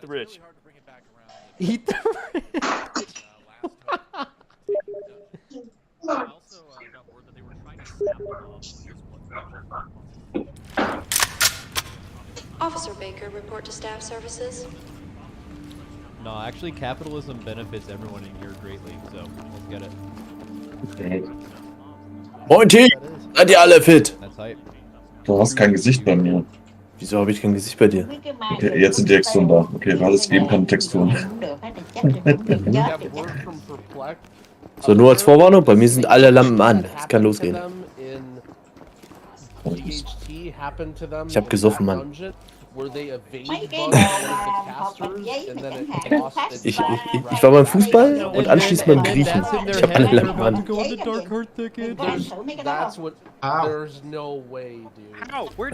Eat the rich. Eat the rich. Officer Baker, report to staff services. No, actually, capitalism benefits everyone in here greatly, so let's get it. Moin Team! Seid ihr alle fit? That's hype. Du hast kein Gesicht bei mir. Wieso habe ich kein Gesicht bei dir? Okay, jetzt sind die Texturen da. Okay, alles geben kann Texturen. So, nur als Vorwarnung, bei mir sind alle Lampen an. Es kann losgehen. Ich hab gesoffen, Mann. Ich war beim Fußball und anschließend beim Griechen. Ich hab alle Lampen an.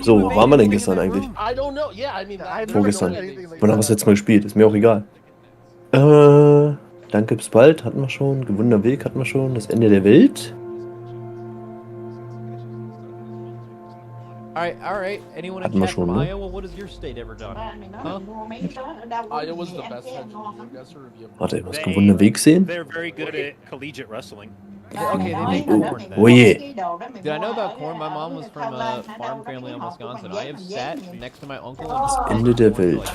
So, wo waren wir denn gestern eigentlich? Vorgestern. Wann haben wir das letzte Mal gespielt? Ist mir auch egal. Danke, bis bald hatten wir schon. Gewundener Weg hatten wir schon. Das Ende der Welt. All right. Anyone in Hatten wir chat schon, from ne? Iowa? What has your state ever done? Huh? Iowa's the best country. You guys are review. Warte, was gewundener Weg sehen? They're very good at collegiate wrestling. Okay, they make corn. Oh je. Did I know about corn? My mom was from a farm family in Wisconsin. I have sat next to my uncle and Ende der Welt.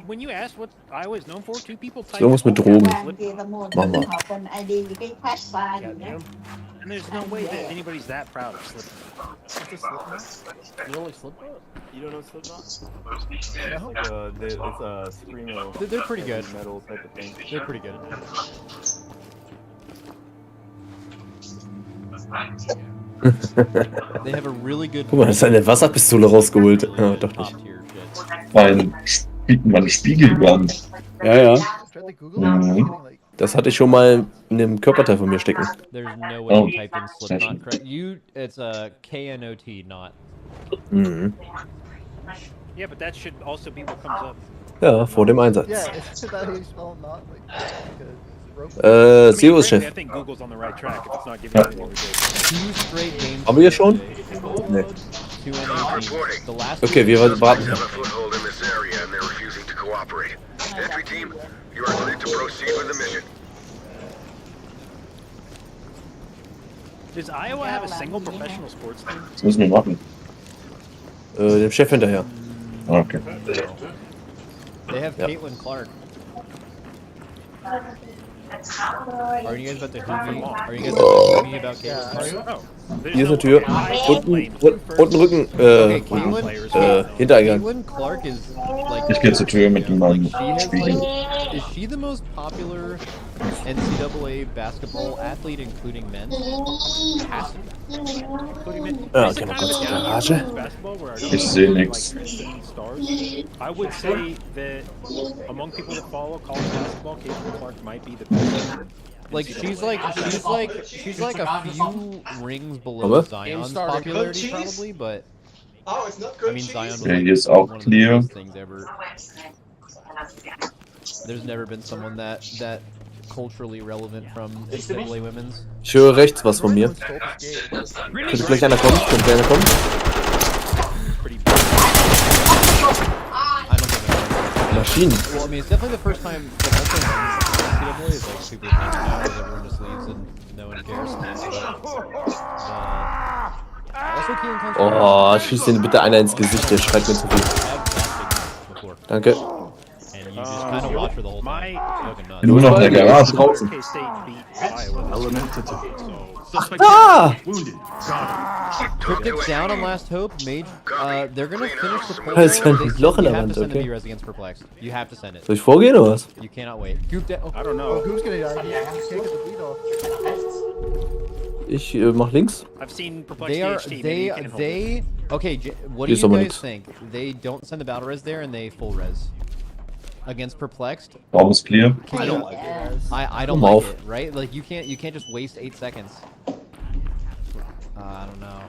When you ask what Iowa is known for, two people type Irgendwas mit Drogen. Machen wir. and there's no way that anybody's that proud of Slipknot. You don't like Slipknot? You don't know Slipknot? It's a screamo. they're pretty good. Metal type of thing. They're pretty good. They have a really good. Guck mal, das ist eine Wasserpistole rausgeholt. Ja, doch nicht. Meine Spiegelwand. Ja. Mhm. Das hatte ich schon mal in einem Körperteil von mir stecken. There's no way you type in Slipknot correct. It's a KNOT, not. Mhm. Yeah, but that should also be what comes up. Ja, vor dem Einsatz. Yeah, is that how you spell not? Like Servus, frankly, I Chef. think Google's on the right track if it's not giving anything ridiculous. 2 straight games. Haben wir hier schon? Nee. 2 NATs. The last Okay, wir warten. Have a foothold in this area and they're refusing to cooperate. Entry team, you are cleared to proceed with the mission. Does Iowa have a single professional sports team? Das müssen wir machen. Dem Chef hinterher. Okay. They have Yeah. Caitlin Clark. Are you guys about to hoot me? Are you guys about to hoot me about Caitlin Clark? Oh, there's Hier ist no eine Tür. Iowa Unten claims. Rücken. Okay, Caitlin. Hintereingang. Caitlin Clark is like. Ich gehe zur Tür mit meinem She has, Spiegel. like, is she the most popular NCAA basketball athlete, including men? Has to be. Including men. Ja, Is it gehen wir kind of kurz the zur downfall Garage. of basketball where I don't Ich know, sehe like, nix. transcendent stars? I would say that among people that follow college basketball, Caitlin Clark might be the best. Like she's like a few rings below Aber? Zion's popularity probably, but I mean Zion was Ja, like hier ist auch one of the clear. best things ever. There's never been someone that culturally relevant from NCAA women's. Ich höre rechts was von mir. Könnte gleich einer kommen? Könnte gleich einer kommen? I don't think Maschinen. well, I mean, it's definitely the first time that I've been in NCAA is like people hanging out with everyone just leaves and no one cares. Also Keelan Clark's Oh, schießt den bitte einer ins Gesicht, der schreit mir zu viel. before. Danke. And you just kind of watch her the whole time. It's fucking nuts. Nur noch in der Garage draußen. K-State beat Iowa. Ah! Cryptic's down on Last Hope. Mage, they're gonna finish the poll. Da ist ein They- Loch in you der have Wand, to send a okay. D-Res against Perplexed. You have to send it. Soll ich vorgehen oder was? You cannot wait. Goop down. I don't know. who's gonna die? You can't get the lead off. Ich mach links. I've seen perplexed They are PhD. Maybe you can hold it. okay. What do Hier ist you aber guys nix. think? They don't send the battle res there and they full res against Perplexed. Raum ist clear. I don't like it. I don't Komm like auf. it. Right? Like you can't just waste 8 seconds. I don't know.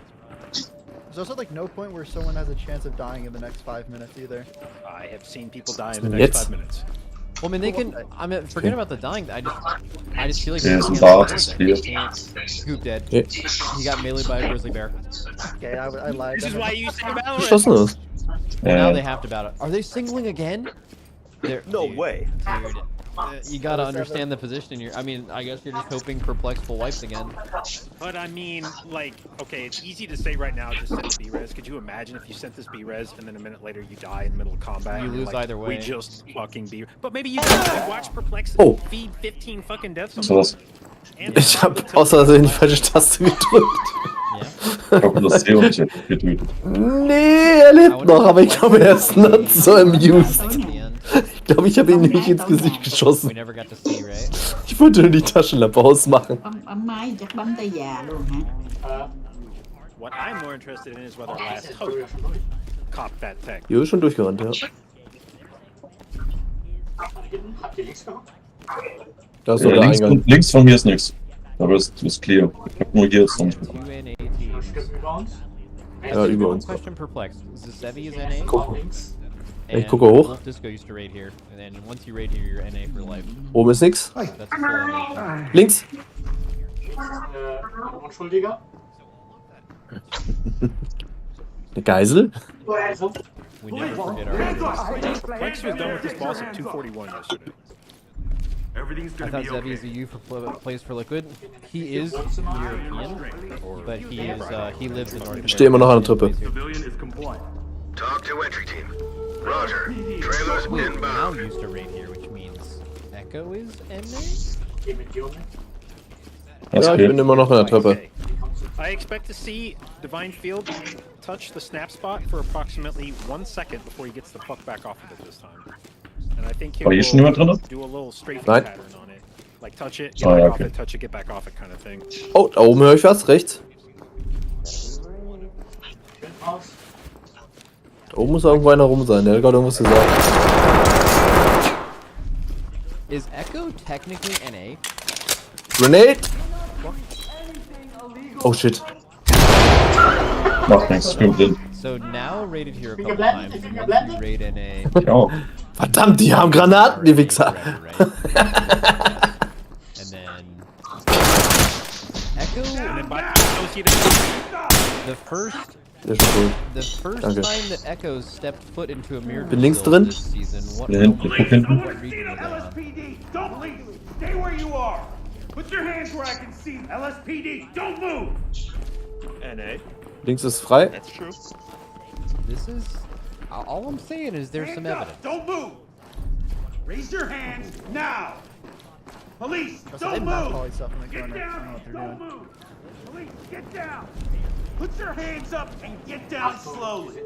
There's also like no point where someone has a chance of dying in the next 5 minutes either. I have seen people die in the denn next jetzt? 5 minutes. Well, I mean, they can. I mean, forget about the dying. I just feel like Yeah, they some can't bars, hold it. yeah. They can't. Scoop dead. Yeah. He got meleeed by a grizzly bear. Okay, I lied. This is why you say battle Geschossen ist. Now they have to battle. Are they singling again? No way. Dude, you gotta understand the position I mean, I guess you're just hoping Perplex full wipes again. But I mean, like, okay, it's easy to say right now, just send the B-res. Could you imagine if you sent this B-res and then a minute later you die in the middle of combat? You and you're lose like, either way. We just fucking B. But maybe you watch Perplex feed 15 fucking deaths on Sowas. Ich hab außersehen die falsche Taste gedrückt. Ich hoffe, das C und ich hätte getötet. Nee, er lebt noch, aber ich glaube, er ist not so amused. Ich glaube, ich habe ihn nicht ins Gesicht geschossen. We never got to see, right? Ich wollte nur die Taschenlampe ausmachen. What I'm more interested in is whether Last Hope copped that tech. Jo, ist schon durchgerannt, ja. Da ist noch der Eingang. Links von mir ist nichts. Aber es ist clear. Ich hab nur hier jetzt noch. Two NA teams. Ja, über uns. Question Perplex. Zevi is NA. Guck. And Ich gucke hoch. Wolf Disco used to raid here, and then once you raid here, you're NA for life. Oben ist nix. That's a full NA. Links. Eine Geisel? We never forget our enemies. Flex was done with this boss at 241 yesterday. I thought Zevi is a U for plays for Liquid. He is European, but he lives in North America. Ich stehe immer noch an der Treppe. Talk to entry team. Roger. Trailers Wait, now inbound. used to raid here, which means Echo is NA? Das Ja, ich geht. bin immer noch an der Treppe. I expect to see Divine Field touch the snap spot for approximately 1 second before he gets the fuck back off of it this time. And I think he War hier schon jemand drin? do a little strafing Nein. pattern on it. Like touch it, get Oh, back ja, off okay. it, touch it, get back off it kind of thing. Oh, da oben höre ich was, rechts. Da oben muss irgendwo einer rum sein, der hat gerade irgendwas gesagt. Is Echo technically NA? Grenade! Oh shit. Macht nichts, stimmt blind. So now raided here a couple times, and once you raid NA, Ich auch. Verdammt, die haben Granaten, die Wichser. right? And then Echo, And then by associated the first Der ist schon Danke. time that Echo stepped foot into a mirror Bin links field drin. this season, what Hier hinten, ich guck hinten. what region was that on? LSPD, don't leave. Stay where you are. Put your hands where I can see. LSPD, don't move. NA. Links ist frei. That's true. This is all I'm saying is there's some Hands evidence. up, don't move. Raise your hands now. Police, There's don't some mass move. poly stuff in the Get corner. I don't know down, what they're don't doing. move. Police, get down. Put your hands up and get down slowly.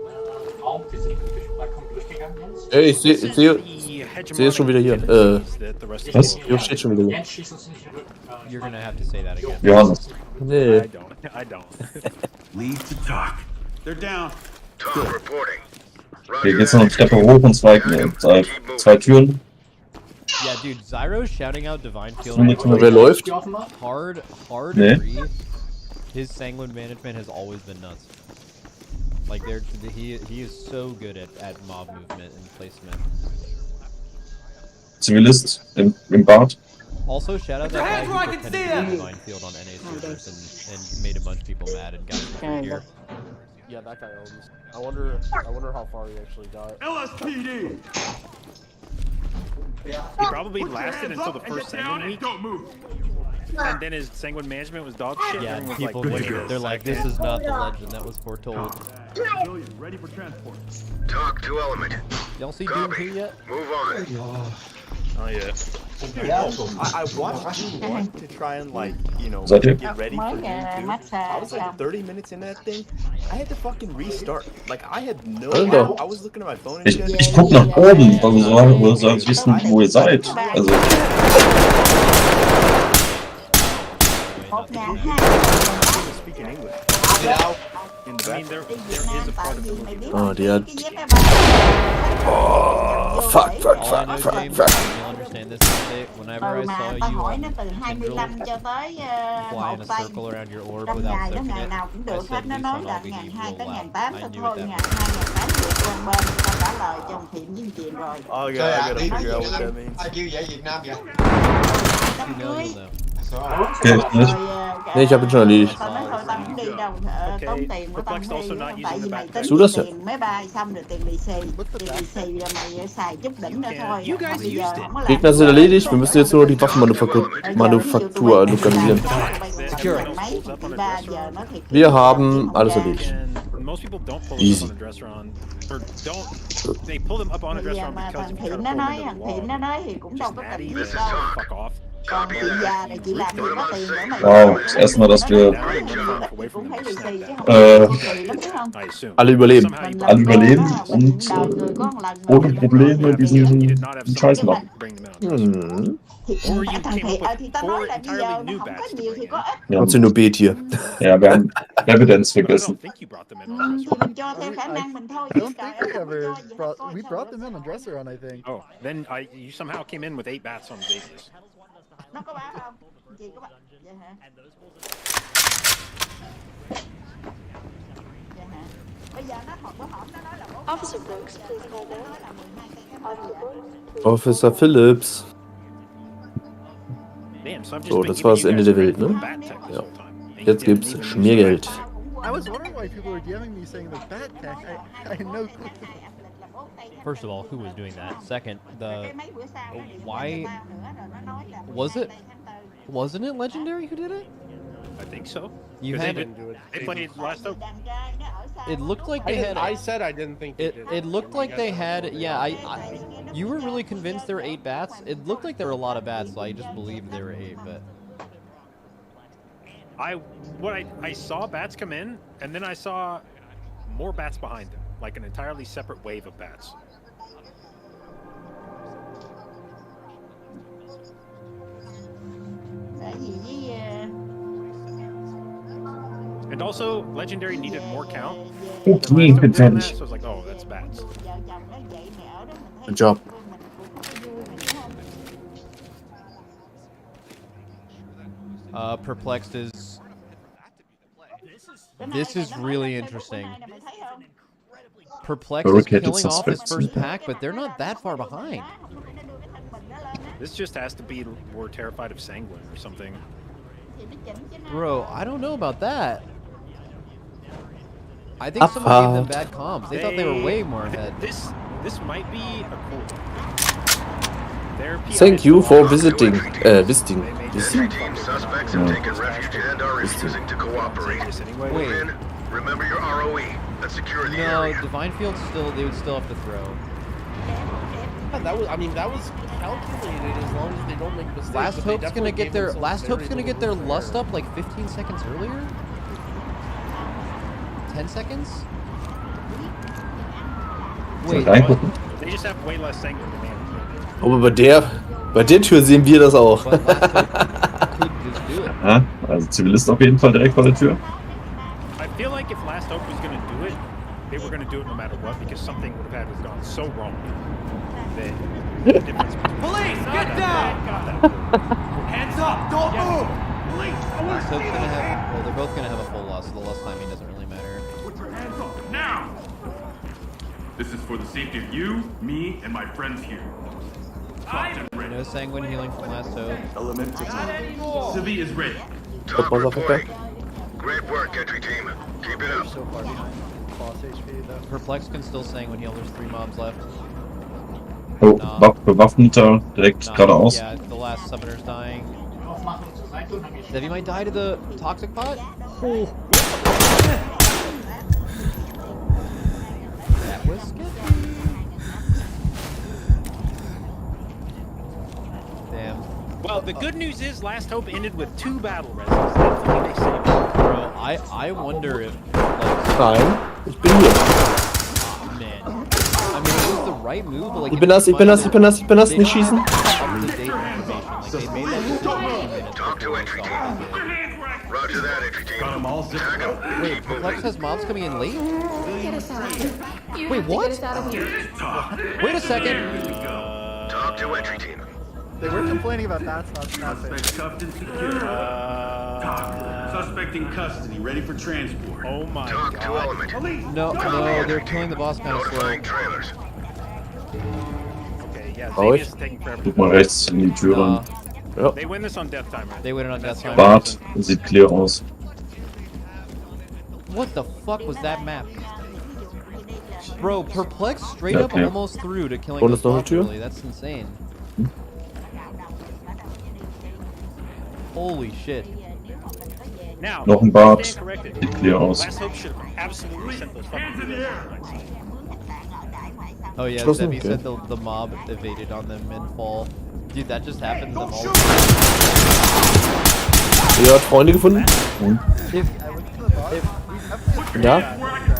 Ey, ich sehe the es schon wieder hier. that the rest of Was? the Hier steht schon wieder hier. You're gonna have to say that again. Johannes. Nee. I don't. Leave to talk. They're down. Talk reporting. Hier Roger geht's noch eine that. Treppe hoch und zwei Türen. Yeah, dude, Zyro's shouting out Divine Field. Und wer läuft? Hard Nee. agree. His sanguine management has always been nuts. Like he is so good at mob movement and placement. Zivilist im Bad. Also, shout out that guy who pretended to be Divine Field on NA servers and made a bunch of people mad and got him here. Yeah, that guy owns. I wonder how far he actually got. LSPD. He probably lasted until the first Sanguine week, Don't move. and then his Sanguine management was dog shit. Yeah, and was people like, they're like, this is not the legend that was foretold. Ready for transport. Talk to element. Y'all see Doom 2 Copy. yet? Move on. Oh yeah. I watched you want to try and like, you know, Seid ihr? get ready for Doom 2. I was like 30 minutes in that thing. I had to fucking restart. Like I had no Alter. I was looking at my phone and Ich shit. guck nach oben, wo soll ich wissen, wo ihr seid. Also, Speaking English. Get out in the I mean, back. there is a part of the movie. Oh, die hat... Oh, fuck. All I know, James, and you'll understand this someday. Whenever I saw you fly in a circle around your orb without soaking it, I said, Lucy, I'll be evil laugh. I knew it that Oh god, I gotta figure out what that means. You know you'll know. Okay, nicht. Nee, ich hab ihn schon erledigt. Tao nói thôi tao không đi đâu, tốn tiền của tao không đi, tại vì mày tính Zu das ja. tiền máy bay xong rồi tiền lì xì là mày xài chút đỉnh nữa thôi. Bây giờ không có làm. Gegner sind erledigt, wir müssen jetzt nur die Waffenmanufaktur lokalisieren. Wir haben alles erledigt. Most people don't pull Easy. them up on a dresser on, or don't. They pull them up on a Bây dresser giờ on mà because thằng if you Thiện try to nó pull nói, them thằng into the Thiện wall, nó nói thì cũng đâu just có cần natty, biết this is đâu. fuck off. Còn chị già này chị làm gì có tiền để mà Wow, das erste Mal, dass wir cũng phải lì xì chứ không có tiền lắm đúng không? I assume. Alle überleben. Somehow you alle überleben und Đời người có một lần ohne Probleme diesen Scheiß machen. bring them out. Hm. thì Or you thằng came Thiện up with thì tao nói four là bây entirely giờ new không có bats to nhiều thì bring có in. ít. Wir Trotzdem nur Bet hier. ja, wir haben Evidence But I vergessen. don't think you brought them in on a Thì dresser. mình cho theo khả năng mình thôi. I don't think we ever brought. We brought them in on dresser on, I think. Oh, then you somehow came in with 8 bats on the basis. Nó có báo không? Chị có báo. Dạ hả? Dạ hả? Bây giờ nó bữa hổm nó nói là Officer Brooks, please call back. Officer Brooks. Officer Phillips. Damn, so I've just So, been das giving war you das Ende guys der credit Welt, for ne? bat tech this Ja. whole time. And you Jetzt didn't gibt's even use Schmiergeld. I was wondering why people were DMing me saying the bat tech. I had no clue. First of all, who was doing that? Second, why wasn't it Legendary who did it? I think so. You 'Cause had they it. did- They played last up. It looked like they had. I said I didn't think they did. It looked like they had. Yeah, you were really convinced there were 8 bats. It looked like there were a lot of bats, so I just believed there were 8. But I saw bats come in, and then I saw more bats behind them, like an entirely separate wave of bats. And also, Legendary needed more count. Okay, The last time we did that, bitte. so I was like, oh, that's bats. Good job. Perplexed is. This is really interesting. Perplexed is Barricaded killing off his suspects. first pack, but they're not that far behind. This just has to be we're terrified of Sanguine or something. Bro, I don't know about that. I think someone gave them bad comms. They thought they were way more ahead. This might be a cool one. Their PI Thank is you so for awesome. visiting. Visiting. Enemy team suspects have taken refuge and are refusing to cooperate. Anyway. Wait. Move in. Remember your ROE. Let's secure the No, area. Divine Field still, they would still have to throw. Yeah, that was calculated as long as they don't make mistakes. Last but they Hope's gonna definitely get gave their themselves Last Hope's very gonna get little their room for lust error. up like 15 seconds earlier. 10 seconds? Soll ich Wait, reingucken? They just have way less Sanguine than man. Aber bei der Tür sehen wir das auch. but Last Hope could just do it. Ja, also Zivilist auf jeden Fall direkt vor der Tür. I feel like if Last Hope was going to do it, they were going to do it no matter what because something would have had gone so wrong. The difference between Police, get down! Hands up! Don't move! Police, I want Last to Hope's see gonna those have, hands! well, they're both gonna have a full loss, so the loss timing doesn't really matter. Put your hands up now! This is for the safety of you, me, and my friends here. No Sanguine healing from Last Hope. Civi is ready. Top motherfucker. reporting. Great work, entry team. Keep it up. So far behind. Boss HP though. Perplex can still Sanguine heal, there's 3 mobs left. Oh, Bewaffneter direkt Nine, geradeaus. yeah, the last summoner's dying. Devi might die to the toxic pot? Oh. That was sketchy. Damn. Well, the good news is Last Hope ended with 2 battle rests. Thankfully, they saved it. Bro, I wonder if, like, Nein, ich bin hier. man. I mean, it was the right move, but like... Ich bin nass, ich bin nass, ich bin nass, ich bin nass, nicht schießen. Up-to-date information. Like, they made that decision 2 minutes Talk to before entry they team. saw it. Roger that, entry team. Got them all zipped Tag 'em. up. Wait, Keep Perplex moving. has mobs coming in late? Get us out. You Wait, have to what? get us out of here. Wait a second! Talk to entry team. They were complaining about bats not snapping. Suspect cuffed and secured. Suspect in custody, ready for transport. Oh my Talk to god. element. Police! No, no, they're killing the boss kind of slow. Notifying trailers. Okay, yeah, Oh, Xavius is taking forever. Guck mal rechts in die Tür rein. Ja. They win this on death timer. They win it on death timer. Bart sieht clear aus. What the fuck was that map? Bro, Perplex straight Ja, up clear. almost through to killing Bonus the noch eine bot Tür? early. That's insane. Holy shit. Now, Noch ein Bart. stand corrected. Sieht clear aus. Last Hope should have absolutely sent those fucking videos. Oh yeah, Schlossen? Debbie Okay. said the mob evaded on them in fall. Dude, that just happened to them all. Ihr habt Freunde gefunden? Ja?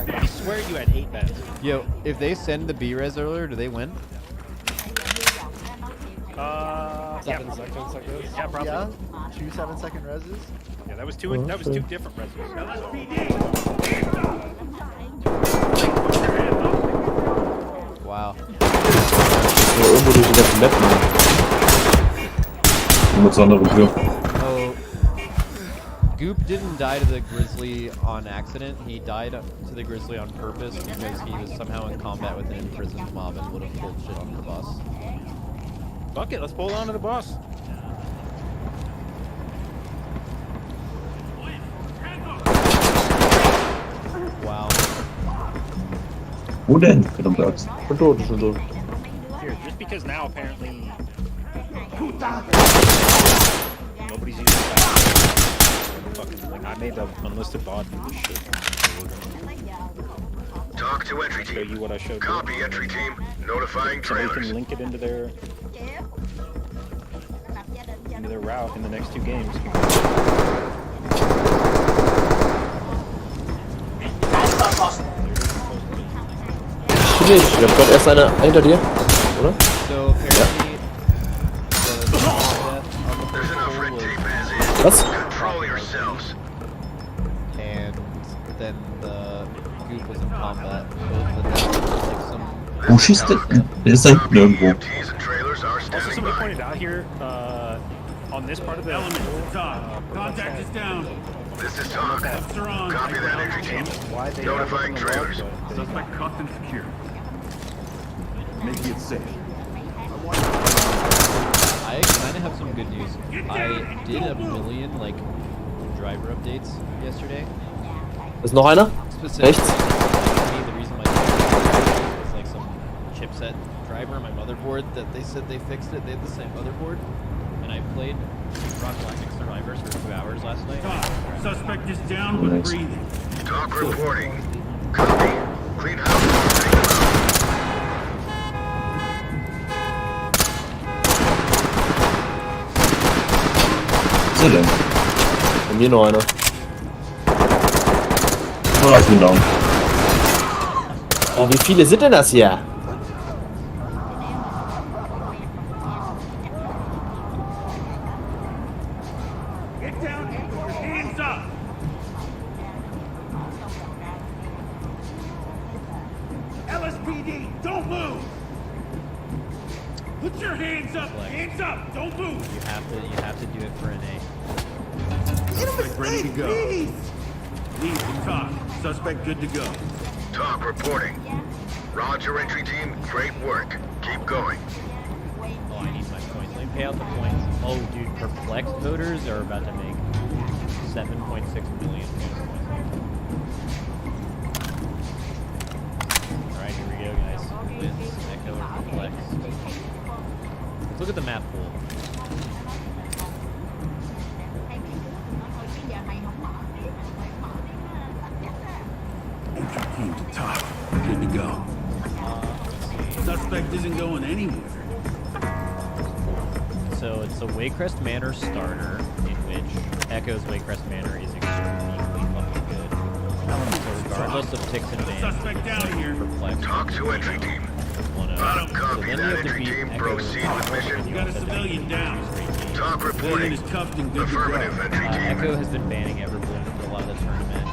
I swear you had 8 beds. Yo, if they send the B-res earlier, do they win? Yeah, 7 probably. seconds, I guess. Yeah, probably. Yeah, 2 7-second reses. Yeah, that was two different resumes. Wow. Ja, irgendwo durch die ganzen Map. Mit so einer Tür. Oh, Goop didn't die to the Grizzly on accident. He died to the Grizzly on purpose because he was somehow in combat with an imprisoned mob and would have pulled shit onto the boss. Fuck it, let's pull on to the boss. Wow. Wo denn? Verdammt Axt. Schon tot, schon tot. Here, just because now apparently nobody's using that. Fucking, like, I made an unlisted bot for this shit. Talk to entry Show you team. what I showed. Copy entry team. Notifying Somebody trailers. can link it into their route in the next 2 games. Finde ich. Ich hab grad erst eine hinter dir, oder? So apparently, the death on the There's first enough hole red was, tape as is. Was? Control yourselves. and then the Goop was in combat. Both of them were like some. Wo schießt der? Der ist da hinten irgendwo. EMTs and trailers are Also, standing somebody by. pointed out here on this part of the Element to top. Contact is down. This is talk. Cuffs are on. Copy that entry team. why they Notifying trailers. Suspect cuffed and secure. Making it safe. I kind of have some good news. I did a million like driver updates yesterday. Ist noch einer? Specifically, Rechts? the reason my was like some chipset driver on my motherboard that they said they fixed it. They had the same motherboard, and I played Rock Galactic Survivors for 2 hours last night. Suspect is down with Nice. breathing. Talk reporting. Copy. Clean house. Take them out. Wo ist er denn? Und hier noch einer. Oh, ich bin down. Oh, wie viele sind denn das hier? Get down and put your hands up. LSPD, don't move. Put your hands up. Hands up. Don't move. You have to do it for an A. Suspect ready to go. Lead to talk. Suspect good to go. Talk reporting. Roger, entry team. Great work. Keep going. Oh, I need my points. Let me pay out the points. Oh, dude, perplexed voters are about to make 7.6 million points. Alright, here we go, guys. Wins, Echo, or Perplex. Let's look at the map pool. Entry team to top. Good to go. Suspect isn't going anywhere. So it's a Waycrest Manor starter, in which Echo's Waycrest Manor is extremely fucking good. So regardless of ticks and bans, Suspect down here. Perplex. Talk to entry team. 1-0. Bottom So copy then you that have to entry beat team. Echo. Proceed with mission. You got a civilian down. Talk Civilian reporting. is cuffed and good to Affirmative, go. entry team. Echo has been banning Everbloom for a lot of the tournament.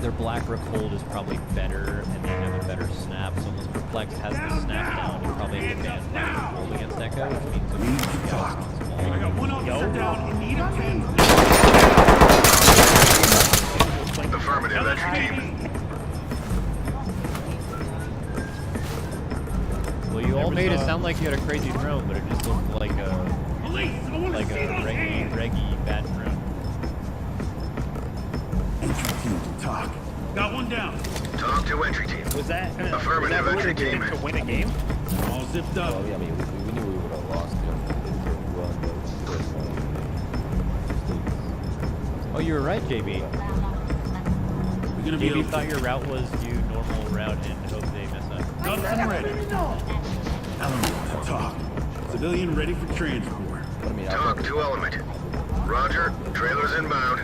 Their Black Rook hold is probably better, and they have a better snap. So unless Perplex has the snap down, you probably have to ban Black Rook hold against Echo, which means it Need to will talk. on I got one officer down in need of 10. Affirmative, entry team. Well, you all made it sound like you had a crazy drone, but it just looked like a Like a reggy bad drone. Entry team to talk. Got one down. Talk to entry team. Was that Affirmative, entry team. to win a game? All zipped up. Well, yeah, I mean, we knew we would have lost it. Oh, you were right, JB. We're gonna be JB thought your route was do normal route and hope they mess up. guns and ready. Element to talk. Civilian ready for transport. But I mean, Talk to element. Roger. Trailers inbound.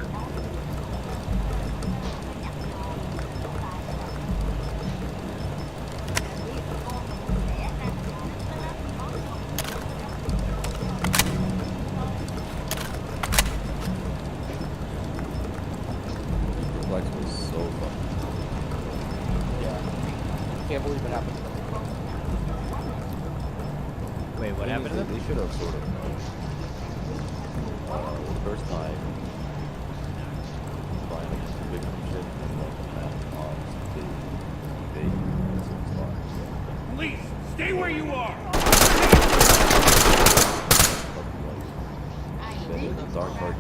Flex was so fun. Yeah. Can't believe it happened. Wait, what happened to them? They should have sort of known. The first time, Brian was too big from shit, and then Police, stay where you are. then the dark part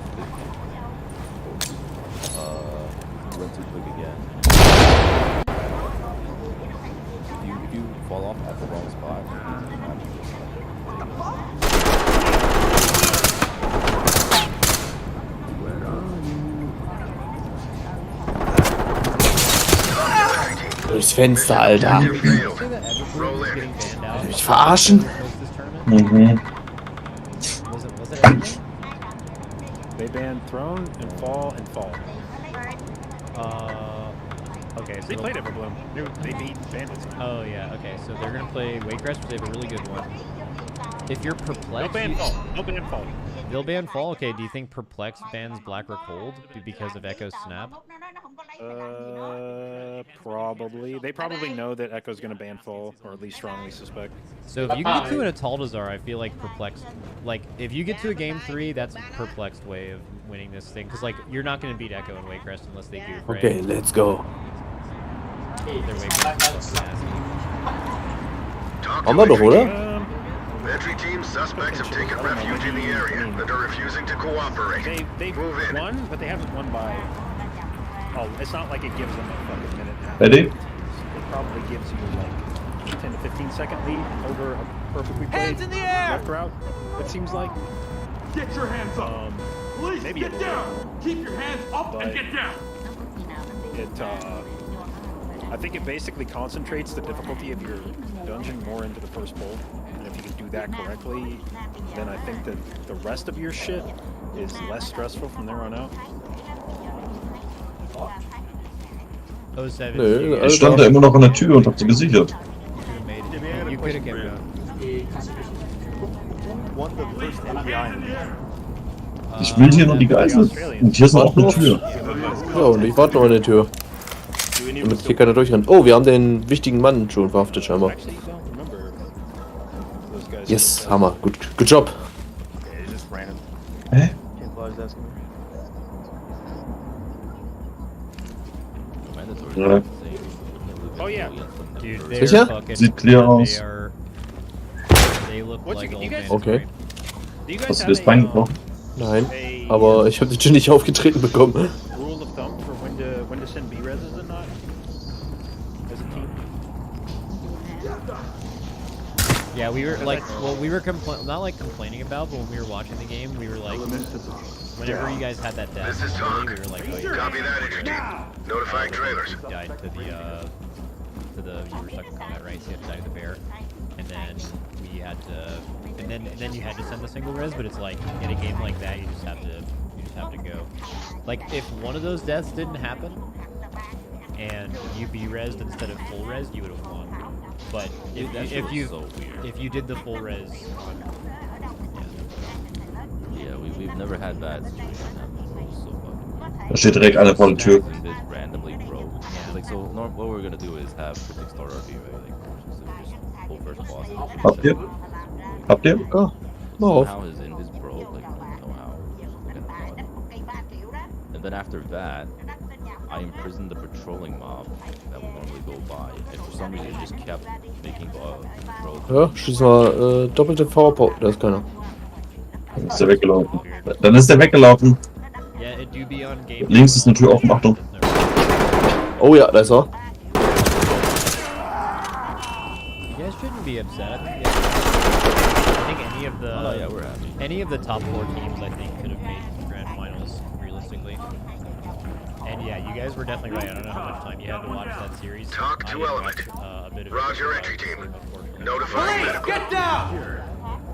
went too quick again. If you fall off at the wrong spot, Durchs Fenster, Alter. Did you say that everybody was getting banned out? Mich verarschen? Post this tournament? Was it everything? They banned Throne and Fall and Fall. Okay, so They played Everbloom. They beat Bandits. Oh yeah, okay, so they're gonna play Wakecrest, which they have a really good one. If you're No perplexed, ban Fall. No ban Fall. they'll ban Fall. Okay, do you think Perplex bans Black or Cold because of Echo's snap? Probably. They probably know that Echo's going to ban Fall, or at least strongly suspect. So if you get to an Ataldazar, I feel like Perplexed, like if you get to a game 3, that's a Perplexed way of winning this thing, because like you're not going to beat Echo and Wakecrest unless they do. Right? Okay, let's go. Their Wakecrest is fucking Talk Haben wir doch, oder? Entry team suspects have taken refuge in the area and are refusing to cooperate. They've Move in. won, but they haven't won by... Oh, it's not like it gives them a fucking minute and a half. Ready? It probably gives you like 10 to 15 second lead over a perfectly played Hands in the air! left route, it seems like. Get your hands up. Police, maybe get a down. little, Keep your hands up but and get down. I think it basically concentrates the difficulty of your dungeon more into the first bowl. And if you can do that correctly, then I think that the rest of your shit is less stressful from there on out. Oh, 7. Nö, Ich stand da immer noch an der Tür und hab sie gesichert. You could have kept going. Won the first NBI. Ich will hier nur die Geisel. Und hier ist noch eine Tür. Ja, und ich warte noch an der Tür. Damit hier keiner durchrennt. Oh, wir haben den wichtigen Mann schon verhaftet, scheinbar. Actually, don't remember those guys. Yes, Hammer. Good job. Hä? Ja. Oh yeah. Dude, they're Sicher? fucking... Sieht clear aus. They look What like you old guys- men. Okay. Do you guys Hast du have das Bein noch? Nein, aber ich habe die Tür nicht aufgetreten bekommen. rule of thumb for when to send B-reses and not as a team? Yeah, we were like, well, we were not like complaining about, but when we were watching the game, we were like, whenever you guys had that death, This is early, talk. we were like, oh, yeah, Copy that, entry team. Notifying trailers. you died to the, you were stuck in combat, right? So you had to die to the bear, and then we had to, and then you had to send the single res, but it's like, in a game like that, you just have to go. Like, if one of those deaths didn't happen, and you B-resed instead of full res, you would have won. But if you did the full res, yeah, we've never had that situation happen. It was so fucking Da steht direkt einer vor der Tür. weird. This randomly broke. Like, so what we're gonna do is have Cryptic start RP, right? Like, just full first boss. Habt ihr? Habt ihr? Ah, mal auf. Somehow his invis broke, like, I don't know how. And then after that, I imprisoned the patrolling mob that would normally go by, and for some reason it just kept making patrol. Ja, schieß mal doppelte V-Pop, da ist keiner. Ist der weggelaufen. Dann ist der weggelaufen. Yeah, it do be on game. Links ist eine Tür offen, Achtung. Oh ja, da ist er. You guys shouldn't be upset. I think any of the top 4 teams I think could have made grand finals realistically. And yeah, you guys were definitely right. I don't know how much time you had to watch that series. Talk to Element. A bit of Roger, entry team. Notifying medical. Get down!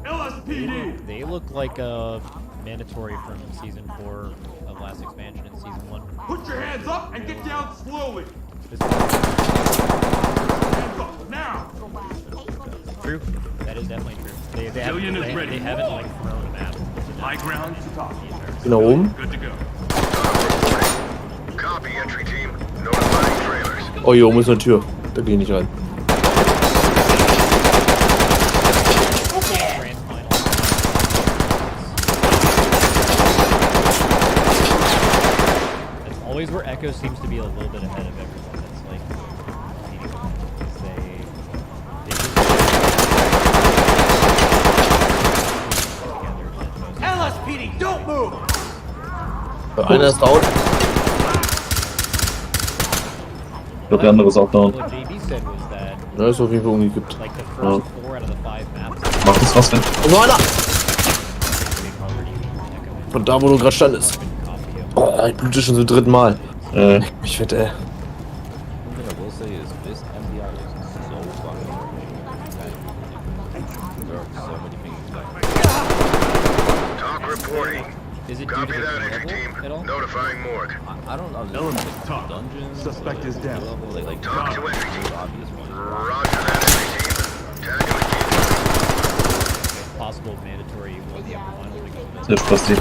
LSPD! They look like a mandatory from season 4 of last expansion in season 1. Put your hands up and get down slowly. This Hands up now! true. That is definitely true. They haven't like thrown a map. High ground to top. Genau oben. Good to go. Copy, entry team. Notifying trailers. Oh, hier oben ist eine Tür. Da gehe ich nicht rein. That's always where Echo seems to be a little bit ahead of everyone. It's like LSPD, don't move! Einer ist down. Ich glaube, der andere ist auch down. what JB said was that Ja, ist auf jeden Fall umgekippt. like the first 4 out of the 5 maps Macht das was, wenn? Und noch einer! Von da, wo du gerade standest. Oh, ich blute schon zum 3. Mal. Ich wette, One thing I will say is this MDI is so fucking there are so many things that Talk reporting. Is it due Copy to the that, entry level team. at all? Notifying morgue. I don't know. Element, Like talk. dungeons. Suspect is down. Level, like Talk to entry team. obvious ones. Roger that, entry team. Tag him again. Possible mandatory will be final because Jetzt passt die.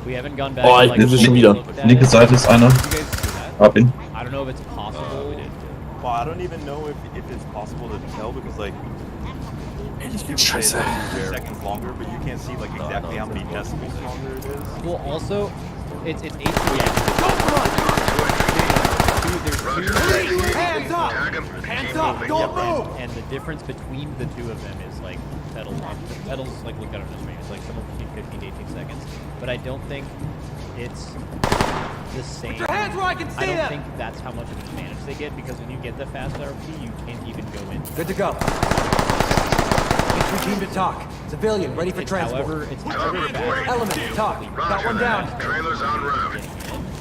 we haven't gone back. Oh, and, ich like, bin schon wieder. looked at Linke it. Seite ist einer. You guys see that? Hab ihn. I don't know if it's possible. Well, I don't even know if it's possible to tell because like Scheiße. 2 seconds longer, but you can't see like exactly how many decibels longer it is. Well, also, it's 8 reactions. Roger that, entry team. Hands up! Tag him. Hands Keep up! moving. Don't move! And the difference between the two of them is like pedals. The pedals, like look at it this way, it's like somewhere between 15 to 18 seconds. But I don't think it's the same. Put your hands where I can see I don't them! think that's how much of an advantage they get because when you get the fast RP, you can't even go in. Good to go. Entry team to talk. Civilian, ready for transport. However, it's Talk however reporting. bad. Element, talk. Got Roger one down. that. Trailers en route.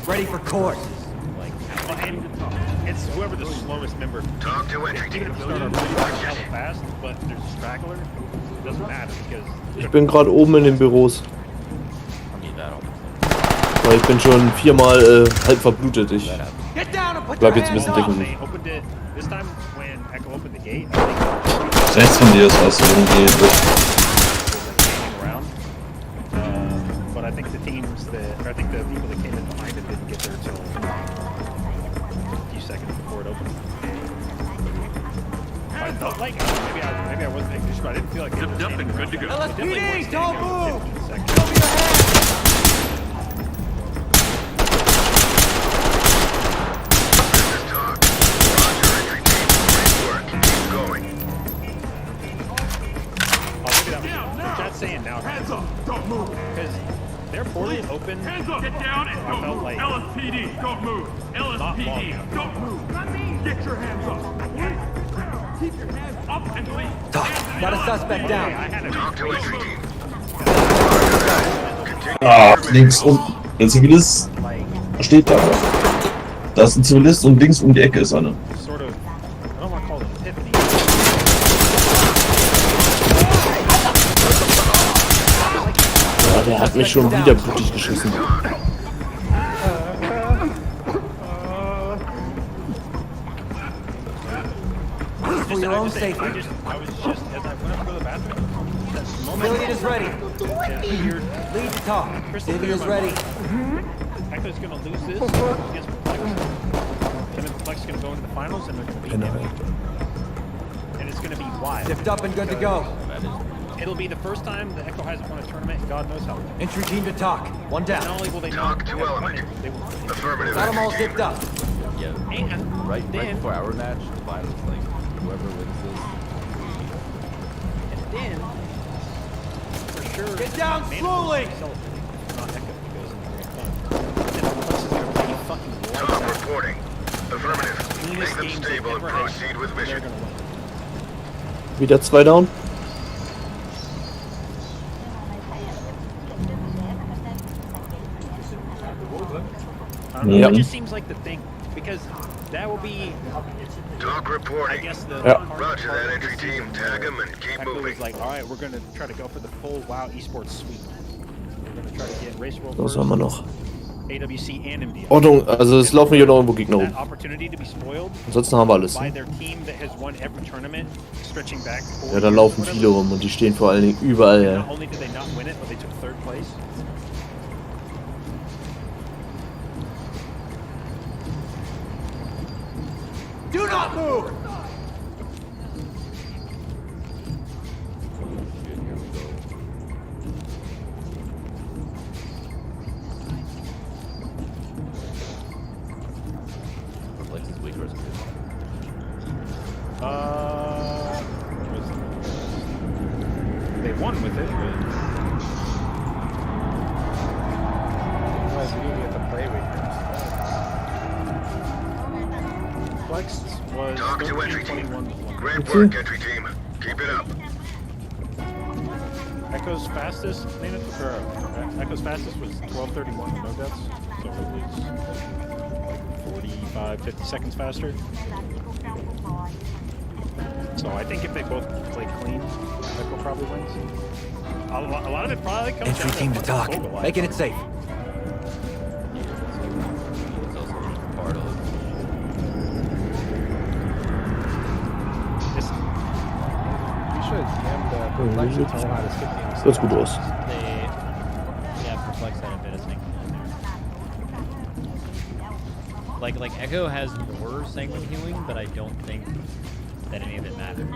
Ready for court. Like, And it's whoever the slowest member. Talk to entry Even team. if you start off really hella fast, but there's a straggler, it doesn't matter because Ich bin gerade oben in den Büros. I need that all. Weil ich bin schon 4 Mal halb verblutet. Ich Get down and put bleib your jetzt ein hands bisschen up! defensiv. they opened it this time when Echo opened the gate. I think Rechts von dir ist was irgendwie. was around. But I think the teams that, or I think the people that came in behind it didn't get there till a few seconds before it opened. I felt like maybe I wasn't making sure, but I didn't feel like it was standing around. Good to go. LSPD, don't move! 15 seconds. Show me your hands! This is talk. Roger, entry team. Great work. Keep going. I'll give you that one. The chat's saying now. Hands up! Don't move! Because their portal opened. Hands up! Get down and I don't felt move! like LSPD, don't move! LSPD, don't move! Get your hands up! Keep your hands up and leave! Got a suspect I down! had a Talk to entry team. Continue. Ah, links unten. Der Zivilist steht da. Da ist ein Zivilist und links um die Ecke ist einer. sort of, I don't want to call it an epiphany. Ja, der hat mich schon wieder blutig geschossen. For your own safety. I was just, as I went up to go to the bathroom, that moment Civilian is ready. weird. Lead to talk. Crystal Civilian is clear in my ready. mind. Echo's gonna lose this against Flex. And then Flex is gonna go into the finals and they're gonna beat him. And it's gonna be wild. Zipped up and good to go. It'll be the first time that Echo hasn't won a tournament in God knows how long. Entry team to talk. One Not down. only will they Talk not to have won Element. it, they will Affirmative, Got them all entry zipped team. up. Yeah. and Right then, before our match, the finals, like whoever wins this. and then, for sure. Get down slowly! Talk reporting. Affirmative. Make them stable and proceed with mission. Wieder 2 down. It just seems like the thing, because that will be. Talk reporting. I guess the Roger that entry team. Tag them and keep moving. Like, all right, we're gonna try to go for the full WoW esports sweep. We're gonna try to get Race World Was haben wir noch? AWC and MDI. Ordnung, also es laufen hier noch irgendwo Gegner rum. That opportunity to be spoiled Ansonsten haben wir alles. by Ne? their team that has won every tournament, stretching back. Ja, da laufen viele rum und die stehen vor allen Dingen überall. Ja. Not only did they not win it, but they took 3rd place. Do not move! Flex is way worse. They won with it, but. Flex was Talk to entry team. 13-21. Great work, entry team. Keep it up. Echo's fastest, Echo's fastest was 12:31 with no deaths, so it was 45, 50 seconds faster. So I think if they both play clean, Echo probably wins. A lot of it probably comes Entry down team to talk, Overlap. making it safe. Sieht gut aus. Perplex had a bit of sync in there. Like Echo has more sanguine healing, but I don't think that any of it matters.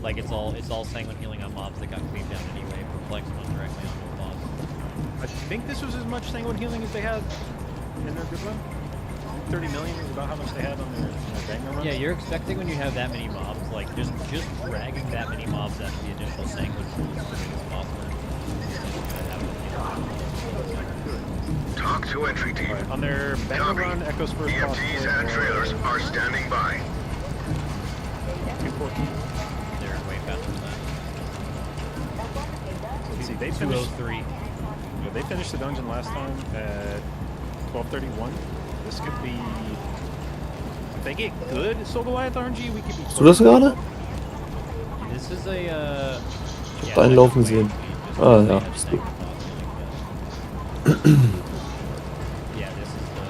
Like it's all sanguine healing on mobs that got cleaved down anyway. Perplex went directly onto the boss. I think this was as much sanguine healing as they had in their good run. 30 million is about how much they had on their banger runs. Yeah, you're expecting when you have that many mobs, like just dragging that many mobs out of the initial sanguine pool is the biggest possible. Talk to entry team. On their banger run, Echo's first boss. EMTs and trailers are standing by. 214. They're way faster than that. See, they finished 203. Yeah, they finished the dungeon last time at 12:31. This could be. If they get good Soul Goliath RNG, we could be. Hast du das gerade? This is a. Ich hab einen laufen sehen. Ah ja, ist gut. Yeah, this is the.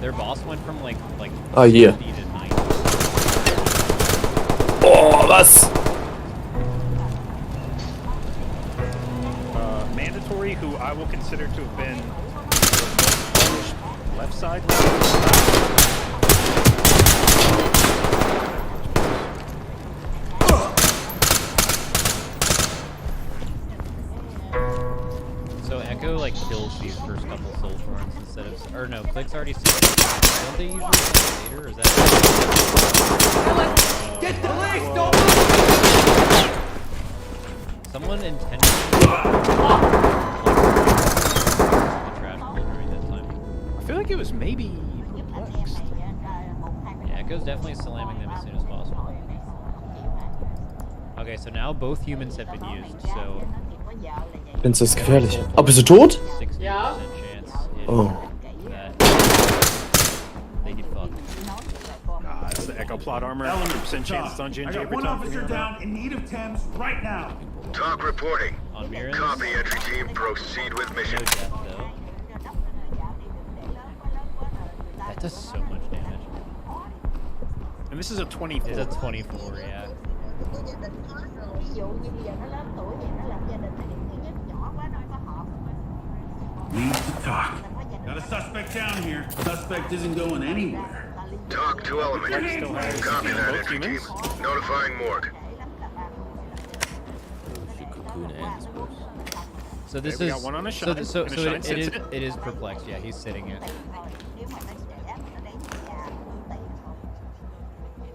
Their boss went from like Ah, hier. 50 to 90. Oh, was? Mandatory, who I will consider to have been the most polished left side. So Echo like kills these first couple soul thorns instead of, or no, Click's already seen. Don't they usually come later? Or is that? Get the legs, don't move! Someone intentionally during that time. I feel like it was maybe Perplexed. Yeah, Echo's definitely slamming them as soon as possible. Okay, so now both humans have been used, so. Findest du das gefährlich? Ah, bist du tot? 60% chance Oh. that they get fucked. It's the Echo plot armor. 100% chance dungeon. I got one officer down in need of Thames right now. Talk reporting. On Mirrors. Copy, entry team. Proceed with mission. No death though. That does so much damage. And this is a 24. It's a 24, yeah. Need to talk. Got a suspect down here. Suspect isn't going anywhere. Talk to element. Copy that, entry team. Notifying morgue. Cocoon and Spurs. So this Okay, we is got one on a so shine, th- so, and a so shine it sits is it. it is perplexed. Yeah, he's sitting it.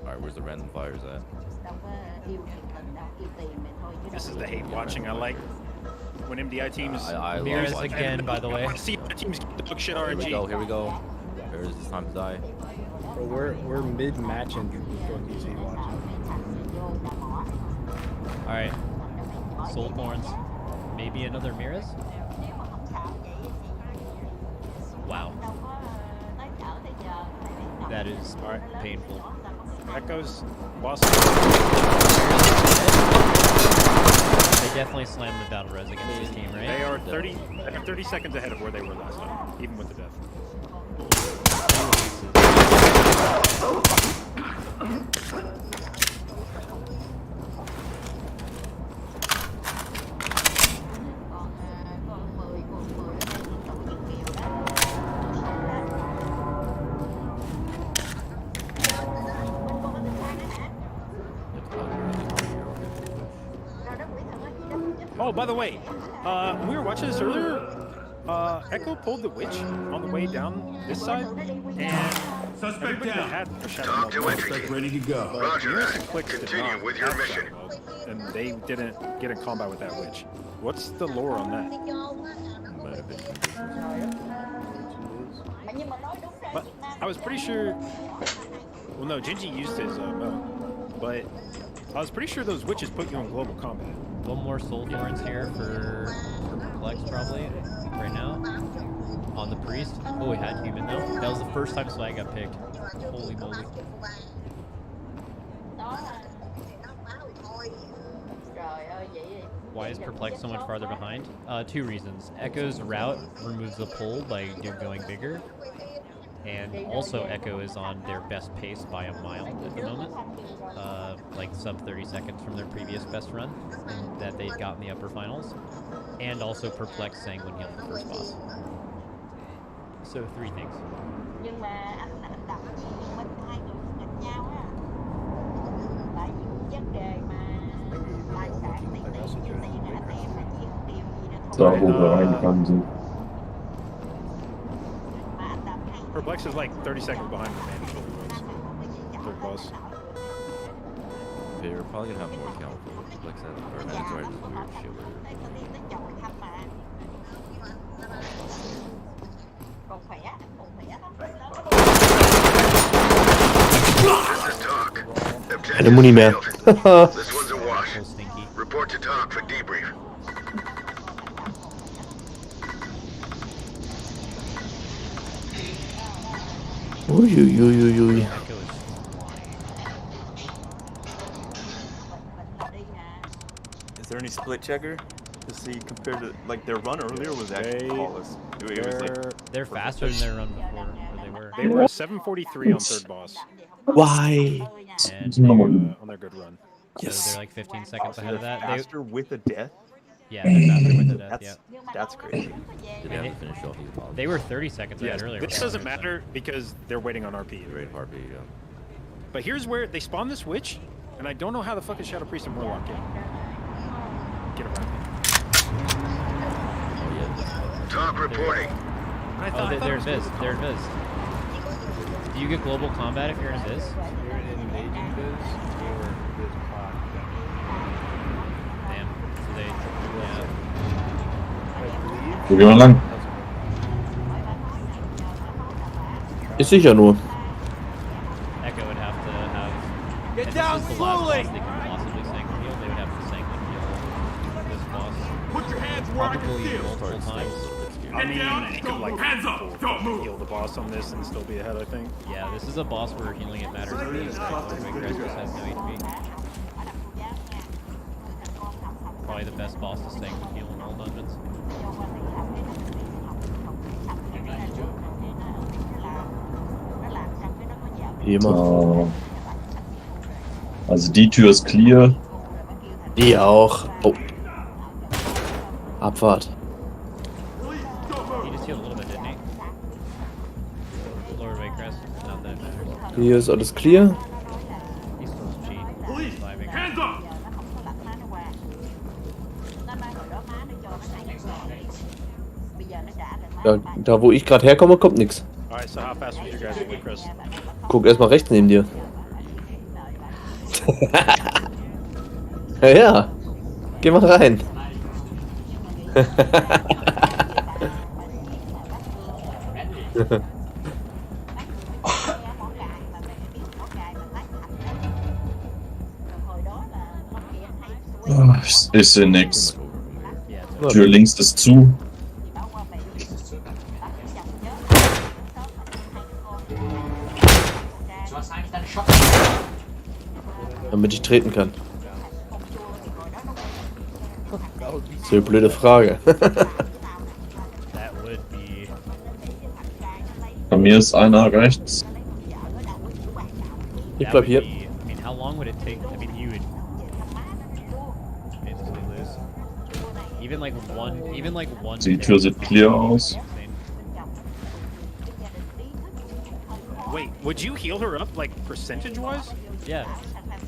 Alright, Where's the random fires at? This is the hate watching I like. When MDI teams I Mirrors love again, by the way. I want to see the teams get the book shit RNG. Here we go. There's this time to die. Bro, we're mid-match and fucking Z watching. Alright. Soul Thorns. Maybe another Mirrors? Wow. That is painful. Echoes, boss. They definitely slammed the battle res against this team, right? They are 30 seconds ahead of where they were last time, even with the death. Oh, by the way, we were watching this earlier. Echo pulled the witch on the way down this side, and Suspect down. had a shadow Talk to mode. entry team. Ready to go. Roger that. Clicks did Continue not with your have mission. shadow mode, and they didn't get in combat with that witch. What's the lore on that? But I was pretty sure. Well, no, Genji used his mode, but I was pretty sure those witches put you on global combat. One more Soul Thorns here for Perplex probably, right now. On the Priest. Oh, we had human though. That was the first time Swag got picked. Holy moly. Why is Perplex so much farther behind? 2 reasons. Echo's route removes the pull by going bigger. And also Echo is on their best pace by a mile at the moment. Like sub 30 seconds from their previous best run that they'd got in the upper finals. And also Perplex Sanguine Heal the first boss. So 3 things. Da, wo wir reingegangen sind. Perplex is like 30 seconds behind the mandatory was. Third boss. They're probably gonna have more count for like that, or mandatory weird shit. This is Talk. Keine Muni mehr. This one's a wash. So stinky. Report to Talk for debrief. Uiuiuiui. Echo is Is there any split checker to see compared to like their run earlier was actually flawless. It was like they're faster than their run before, or they were. They were 743 on third boss. Why? And On their good run. so they're like 15 seconds ahead of that. faster with a death. Yeah, they're faster with the death, yeah. That's crazy. Did they have to finish off these bombs? They were 30 seconds ahead earlier. This doesn't matter because they're waiting on RP. Great RP, yeah. But here's where they spawn this witch, and I don't know how the fuck is Shadow Priest and Warlock get around it. Oh yeah. Talk reporting. Oh, they're Viz. They're Viz. Do you get global combat if you're in Viz? You're in Aging Biz, or Biz Pod. Damn. So they, yeah. Wo gehen wir lang? Ist sicher nur. Echo would have to have. Get and down this is the last slowly! boss they could possibly sanguine heal. They would have to sanguine heal this boss Put your hands where I can probably see 'em. multiple times. I mean, you could like Hands up! Don't move! heal the boss on this and still be ahead, I think. Yeah, this is a boss where healing it matters. Because Lord just has no HP. Probably the best boss to sanguine heal in all dungeons. Immer. Also die Tür ist clear. Die auch. Oh. Abfahrt. He just healed a little bit, didn't he? Lower Waycrest, not that it matters. Hier ist alles clear. He's still cheat. Police! Surviving. Hands up! Ja, da wo ich gerade herkomme, kommt nix. Alright, so how fast was your guys' Waycrest? Guck erstmal rechts neben dir. Ja, ja. Geh mal rein. Ich sehe nix. Yeah, Tür links ist zu. Damit ich treten kann. Das ist eine blöde Frage. that would be. Bei mir ist einer rechts. Ich that bleib would hier. be- I mean, how long would it take? I mean, you would basically lose. Even like one. Die Tür sieht clear aus. Wait, would you heal her up, like, percentage-wise? Yeah.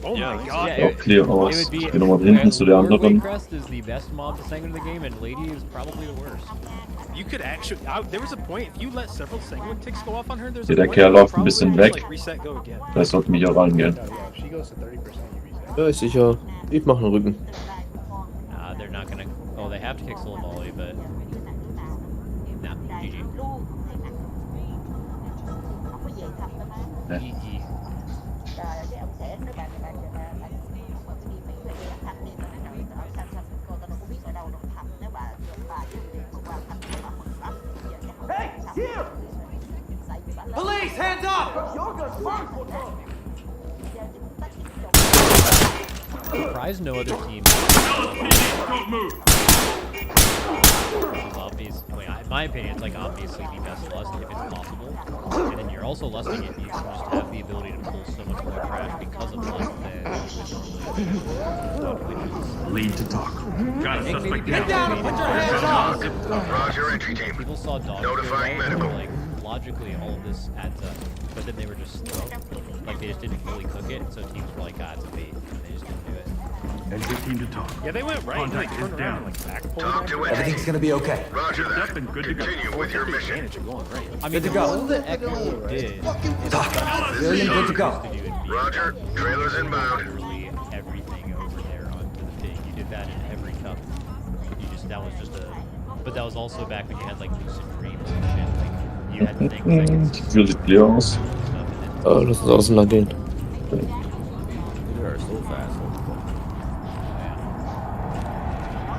Oh Yeah, my god. Yeah, Auch clear It aus. would be. Ich geh nochmal hinten zu der Lord anderen. Waycrest is the best mob to sanguine in the game, and Lady is probably the worst. You could actually... there was a point, if you let several sanguine ticks go off on her, there's Ja, a der point Kerl where läuft ein probably bisschen just, weg. like, reset, go again. Da sollten wir hier reingehen. Yeah, if she goes to 30%, you reset. Ja, ist sicher. Ich mach einen Rücken. Nah, they're not gonna. Oh, they have to kick soul volley, but. Nah, GG. Ja. GG. Police, hands up! Surprised no other team. Don't move! Is obvious. Wait, in my opinion, it's like obviously the best lust if it's possible. And then you're also lusting it. You can just have the ability to pull so much more trash because of lust than Lead to talk. Got a I think maybe suspect people- down. maybe Put your hands up! Roger, entry team. People saw dogs go Notifying away, and medical. were like, logically, all of this adds up. But then they were just, like, they just didn't fully cook it, so teams were like, ah, it's a bait. And they just didn't do it. Entry team to talk. Yeah, they went right, and they Contact turned is around down. and, like, backpulled. Talk to after entry that. team. be okay. Roger Picked up that. and good to go. Continue with your mission. Advantage of going right. I mean, all that Echo did Talk. Civilian good to go. to do it be Roger, trailers inbound. literally everything over there onto the thing. You did that in every cup. That was just a... But that was also back when you had, like, lucid dreams and shit. Like, you had things that could Die Tür sieht clear aus. stuff and then... Oh, lass uns auseinander gehen. You are so fast.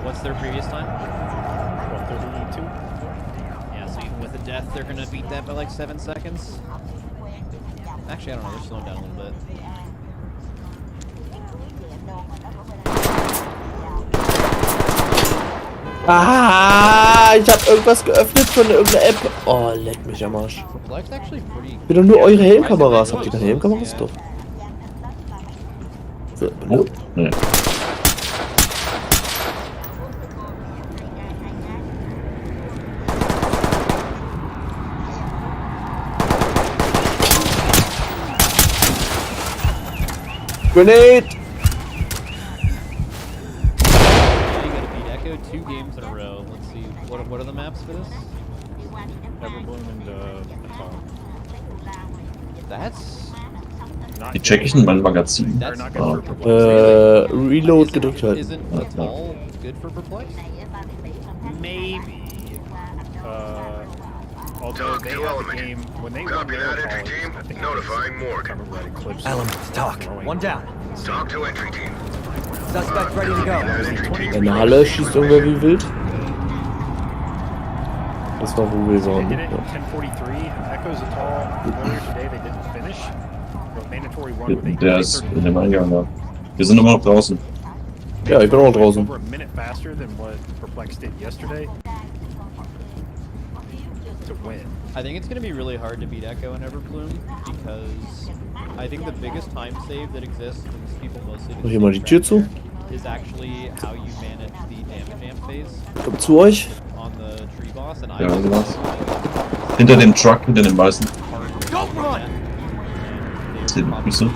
What's their previous time? 132. Yeah, so even with a death, they're gonna beat that by like 7 seconds. Actually, I don't know. They're slowing down a little bit. Ah, ich hab irgendwas geöffnet von irgendeiner App. Oh, leck mich am Arsch. Perplexed actually pretty. Wieder nur eure Helmkameras. Habt ihr keine Helmkameras? Doch. So, nope. Nee. Grenade! You gotta beat Echo 2 games in a row. Let's see. What are the maps for this? Everbloom and Atoll. That's Die check ich in mein Magazin. that's not Ah. good for Perplexity. Reload gedrückt halten. Isn't Atoll good for Perplexed? Maybe. Although Talk they to have the element. game when they won Copy their that, entry calls, team. I think Notifying morgue. Talk. One down. Talk to entry team. Suspect ready to go. Entry team. In der Halle schießt irgendwer wie wild. Das war wo wir They waren. did it in Ja. 10:43. Echoes Atoll earlier today. They didn't finish. The mandatory run with Der ist in dem Eingang da. Wir sind immer noch draußen. Ja, ich bin auch draußen. Over a minute faster than what Perplex did yesterday to win. I think it's going to be really hard to beat Echo and Everbloom because I think the biggest time save that exists, and these people mostly Mach hier mal die Tür zu. is actually how you manage the damage amp phase Kommt zu euch. on the tree boss. And Ja, I sowas. Hinter dem Truck, hinter dem weißen. Don't run! Sieht mich nicht so.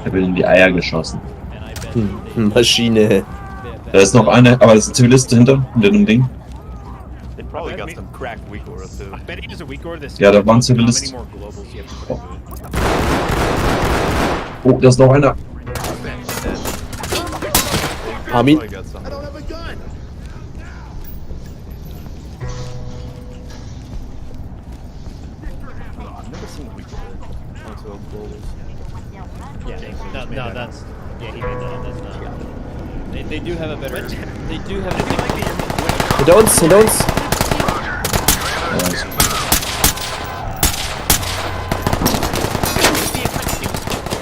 Ich habe in die Eier geschossen. Maschine. Da ist noch eine, aber das ist ein Zivilist hinter dem Ding. They'd probably probably got some cracked weak aura too. I bet he has a weak aura this Ja, da waren How many Zivilisten. more globals you have to put into it? Oh, da ist noch einer. Armin? Probably got some. I don't have a gun. I've never seen a weak aura onto globals. Yeah, no, that's yeah. He made that. That's not. They do have a better. They do have a. Hinter uns, hinter uns.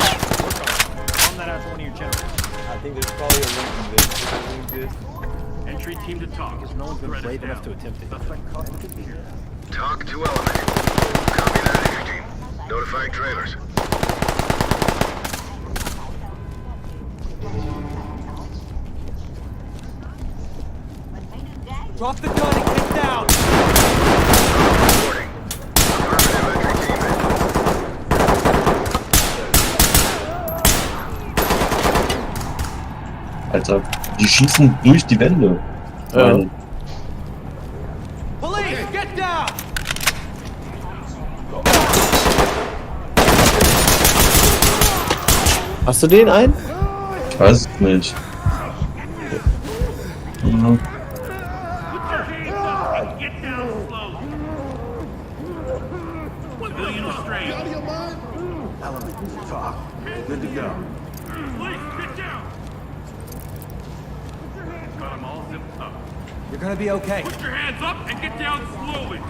Palm that out to one of your generals. I think there's probably a link in this. Entry team to talk. Because no one's been brave enough to attempt it. Talk to element. Copy that, entry team. Notifying trailers. Drop the gun and get down. Reporting. Affirmative, entry team. Alter, die schießen durch die Wände. Ja. Police, get down. Hast du den einen? Ich weiß es nicht. Mhm. Get down slowly. Civilian restraint. Element, talk. Good to go. Police, get down. Got them all zipped up. You're gonna be okay. Put your hands up and get down slowly.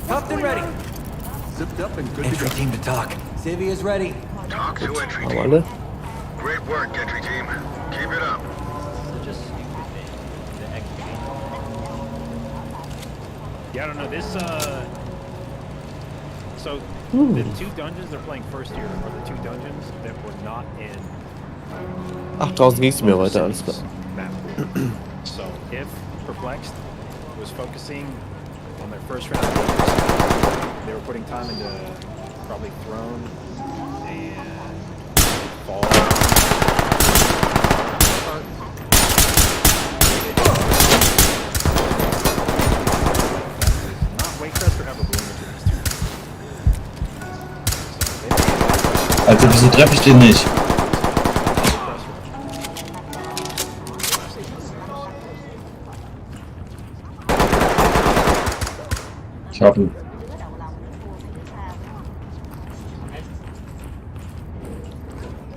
Cuffed and ready. Zipped up and good Entry team to talk. Civvy is ready. Talk to entry Haben team. alle? Great work, entry team. Keep it up. Such a stupid thing. The execution. Yeah, I don't know. This, so, the two dungeons they're playing first here are the two dungeons that were not in Ach, draußen ging's mir weiter, alles klar. map. So, if Perplexed was focusing on their first round, they were putting time into probably Throne and Fall. Not Wakecrest or Everbloom, which are these two. So, Alter, wieso treffe ich den nicht? Ich hab ihn.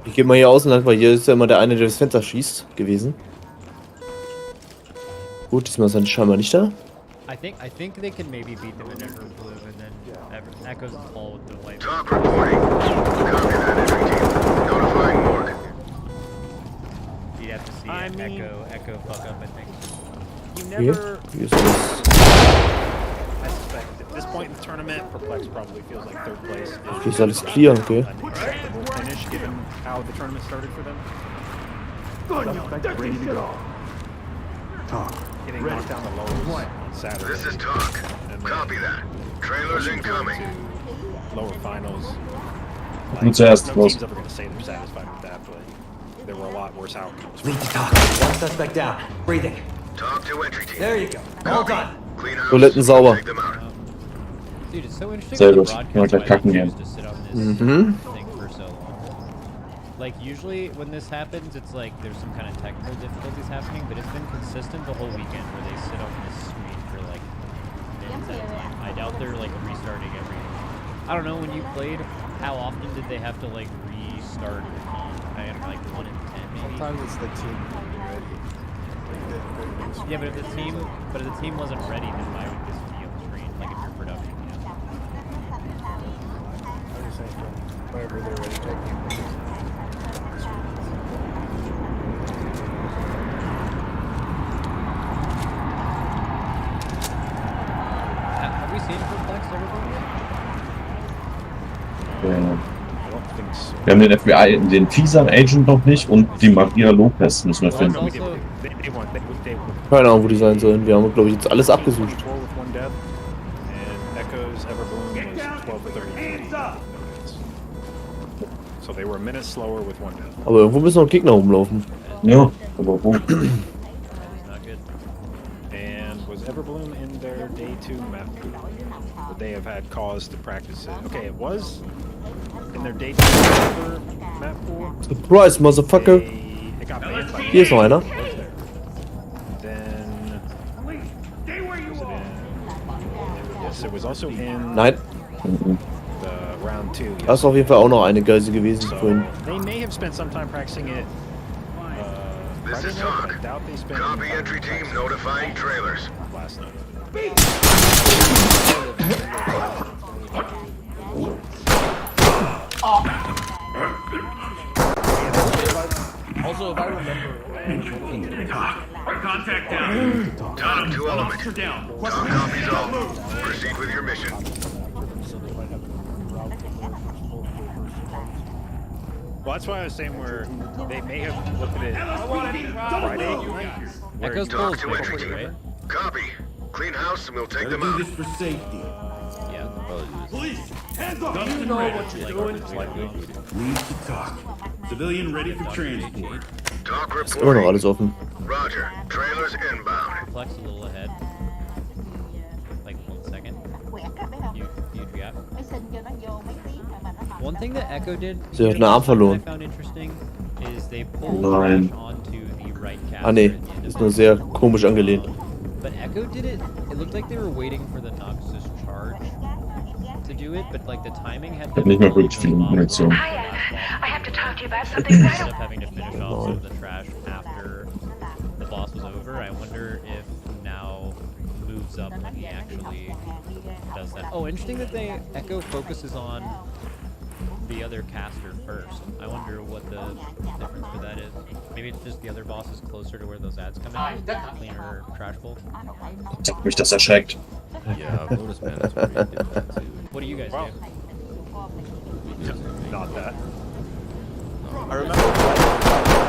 Ich geh mal hier außen lang, weil hier ist ja immer der eine, der das Fenster schießt, gewesen. Gut, diesmal ist er scheinbar nicht da. I think they can maybe beat them in Echo Blue and then Echoes and Fall with the light. Talk reporting. Copy that, entry team. Notifying morgue. You'd have to see I mean- Echo fuck up, I think. You Hier, never, hier ist das. I suspect, at this point in the tournament, Perplex probably feels like third place is Hier ist alles clear, okay. an acceptable finish given how the tournament started for them. Ready to go. Getting knocked down the lowers on Saturday. This is talk. and then Copy that. Trailers pushing forward incoming. to lower finals. Nur zuerst, no los. team's ever going to say they're satisfied with that, but there were a lot worse outcomes. Lead to talk. One suspect down. Breathing. Talk to entry team. There you go. All done. Clean house. Toiletten sauber. Take them out. Dude, it's so interesting Sehr with gut. the Kann man gleich broadcast kacken why they gehen. choose to sit on this Mhm. thing for so long. Like, usually when this happens, it's like there's some kind of technical difficulties happening, but it's been consistent the whole weekend where they sit on this screen for like minutes at a time. I doubt they're like restarting every. I don't know, when you played, how often did they have to like restart the team? I had like 1 in 10 maybe? Sometimes it's the team ready. Yeah, but if the team wasn't ready, then why would this be on the screen? Like if you're production, you know? I'm just saying, whenever they're ready, take it. Have we seen Perplex everybody yet? Ja. I don't think so. Wir haben den FBI, den Fisan Agent noch nicht und die Maria Lopez müssen wir Well, finden. also, They want, they Keine Ahnung, wo die sein sollen. Wir haben, glaube ich, jetzt alles abgesucht. 4 with 1 death, and Echoes Everbloom was 12-33. So they were a minute slower with 1 death. Aber irgendwo müssen noch Gegner rumlaufen. Ja, aber wo? that is not good. And was Everbloom in their their day 2 map pool? Would they have had cause to practice it? Okay, it was in their day 2 map pool. Surprise, Motherfucker! It got banned by Hier ist noch einer. Then yes, it was also in Nein. the round 2. Da ist auf jeden Fall auch noch eine Geise gewesen vorhin. They may have spent some time practicing it. This is talk. Copy entry team notifying trailers. Last night. Also, if I remember, Contact down. Talk to element. Officer down. Talk copies all. Proceed with your mission. Well, that's why I was saying where they may have looked at it Friday. where Echo's Talk pulls to entry quickly, team. right? Copy. Clean house and we'll take Gotta them do out. this for safety. Yeah. Police, hands up. Got to know what you're doing. Lead to talk. Civilian ready for transport. Talk Ist immer noch reporting. alles offen. Roger. Trailers inbound. Flex a little ahead. Like 1 second. Huge gap. One thing that Echo did Sie hat einen Arm verloren. I found interesting is they pulled Nein. Trash onto the right caster. Ah ne, at the end of ist the nur sehr komisch angelehnt. But Echo did it. It looked like they were waiting for the Noxus charge to do it, but like the timing had. Ich hab nicht mehr wirklich viel Munition. I have to talk to you about something. Instead of having to finish off some of the trash after the boss was over, I wonder if now moves up when he actually does that. Oh, interesting that they Echo focuses on the other caster first. I wonder what the difference for that is. Maybe it's just the other boss is closer to where those ads come in. Cleaner trash bowl. Jetzt hat mich das erschreckt. Yeah, Lotus Man is pretty different too. What do you guys do? Not that. I remember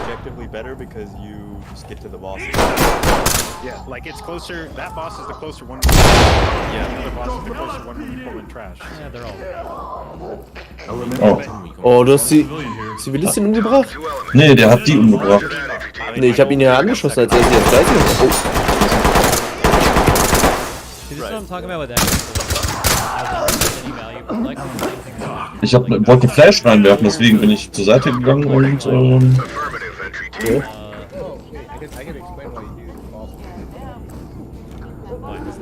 objectively better because you just get to the boss. Yeah, like it's closer. That boss is the closer one. Yeah. The other boss is the closer one when you pull in trash. Yeah, they're all. Oh. Oh, du hast die Zivilistin umgebracht? Nee, der hat die umgebracht. Nee, ich hab ihn ja angeschossen, als er sie jetzt gleich oh. See, this is what I'm talking about with Echo. Any value, but like the same thing. Ich wollte Flash reinwerfen, deswegen bin ich zur Seite gegangen und Affirmative entry team. I can explain why you do false.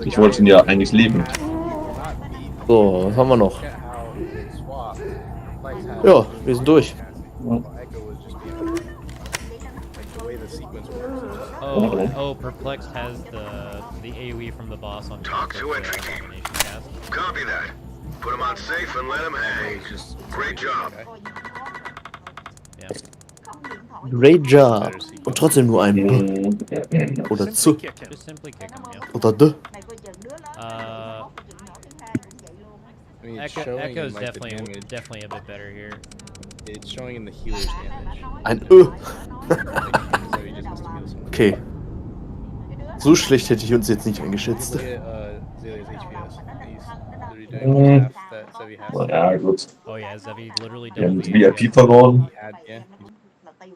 ich wollte ihn ja eigentlich lebend. So, was haben wir noch? How they swap. Flex has Ja, wir sind durch. Echo was just being like the way the sequence works. Oh, Perplexed has the AoE from the boss on Talk to entry team. Copy that. Put them on safe and let them hang. Great job. Yeah. Great job. Und trotzdem nur ein B. Oder zu. Just simply kick him, yeah. Oder D. Uh, I mean, it's Echo, showing Echo's in, like, the damage. definitely a bit better here. It's showing in the healer's damage. Ein Ö. So he just has to heal someone. Okay. So schlecht hätte ich uns jetzt nicht eingeschätzt. Look at Zelia's HPS. He's literally doing half that Zevi has. Ja, gut. Oh yeah, Zevi literally Wir haben doubled die VIP verloren.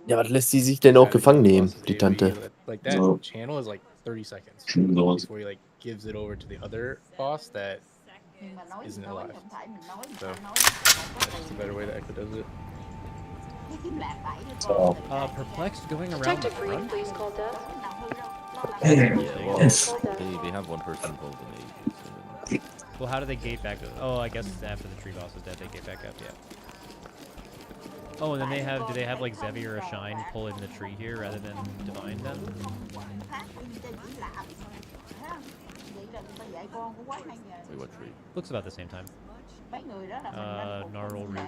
Ja, was lässt sie sich denn auch gefangen nehmen, die Tante? Like that So. channel is like 30 seconds Schön sowas. before he like gives it over to the other boss that isn't alive. So that's just a better way that Echo does it. So. Perplexed going around the front? Please call death. Yeah, well, they have one person involved in the Well, how do they gate back? Oh, I guess after the tree boss is dead, they gate back up, yeah. Oh, and then do they have like Zevi or a Shine pull in the tree here rather than divine them? Wait, what tree? Looks about the same time. Gnarl Root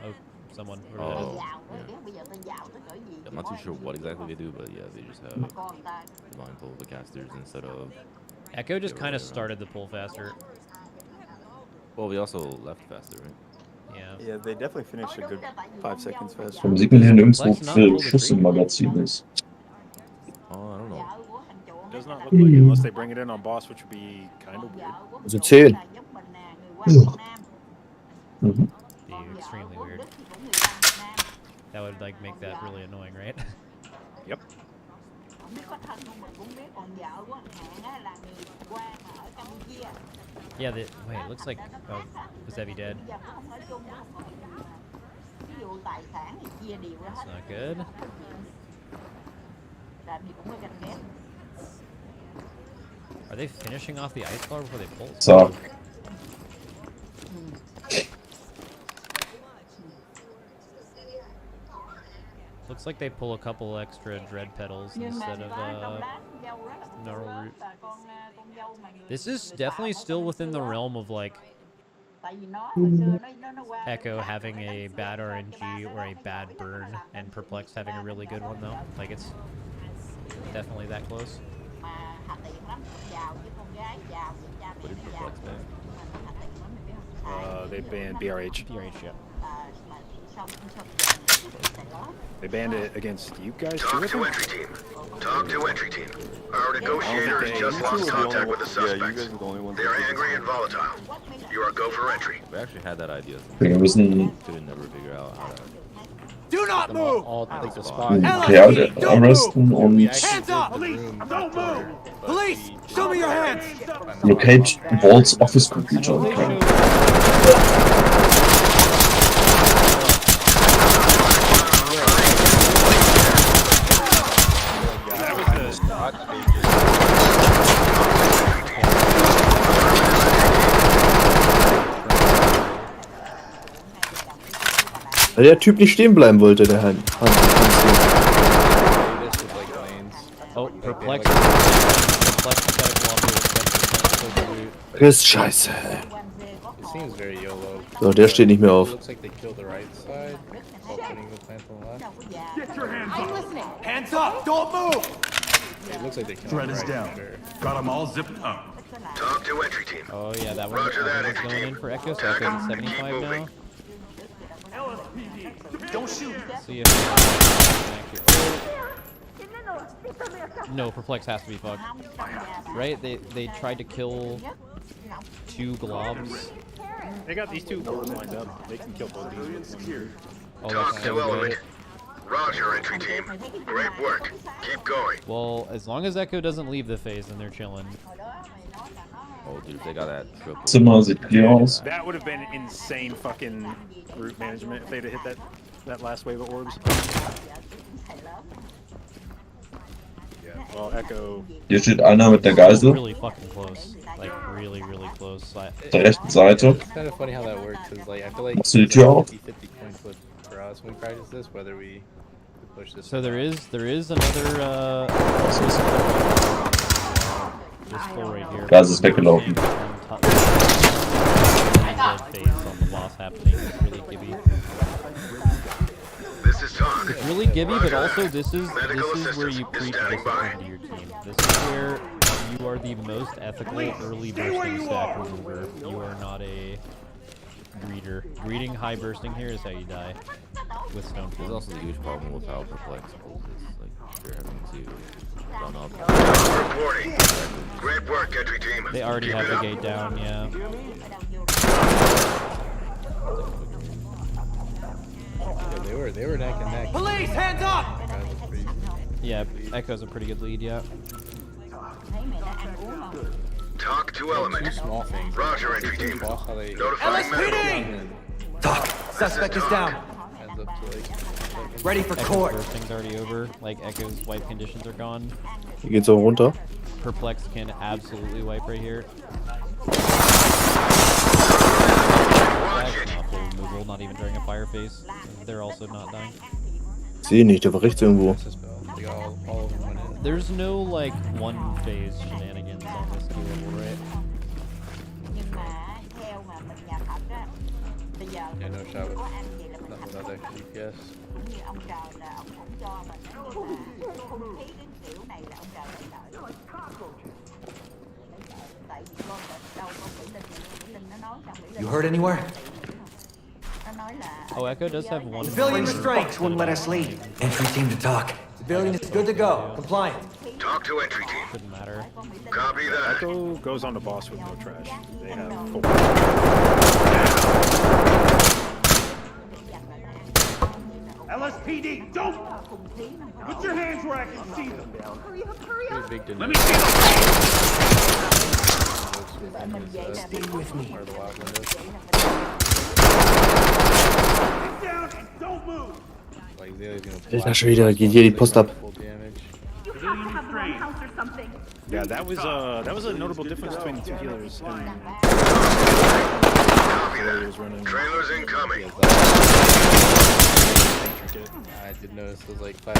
or someone. Oh, yeah. I'm not too sure what exactly they do, but yeah, they just have divine pull the casters instead of. Echo just kind of started the pull faster. Well, we also left faster, right? Yeah. Yeah, they definitely finished a good 5 seconds faster. Warum sieht man hier nirgendwo für Schuss im Magazin ist? Oh, I don't know. Does not look like it unless they bring it in on boss, which would be kind of weird. Also 10. Mhm. Be extremely weird. That would like make that really annoying, right? Yep. Yeah, wait, it looks like... Oh, was Evie dead? That's not good. Are they finishing off the ice bar before they pull? So. Looks like they pull a couple extra dread petals instead of gnarl root. This is definitely still within the realm of like Echo having a bad RNG or a bad burn, and Perplex having a really good one though. Like it's definitely that close. What did Perplex ban? They banned BRH. BRH, yeah. They banned it against you guys Talk too? to entry team. Talk to entry team. Our negotiators just lost contact with the suspects. They're angry and volatile. You are go for entry. We actually had that idea. Wir müssen Couldn't never figure out how to. Do not move! All take the spot. arresten und Hands up! Don't move! Police! Show me your hands! locate Walt's office computer. Weil der Typ nicht stehen bleiben wollte, der Hans. Oh, Perplex. Das ist scheiße. It seems very YOLO. So, der steht nicht mehr auf. Looks like they killed the right side while putting the plant on the left. Get your hands up! Hands up! Don't move! It looks like they killed Threat the is right down. for sure. Got them all zipped up. Talk to entry team. Oh yeah, that one. Roger that, That entry one's going team. in for Echo, so Tag Echo's him. at Keep 75 moving. now. LSPD, don't shoot! See if no, Perplex has to be fucked. Right? They tried to kill 2 globs. They got these 2 boards lined up. They can kill both of these with one. Oh, Talk that's to so element. good. Roger, entry team. Great work. Keep going. Well, as long as Echo doesn't leave the phase, then they're chilling. Oh, dude, they got that triple. Zimmer sieht clear aus. That would have been insane fucking route management if they'd have hit that last wave of orbs. Yeah, well, Echo. Hier steht einer mit der Geisel. Really fucking close. Like, really, really close. Auf der rechten Seite. It's kind of funny how that works, because like, I feel like Machst du die Tür auf? 50 coin flip for us when we practice this, whether we push this. So there is another this full right here. Gas ist weggelaufen. This is talk. It's really gibby, but also this is where you preach discipline to your team. This is where you are the most ethical early bursting stack remover. You are not a greeter. Greeting high bursting here is how you die with stone. There's also the huge problem with how Perplex pulls this. Like, you're having to run up. Reporting. Great work, entry team. They already Keep have it the up. gate down, yeah. Yeah, they were neck and neck. Police, hands up! Yeah, Echo's a pretty good lead, yeah. Talk to element. Two small things. Roger, entry team. Notifying LSPD! medical. Doc, suspect is down. Hands up to like. Ready for Echo's court. bursting's already over. Like, Echo's wipe conditions are gone. Hier geht's auch runter. Perplex can absolutely wipe right here. That's not full removal, not even during a fire phase. They're also not dying. Sehe nicht, der war rechts irgendwo. Like all of them went in. There's no, like, one phase shenanigans on this skill level, right? Yeah, no shot with not without extra DPS. You heard anywhere? Oh, Echo does have one. Civilian restraints wouldn't let us leave. Entry team to talk. Civilian is good to go. Compliant. Talk to entry team. Shouldn't matter. Copy that. Echo goes on the boss with no trash. They have 4. LSPD, LSPD, don't put your hands where I can see them. Let me Stay with me. get down and don't move. Alter, schon wieder, geht hier die Post ab. Yeah, that was a notable difference between the two healers. And Trailers incoming. I did notice it was like 5.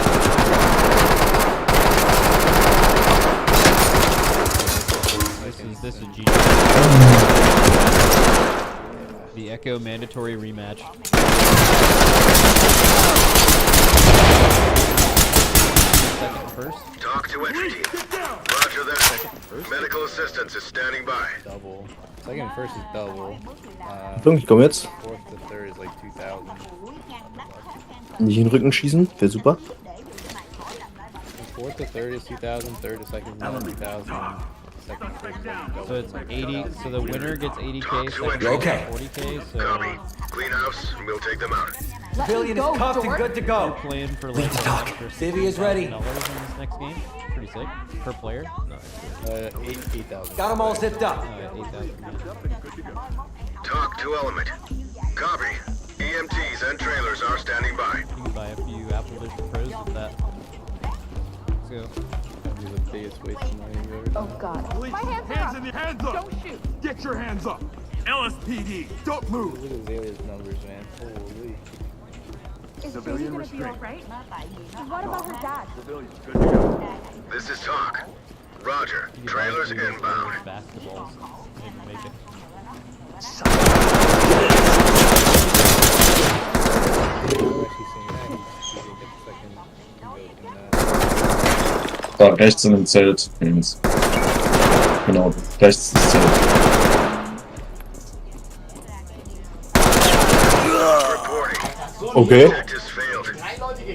This is GG. The Echo mandatory rematch. Second first. Talk to entry team. Roger that. Medical assistance is standing by. Double. Second and first is double. Achtung, ich komme jetzt. Fourth to third is like 2,000. Nicht in den Rücken schießen, wäre super. Fourth to third is 2,000. Third to second is 2,000. Second to third is double. So it's 80. So the winner gets 80k. Second Okay. 40k. So Copy. Clean house, and we'll take them out. Civilian is cuffed and good to go. we're playing for Lead like the talk. Civvy is ready. $1,000 in this next game. Pretty sick per player. 8,000. Got them all zipped up. 8,000. Talk to element. Copy. EMTs and trailers are standing by. You can buy a few Apple Vision Pros with that. Let's go. That'd be the biggest waste of money we've ever done. Oh God. Police, hands in your hands up. Don't shoot. Get your hands up. LSPD, don't move. Look at Zalia's numbers, man. Holy. Civilian restraint. What about her dad? Civilians, good to go. This is talk. Roger. Trailers inbound. Basketballs. Maybe make it. Da rechts in dem Zelt. Links. Genau, rechts ist das Zelt. Okay. Detectives failed.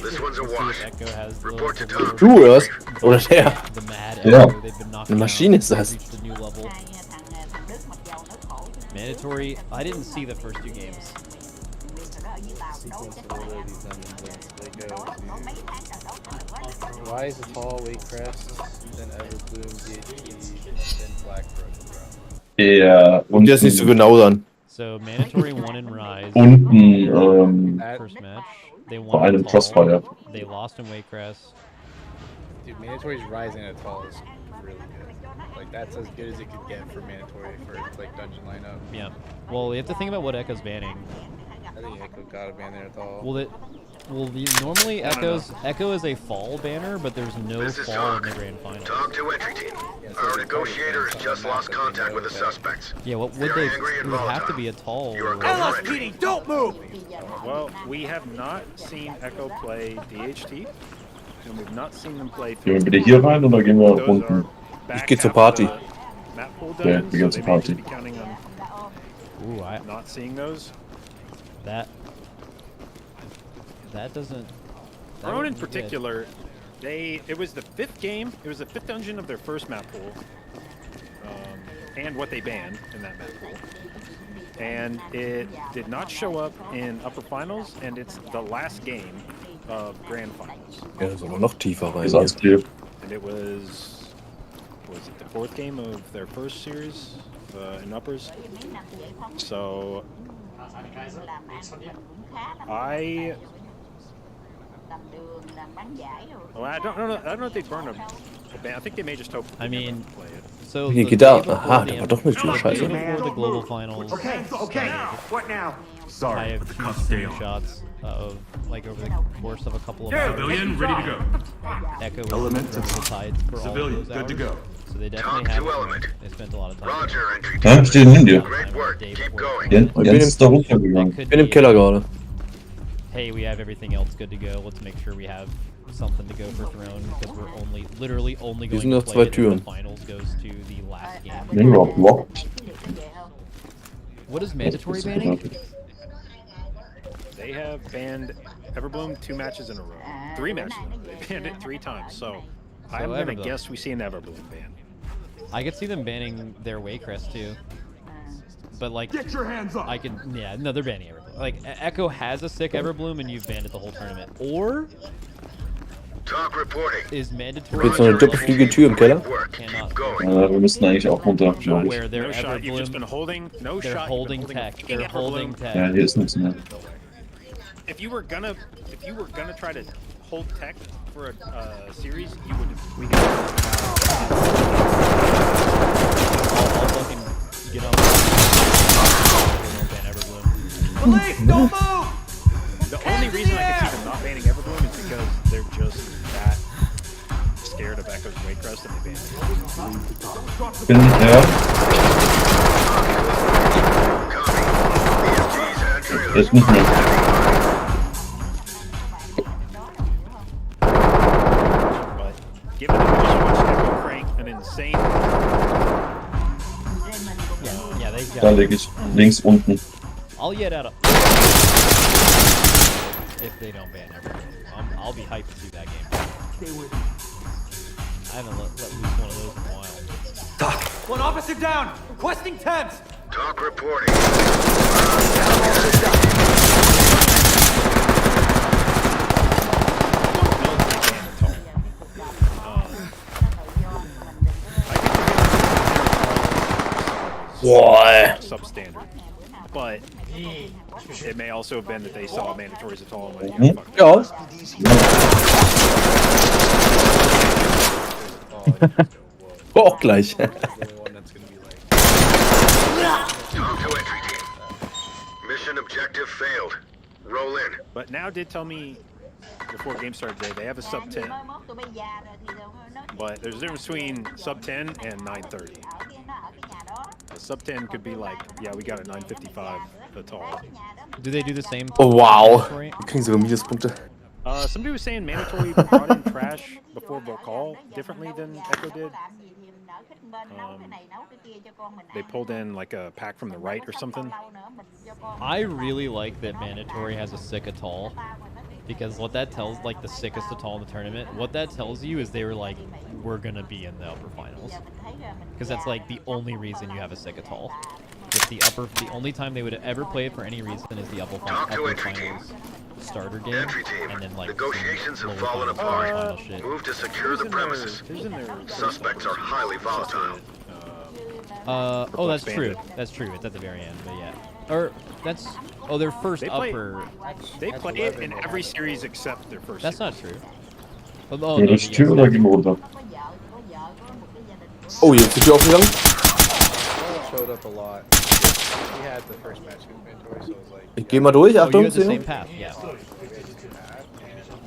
This one's a wash. Echo has the Report to Tom. Du hörst? Oder der? The Mad Ja. Echo. They've been knocked Eine down. Maschine ist das. Reached a new level. Mandatory. I didn't see the first two games. Sequence of order of these onions. They go to why is the tall weight crest, then Everbloom, DHT, then Black Brook, bro. Der Und der ist nicht so genau dann. So mandatory won in Rise. unten First match. They vor won allem in Tall. Crossfire. They lost in Waycrest. Dude, Mandatory's rising at tall is really good. Like, that's as good as it could get for Mandatory for, like, dungeon lineup. Yeah. Well, you have to think about what Echo's banning. I think Echo got a ban there at all. Normally Echo is a fall banner, but there's no This is fall in talk. the grand final. Talk to entry team. Our negotiator has just lost contact with the suspects. Yeah, what would They're they? angry It and would have to volatile. be a tall. You are or- go for entry. LSPD, don't move. Well, we have not seen Echo play DHT, and we've not seen them play. Gehen wir bitte hier rein oder gehen wir Those are unten? back Ich geh zur half Party. of the map pool Ja, dungeons, wir gehen so zur they may Party. just be counting on Ooh, not seeing those. that doesn't. that Ronin in wouldn't be good. particular, it was the fifth game. It was the fifth dungeon of their first map pool, and what they banned in that map pool. And it did not show up in upper finals, and it's the last game of grand finals. Ja, das ist aber noch tiefer rein. Ist alles clear. And it was it the fourth game of their first series in uppers? So I don't know. I don't know if they burn a ban. I think they may just hope. I mean, so Hier the geht da. day before Aha, the der war doch eine Tür. the day Scheiße. before the global finals. Okay, okay. What now? I Sorry have for the two cuss day. screenshots of like over the course of a couple of Civilian, hours. ready to go. Echo was Element running the tides for Civilian, all of those good to hours. go. So they Talk definitely have. to element. They spent a lot of time. Roger, entry Ja, team. stehen neben dir. Great work. Keep going. Jens ist da runtergegangen. Could Ich bin im be, Keller gerade. Hey, we have everything else good to go. Let's make sure we have something to go for Throne because we're literally only Hier going sind to noch play zwei it if Türen. the finals goes to the last game. Immer blocked. What is mandatory banning? They have banned Everbloom 2 matches in a row, 3 matches in a row. They banned it 3 times. So I'm gonna Everbloom. guess we see an Everbloom ban. I could see them banning their Waycrest too. but like, Get your hands up. I can, yeah, no, they're banning Everbloom. Like, Echo has a sick Everbloom, and you've banned it the whole tournament. Or is mandatory. Jetzt noch eine doppelflügige Tür im Keller. Wir müssten eigentlich auch runter, glaube ich. Where they're No shot. You've just Everbloom, been holding. No they're shot. holding You've been tech. fucking They're holding Everbloom. tech. Ja, hier ist nichts mehr. If you were gonna try to hold tech for a series, you would. We could. I'll fucking get on. Ban Everbloom. Police, don't move. The only reason I can see them not banning Everbloom is because they're just that scared of Echo's Waycrest and they ban it. Bin nicht her. Ist nicht mehr. But given that we just watched Echo crank an insane. Yeah, they Da got. lege ich links unten. I'll yet out if they don't ban Everbloom. I'll be hyped to see that game. I haven't let loose one of those in a while. Doc. One officer down. Requesting temps. Talk reporting. Boah. Substandard. But it may also have been that they saw mandatories at all and went, Mhm. fuck Ja. Auch gleich. Talk to entry team. Mission objective failed. Roll in. But now did tell me before game started today they have a sub 10. But there's a difference between sub 10 and 930. A sub 10 could be like, yeah, we got a 955 that's all. Do they do the same? Oh wow. Wir kriegen sogar Minuspunkte. Somebody was saying mandatory brought in trash before Volcall differently than Echo did. They pulled in like a pack from the right or something. I really like that mandatory has a sick atoll, because what that tells, like the sickest atoll in the tournament, what that tells you is they were like, we're gonna be in the upper finals, because that's like the only reason you have a sick atoll. It's the only time they would ever play it for any reason is the upper finals starter game, and then like Negotiations have fallen apart. Move to secure the premises. Suspects are highly volatile. Oh, that's true. That's true. It's at the very end, but yeah. Or that's their first upper. They play it in every series except their first. That's not true. Oh, Ja, das ist Tür oder gehen wir runter? Oh, jetzt ist die Tür aufgegangen. Showed up a lot. He had the first match with mandatory, so it was like. Ich geh mal durch, Oh, you Achtung. had the same path, yeah.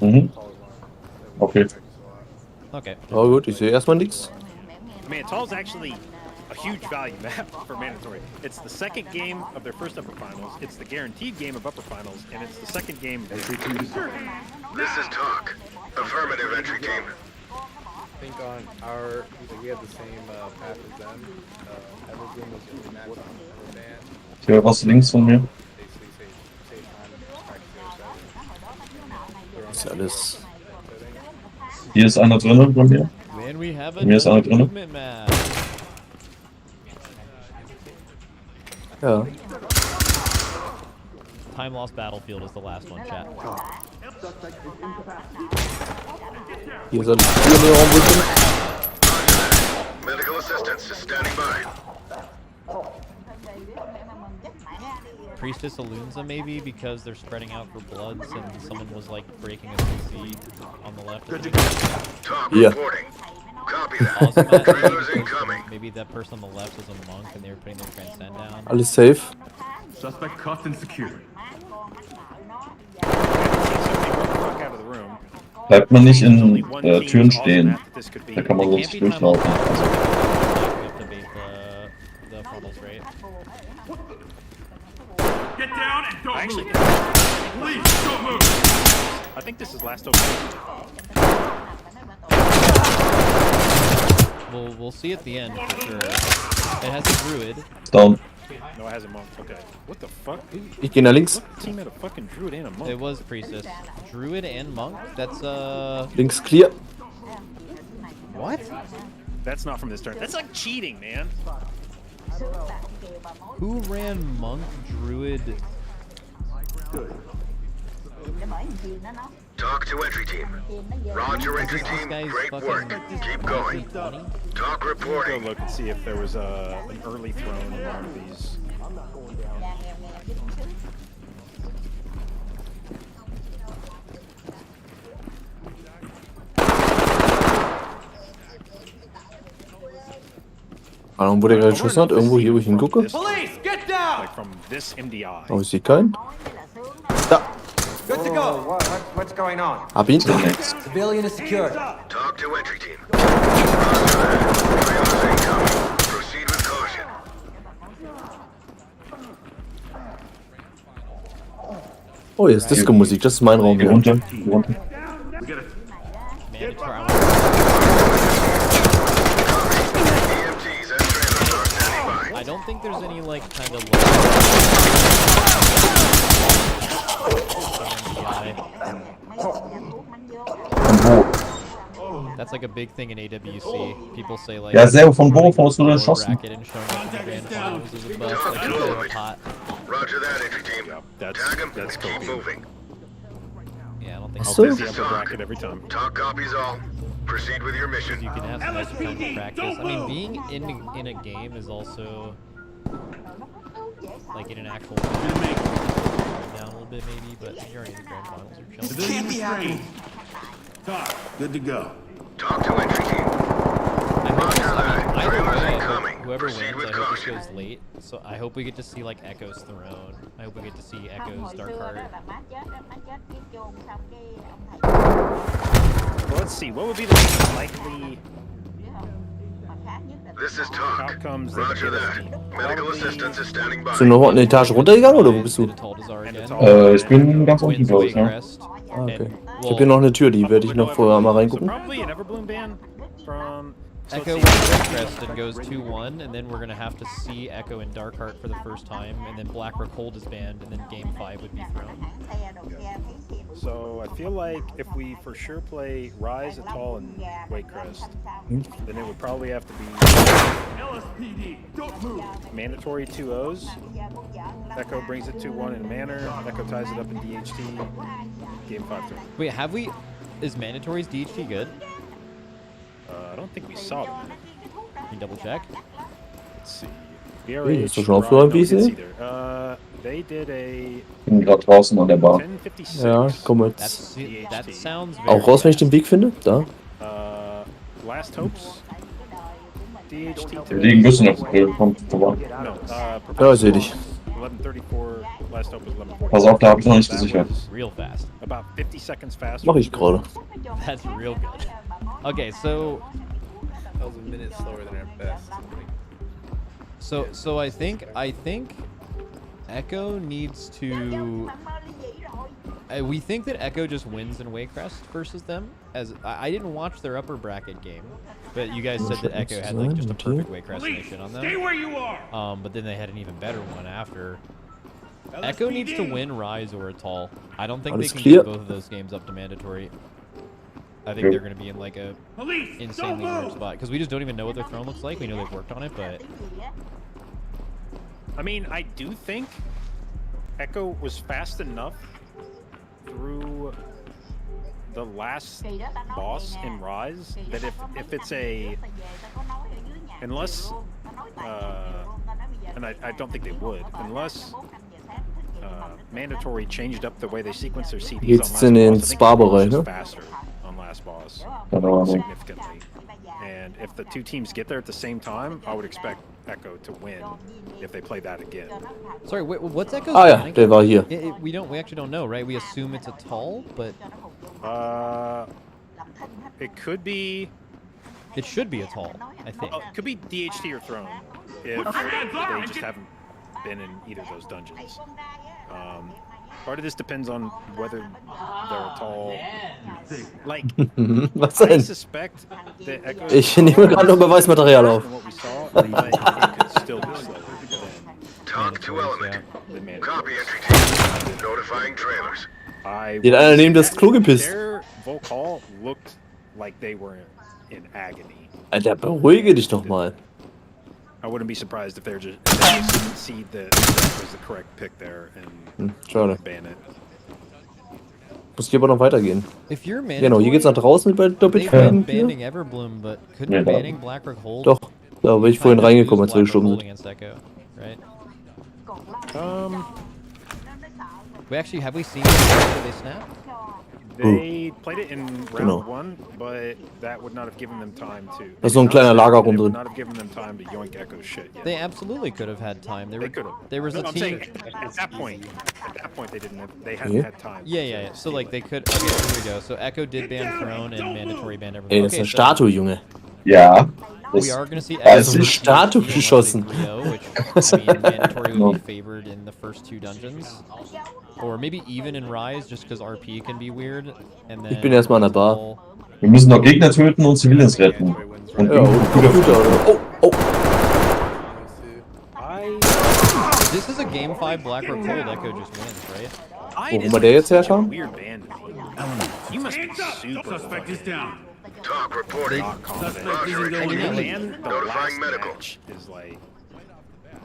Mhm. Okay. Okay. Oh gut, ich sehe erstmal nichts. Man, Tall's actually a huge value map for mandatory. It's the second game of their first upper finals. It's the guaranteed game of upper finals, and it's the second game of entry team. This is talk. Affirmative entry team. I think on our, we had the same path as them. Everbloom was the only match on the band. Ich höre was links von mir. Ist ja alles. Hier ist einer drin bei mir. Man, we have Bei mir ist einer drin. movement map. Ja. Time Lost Battlefield is the last one, chat. Hier ist eine Tür in den Raum bisschen. Medical assistance is standing by. Priestess Alunza maybe, because they're spreading out for bloods and someone was like breaking a CC on the left. Talk Yeah. reporting. Copy that. Also, maybe, Trailers because incoming. maybe that person on the left was a monk and they were putting their transcend down. Alles safe. Suspect cuffed and secured. Bleibt man nicht in Türen stehen. Da kann man sonst durchlaufen. The frontals, right? Get down and don't Actually, move. Please don't move. I think this is last open. We'll see at the end for sure. It has a druid. Down. No, it has a monk. Okay. What the fuck? Ich gehe nach links. What team had a fucking druid and a monk? It was priestess. Druid and monk? That's Links clear. What? That's not from this turn. That's like cheating, man. Who ran Monk, Druid? Talk to entry team. Roger, entry team. Great work. Keep going. Talk Go reporting. look and see if there was an early throne in one of these. Ahnung, wo der gerade geschossen hat. Irgendwo hier, wo ich hingucke. Police, get down! Like from this MDI. Oh, ich sehe keinen. Da. Good to go. What's going on? Hab ihn. Civilian is secured. Talk to entry team. Roger that. Trios incoming. Proceed with caution. Oh, hier ist Disco-Musik. Das ist mein Raum hier. Runter. I don't think there's any like kind of That's like a big thing in AWC. People say like Ja, selber von wo aus wurde erschossen? Roger that, entry team. Tag him and keep moving. Yeah, I don't think I'll So- visit the upper bracket every time. Talk copies all. Proceed with your mission. you can have some extra time to practice. I mean, being in a game is also like in an actual down a little bit maybe, but you're already in the grand finals. You're chilling. Can't be happening. Talk. Good to go. Talk to entry team. Either Trailers way, incoming. whoever Proceed wins, with I hope this caution. goes late. So I hope we get to see like Echo's throne. I hope we get to see Echo's dark heart. Well, let's see. What would be the most likely This is talk. outcomes that Roger get us that. deep? Medical assistance is standing by. Bist du noch eine Etage runtergegangen oder wo bist du? Ich bin ganz unten, glaube ich, ne? Ah, okay. Ich hab hier noch eine Tür, die werde ich noch vorher mal So reingucken. probably an Everbloom ban from. So Echo let's wins see. Crest and goes 2-1, and then we're gonna have to see Echo in Darkheart for the first time, and then Blackrock Hold is banned, and then Game 5 would be thrown. So I feel like if we for sure play Rise, Atoll, and Wakecrest, then it would probably have to be LSPD, don't move. mandatory 2-0s. Echo brings it 2-1 in Manor. Echo ties it up in DHT. Game 5-3. Wait, have we? Is mandatory's DHT good? I don't think we saw them. Can you double check? Let's see. Hey, ist doch schon auf Florian Wiese? They did a Ich bin gerade draußen an der Bar. 1056. Ja, ich komme jetzt That sounds very auch raus, wenn ich den Weg finde. Da. Last Hopes. DHT. Wir liegen ein bisschen auf der kommt vorbei. No, Ja, ich seh dich. 11:34. Last Hope was 11:40. Pass auf, da hab ich noch nicht gesichert. real fast. About 50 seconds faster. Mach ich gerade. That's real good. Okay, so That was a minute slower than our best. so I think Echo needs to. We think that Echo just wins in Waycrest versus them. As I didn't watch their upper bracket game, but you guys said that Echo had like just a perfect Waycrest mission on them. Stay where you are. But then they had an even better one after. Echo needs to win Rise or Atoll. I don't think they Alles can clear. get both of those games up to mandatory. I think they're going to be in like a insanely weird spot because we just don't even know what their throne looks like. We know they've worked on it, but I mean, I do think Echo was fast enough through the last boss in Rise that if it's a unless and I don't think they would unless mandatory changed up the way they sequence their CDs Jetzt on in den last boss. I think Spa-Bereich, it was ne? faster on last boss Keine Ahnung. significantly. And if the two teams get there at the same time, I would expect Echo to win if they play that again. sorry, what's Echo's Ah ja, ban der again? war hier. We actually don't know, right? We assume it's Atoll, but It could be. it should be Atoll, I think. It could be DHT or Throne if they just haven't been in either of those dungeons. Part of this depends on whether they're tall. Like, Was I denn? suspect that Echo. Ich nehme gerade nur Beweismaterial auf. What we saw, but it could still be slower Talk to element. Copy entry team. Notifying trailers. Den einer neben das Klo gepisst. Their Volcall looked like they were in agony. Alter, beruhige dich doch mal. I wouldn't be surprised if they just concede that that was the correct pick there and Schade. ban it. Muss hier aber noch weitergehen. If you're Genau, hier geht's nach draußen bei doppelt they've been hier. banning Everbloom, but couldn't banning Blackrock hold? Doch, da bin ich vorhin reingekommen, als wir geschoben sind. Against Echo, right? Have we seen they snap? They played it in round 1, but that would not have given them time to. Da ist so ein kleiner Lagerraum drin. Not have given them time to yoink Echo shit. They absolutely could have had time. They could have. There was a I'm team. saying, at that point they didn't have. They hadn't had time. Yeah. So like they could. Okay, here we go. So Echo did ban Throne and mandatory ban everyone. Ey, das ist eine Statue, Junge. Ja. We are gonna see Da ist eine Statue geschossen. Which I mean, mandatory would be favored in the first 2 dungeons, or maybe even in Rise, just because RP can be weird. And then Ich bin erstmal an der Bar. Wir müssen noch Gegner töten und Civilians retten. Und Ja, und Computer oder. Oh. This is a game 5 Blackrock hold. Echo just wins, right? Wo wir der jetzt herkam? Weird band. You must be super. Suspect is down. Talk reporting. Suspect isn't going in. Notifying medical. Is like.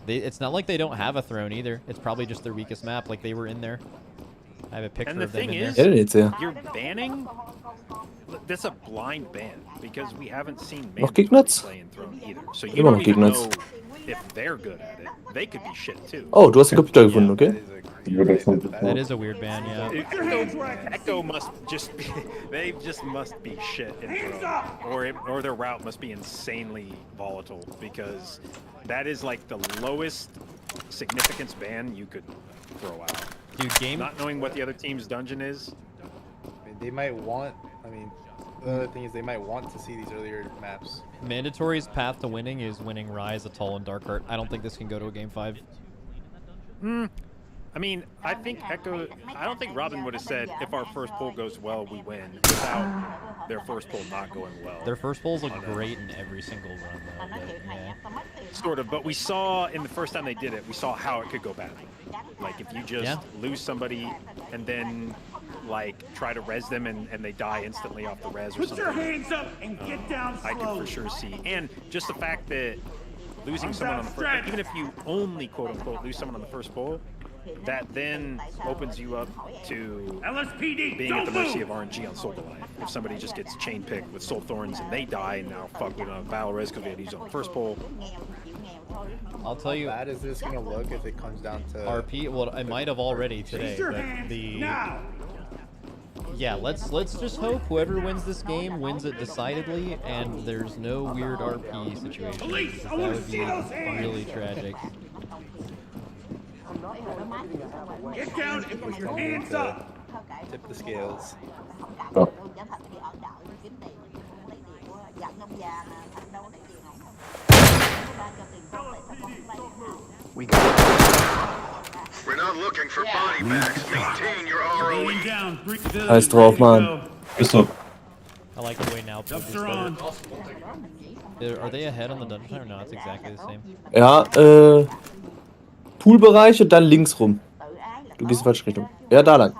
It's not like they don't have a throne either. It's probably just their weakest map. Like they were in there. I have a picture And the of them thing in is, there. you're banning. That's a blind ban because we haven't seen Noch Gegners? play in Throne either. So you Immer don't noch even Gegners. know if they're good at it. They could be shit too. Oh, du hast den Computer gefunden, okay? That is a weird ban, yeah. Echo must just be. They just must be shit in Throne, or their route must be insanely volatile because that is like the lowest significance ban you could throw out. Dude, Not knowing what the other team's dungeon is. I mean, they might want. I mean, the other thing is they might want to see these earlier maps. Mandatory's path to winning is winning Rise, Atoll, and Dark Heart. I don't think this can go to a game 5. I mean, I think Echo. I don't think Robin would have said if our first pull goes well, we win, without their first pull not going well. Their first pulls look great in every single run, though. But, yeah. Sort of, but we saw in the first time they did it, we saw how it could go badly. Like if you just lose somebody and then like try to res them and they die instantly off the res or Put something. your hands up and get down I could for sure see, and just the fact that losing someone on the first, even if you only quote unquote lose someone on the first pull, that then opens you up to LSPD, being at the mercy of RNG on Soul Goliath. If somebody just gets chain picked with Soul Thorns and they die, and now fuck, we don't have Battle Res because we had to use it on the first pull. I'll tell you. How bad is this gonna look if it comes down to RP? Well, I might have already today, but the. Yeah, let's just hope whoever wins this game wins it decidedly, and there's no weird RP situation. Because that would be really tragic. Get down and put your hands up. tip the scales. Oh. We're not looking for body bags. Maintain your ROE. Scheiß drauf, Mann. Bist du? I like the way now. Are they ahead on the dungeon or no? It's exactly the same. Ja, Poolbereich und dann links rum. Du gehst in die falsche Richtung. Ja, da lang.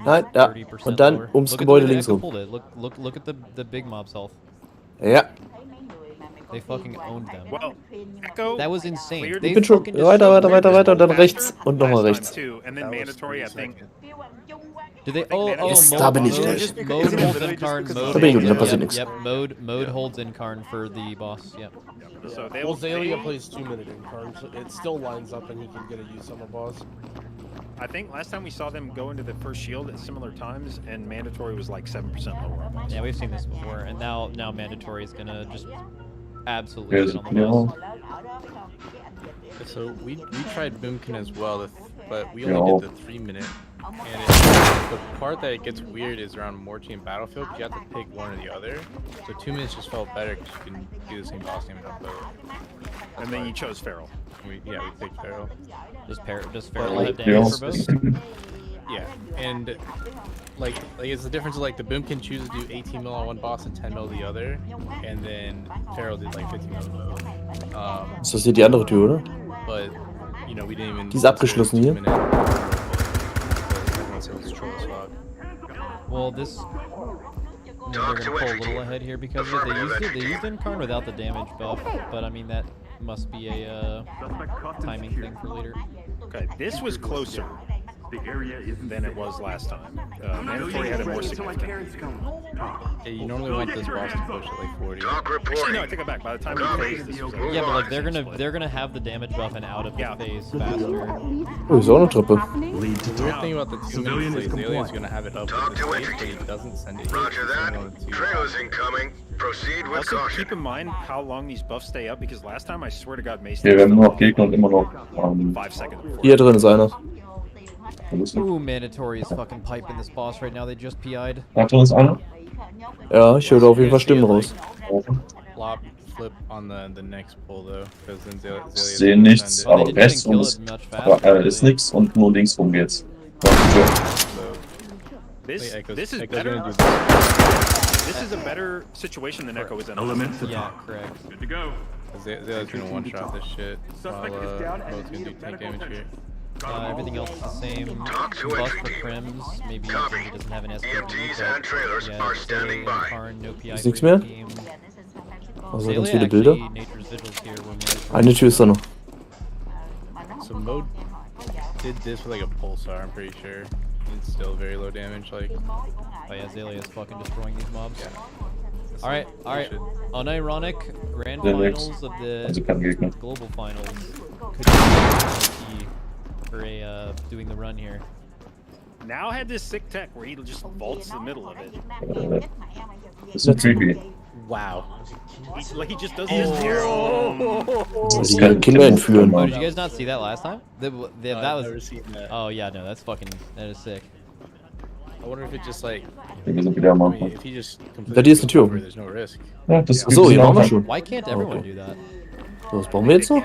Nein, ja. Und dann ums Gebäude links rum. Look at the big mob's health. Ja. They fucking owned them. Well, Echo. That was insane. Ich bin schon weiter und dann rechts und nochmal rechts. And then mandatory, I think. Do they? Oh, Yes, da bin ich gleich. Mode holds Incarn. Da bin ich gut, da passiert nichts. Yep, Mode holds Incarn for the boss. Yep. So well, Zalia plays 2-minute Incarn, so it still lines up and he can get a use on the boss. I think last time we saw them go into the first shield at similar times, and mandatory was like 7% lower. Yeah, we've seen this before, and now mandatory is gonna just absolutely get on the boss. So we tried Boomkin as well, but we only did the 3-minute. And the part that it gets weird is around Morty and Battlefield, because you have to pick one or the other. So 2 minutes just felt better because you can do the same boss damage on both. And then you chose Feral. We picked Feral. Does Feral have damage for both? Yeah, and like it's the difference of like the Boomkin chooses to do 18 mil on one boss and 10 mil the other, and then Feral did like 15 mil both. Ist das hier die andere Tür, oder? But you know we didn't even. Die ist abgeschlossen hier. Well, this. They're gonna pull a little ahead here because of it. They used Incarn without the damage buff, but I mean that must be a timing thing for later. Okay, this was closer than it was last time. Mandatory had a more significant. Yeah, you normally want this boss to push at like 40. Actually, no, I take it back. By the time we phase, this was Yeah, but like they're gonna have the damage buff and out of the phase faster. Oh, ist auch eine Treppe. The weird thing about the 2 minute phase, Azalea is gonna have it up with the phase, but he doesn't send it. Roger that. Trailers incoming. Proceed with Also, caution. keep in mind how long these buffs stay up, because last time I swear to God, Mace. Hier werden nur noch Gegner und immer noch. 5 seconds. Hier drin ist einer. Ooh, Mandatory is fucking piping this boss right now. They just PI'd. Da drin ist einer. Ja, ich höre auf jeden Fall Stimmen raus. Flop, flip on the next pull though, because then Azalea Ich sehe nichts, aber rechts rum ist, ist nichts und nur links rum geht's. This is better. This is a better situation than Echo is in. Yeah, correct. Good to go. Azalea's gonna one-shot this shit while Mo's gonna do tank damage here. Everything else is the same. Buff for Crims. Maybe he doesn't have an SPV, but yeah, Azalea, Karn, no PI Ist nichts mehr? team. Also ganz viele Azalea Bilder. actually Nature's Vigils here when we Eine Tür ist da noch. So Mo did this with like a pulsar, I'm pretty sure. It's still very low damage, like. Oh yeah, Azalea is fucking destroying these mobs. Yeah. Alright. Unironic grand Der finals nix. of the Also kein Gegner. global finals could be key for a doing the run here. Now had this sick tech where he just vaults the middle of it. Das ist creepy. Wow. Like he just does this there. Die kann Kinder entführen. Oh, did you guys not see that last time? That was. I've never seen that. Oh yeah, no, that is sick. I wonder if it just like. Wir sind wieder am I mean, Anfang. if he just Da completely die ist eine Tür. over, there's no risk. Ja, das Achso, hier machen wir schon. Why can't everyone do that? So, was brauchen wir jetzt noch?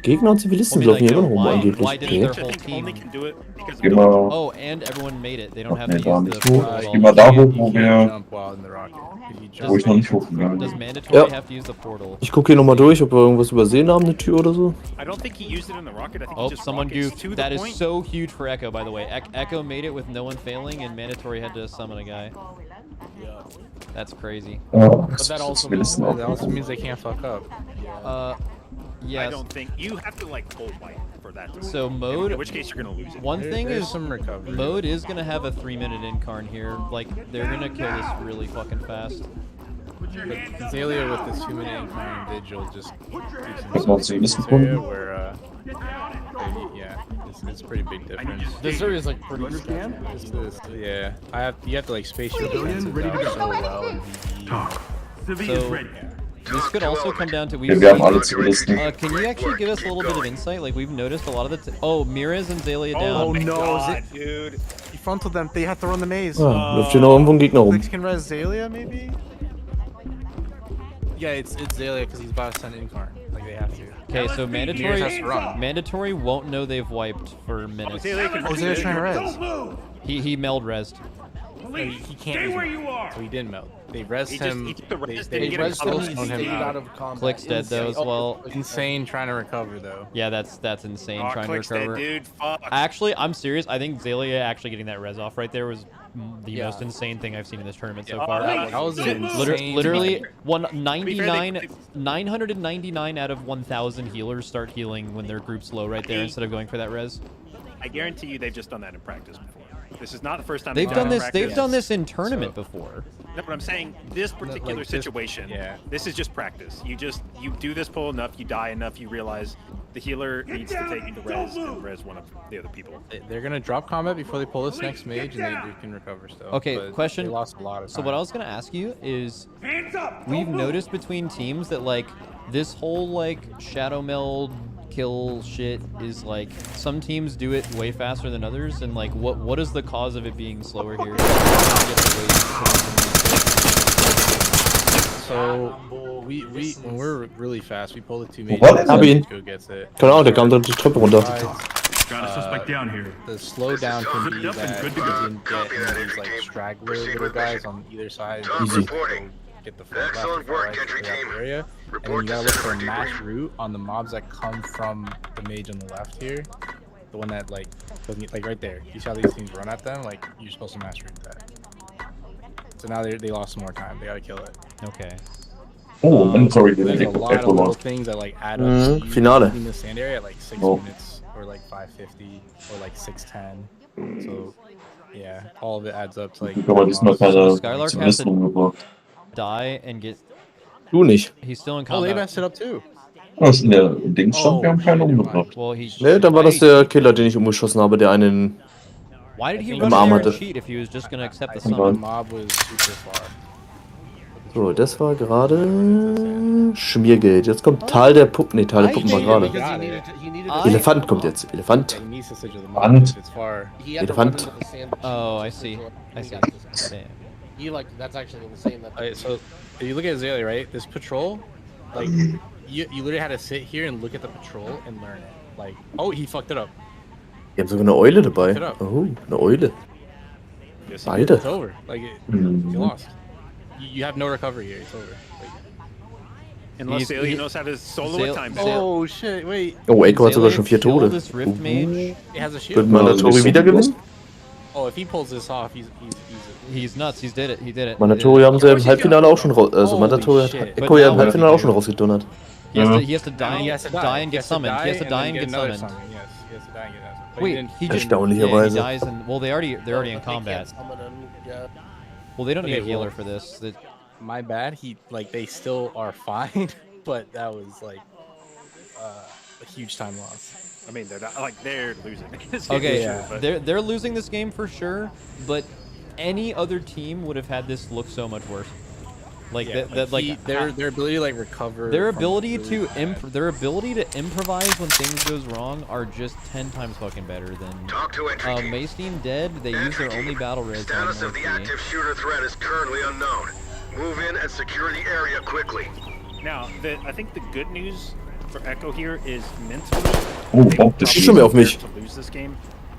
Gegner und Zivilisten laufen hier immer noch rum why angeblich. didn't Okay. their whole team? Geh mal. Oh, and everyone made it. They don't have Nee, to da use nicht the hoch. portal. Geh mal da hoch, wo You wir. can't jump while in the rocket. If you jump, Wo ich noch nicht hochgegangen Does bin. mandatory Ja. have to use the portal? Ich gucke hier nochmal durch, ob wir irgendwas übersehen haben, eine Tür oder so. I don't think he used it in the rocket. I think Oh, he just someone rockets goofed. to the That is point. so huge for Echo, by the way. Echo made it with no one failing, and mandatory had to summon a guy. That's crazy. Oh, But that also Zivilisten means they can't fuck up. Yes. I don't think you have to like full white for that. To So win. mode. In which case you're gonna lose it. One thing There's is, some recovery. mode is gonna have a 3-minute incarn here. Like they're gonna kill this really fucking fast. But Azalea with this 2-minute incline vigil just Was noch Zivilisten area gefunden? where yeah, it's a pretty big difference. This area is like pretty scary. Yeah, you have to like space your Civilian defenses ready to out go. so well in PvE. Talk. Civilians So ready. this could also come down to Ja, wir haben alle Zivilisten. Can you actually give us a little bit of insight? Like we've noticed a lot of the. Oh, Mirez and Azalea down. Oh no, God, dude. He fronted them. They have to run the maze. Ah, läuft hier noch irgendwo ein Gegner rum. Can res Azalea maybe? Yeah, it's Azalea because he's about to send incarn. Like they have to. Okay, so Mirrors has to run. mandatory won't know they've wiped for minutes. Azalea can Azalea's trying to res. Don't move. He meld resed. He can't Stay use where it. you are. So he didn't melt. They resed him. he took the res, They didn't get resed him him. close He on stayed him. out of combat. Click's dead though as well. Insane trying to recover though. Yeah, that's insane Oh, trying to Click's dead, recover. dude. Fuck. Actually, I'm serious. I think Zalia actually getting that res off right there was the Yeah. most insane thing I've seen in this tournament so Yeah, far. that was insane. Literally, To be fair, 999 out of 1,000 healers start healing when their group's low right there instead of going for that res. I guarantee you they've just done that in practice before. This is not the first time They've done it in this. practice. They've done this in tournament before. No, but I'm saying this particular this- situation. yeah. This is just practice. You do this pull enough, you die enough, you realize the healer needs to take the res and res one of the other people. They're gonna drop combat before they pull this next mage, and they can recover still. Okay, but question. They lost a lot of time. So what I was gonna ask you is, Hands up. we've noticed between teams that like this whole like shadow meld kill shit is like some teams do it way faster than others, and like what is the cause of it being slower here? So we when we're really fast, we pull the 2 mages. What? Hab ihn. Go gets it. Keine Ahnung, der kam da die Treppe runter. Got a suspect down here. The slowdown can be Zipped up and that good you to go. didn't get any of these like straggler little guys on either side. Talk You reporting. get the full left Excellent and full work, right entry throughout team. the area, and then Report you to gotta look for a center mass debrief. route on the mobs that come from the mage on the left here. The one that like doesn't like right there. You see how these things run at them? Like you're supposed to mass route that. So now they lost some more time. They gotta kill it. Okay. Oh, mandatory There's a didn't lot of echo little lot. things that like add up to Finale. in the sand area at like 6 Oh. minutes or like 5:50 or like 6:10. So yeah, all of it adds up to like. Ich habe aber diesmal keine Skylark has Zivilisten to umgebracht. die and get. Du nicht. He's still in Oh, they combat. messed it up too. Was in der Dings stand, wir haben keinen umgebracht. Well, he. Ne, dann war das der Killer, den ich umgeschossen habe, der einen Why did he im run Arm there and hatte. cheat if he was just gonna accept the I think the summon? mob was super far. So, das war gerade Schmiergeld. Jetzt kommt Tal der Puppen. Ne, Tal der Puppen war gerade. Elefant kommt jetzt. Elefant. Elefant. Elefant. Oh, I see. I see. Damn. He like that's actually insane. That Alright, so if you look at Azalea, right? This patrol, like you literally had to sit here and look at the patrol and learn it. Like, oh, he fucked it up. Die haben sogar eine Eule dabei. Oh, eine Eule. Beide. It's over. Like, you lost. You have no recovery here. It's over. Like, unless Alien knows how to solo a time. Oh shit! Wait. Oh, Echo hat sogar schon 4 Tode. He has a shield. Wird Mandatory wieder gewinnen? Oh, if he pulls this off, He's nuts. He did it. He did it. Mandatory haben sie im Halbfinale auch schon raus. Also Mandatory hat Echo ja im Halbfinale auch schon rausgedonnert. He has to die and get summoned. He has to die and get summoned. Yes, he has to die and get summoned. Wait, he just Erstaunlicherweise. he dies and well, they're already in combat. Well, they don't need a healer for this. My bad. They still are fine, but that was like a huge time loss. I mean, they're not, like they're losing. Okay, sure, they're losing this game for sure, but any other team would have had this look so much worse. Like their ability to like recover. Their ability to improvise when things goes wrong are just 10 times fucking better than Mace Team dead. They use their only battle res. Status of the active shooter threat is currently unknown. Move in and secure the area quickly. Now, I think the good news for Echo here is mentally. Das ist schon mehr auf mich. To lose this game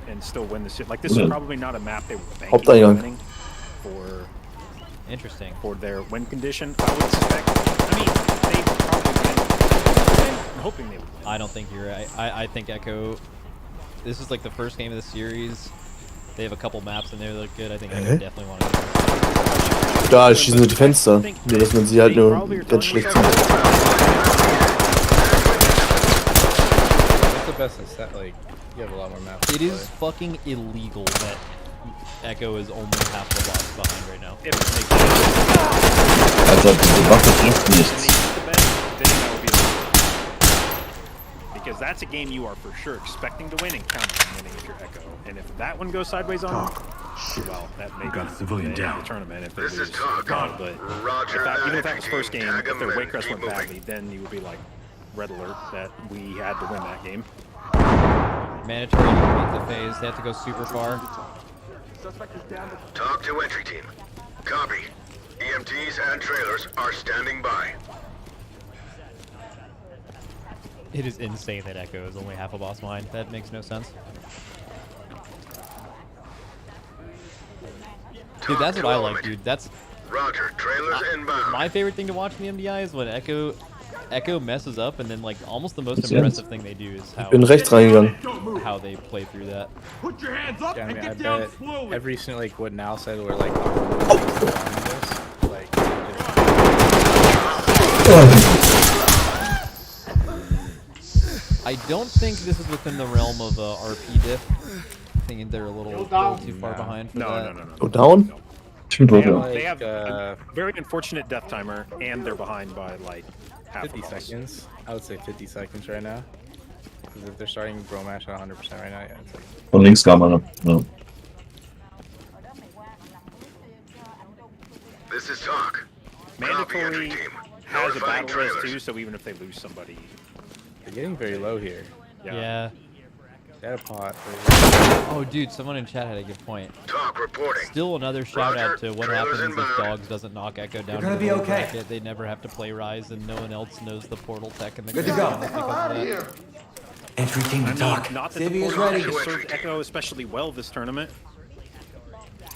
and still win this shit. Like this is probably not a map they were banking Haupteingang. on winning for. Interesting. For their win condition, I would suspect. I mean, they probably win. I'm hoping they would win. I don't think you're right. I think Echo. This is like the first game of the series. They have a couple maps and they look good. I think Echo definitely want to. Da schießen sie die Fenster. Nur, dass man sie halt nur ganz schlecht sieht. What's the best set? Like, you have a lot more maps. It is fucking illegal that Echo is only half the box behind right now. Also diese Waffe trifft nichts. Because that's a game you are for sure expecting to win and counting on winning if you're Echo. And if that one goes sideways on, well, that may be civilian down the tournament if they lose. But even if that was first game, if their Waycrest went badly, then you would be like red alert that we had to win that game. Mandatory to beat the phase. They have to go super far. Talk to entry team. Copy. EMTs and trailers are standing by. It is insane that Echo is only half a boss mine. That makes no sense. Dude, that's what I like, dude. That's Roger. Trailers inbound. my favorite thing to watch in the MDI is when Echo messes up, and then like almost the most impressive thing they do is how rechts reingegangen. how they play through that. Put your hands up Yeah, I and mean, get I down bet slowly. every single like what Nal said, where like I don't think this is within the realm of RP diff. I think they're a little too far behind for that. No. Go down? They have a very unfortunate death timer, and they're behind by like half 50 a boss. seconds. I would say 50 seconds right now. Because if they're starting Bromash at 100% right now, yeah. It's like... Von links kam einer. Ja. This is talk. Mandatory has a battle res too, so even if they lose somebody, they're getting very low here. Yeah. They had a pot. Oh, dude, someone in chat had a good point. Talk reporting. Still another shout out to what happens if inbound. Dogs doesn't knock Echo down. You're gonna to the be low okay. bracket. They never have to play Rise, and no one else knows the portal tech and the Good to go. Entry team to talk. not that Civvy the is portal ready. has served Echo especially well this tournament.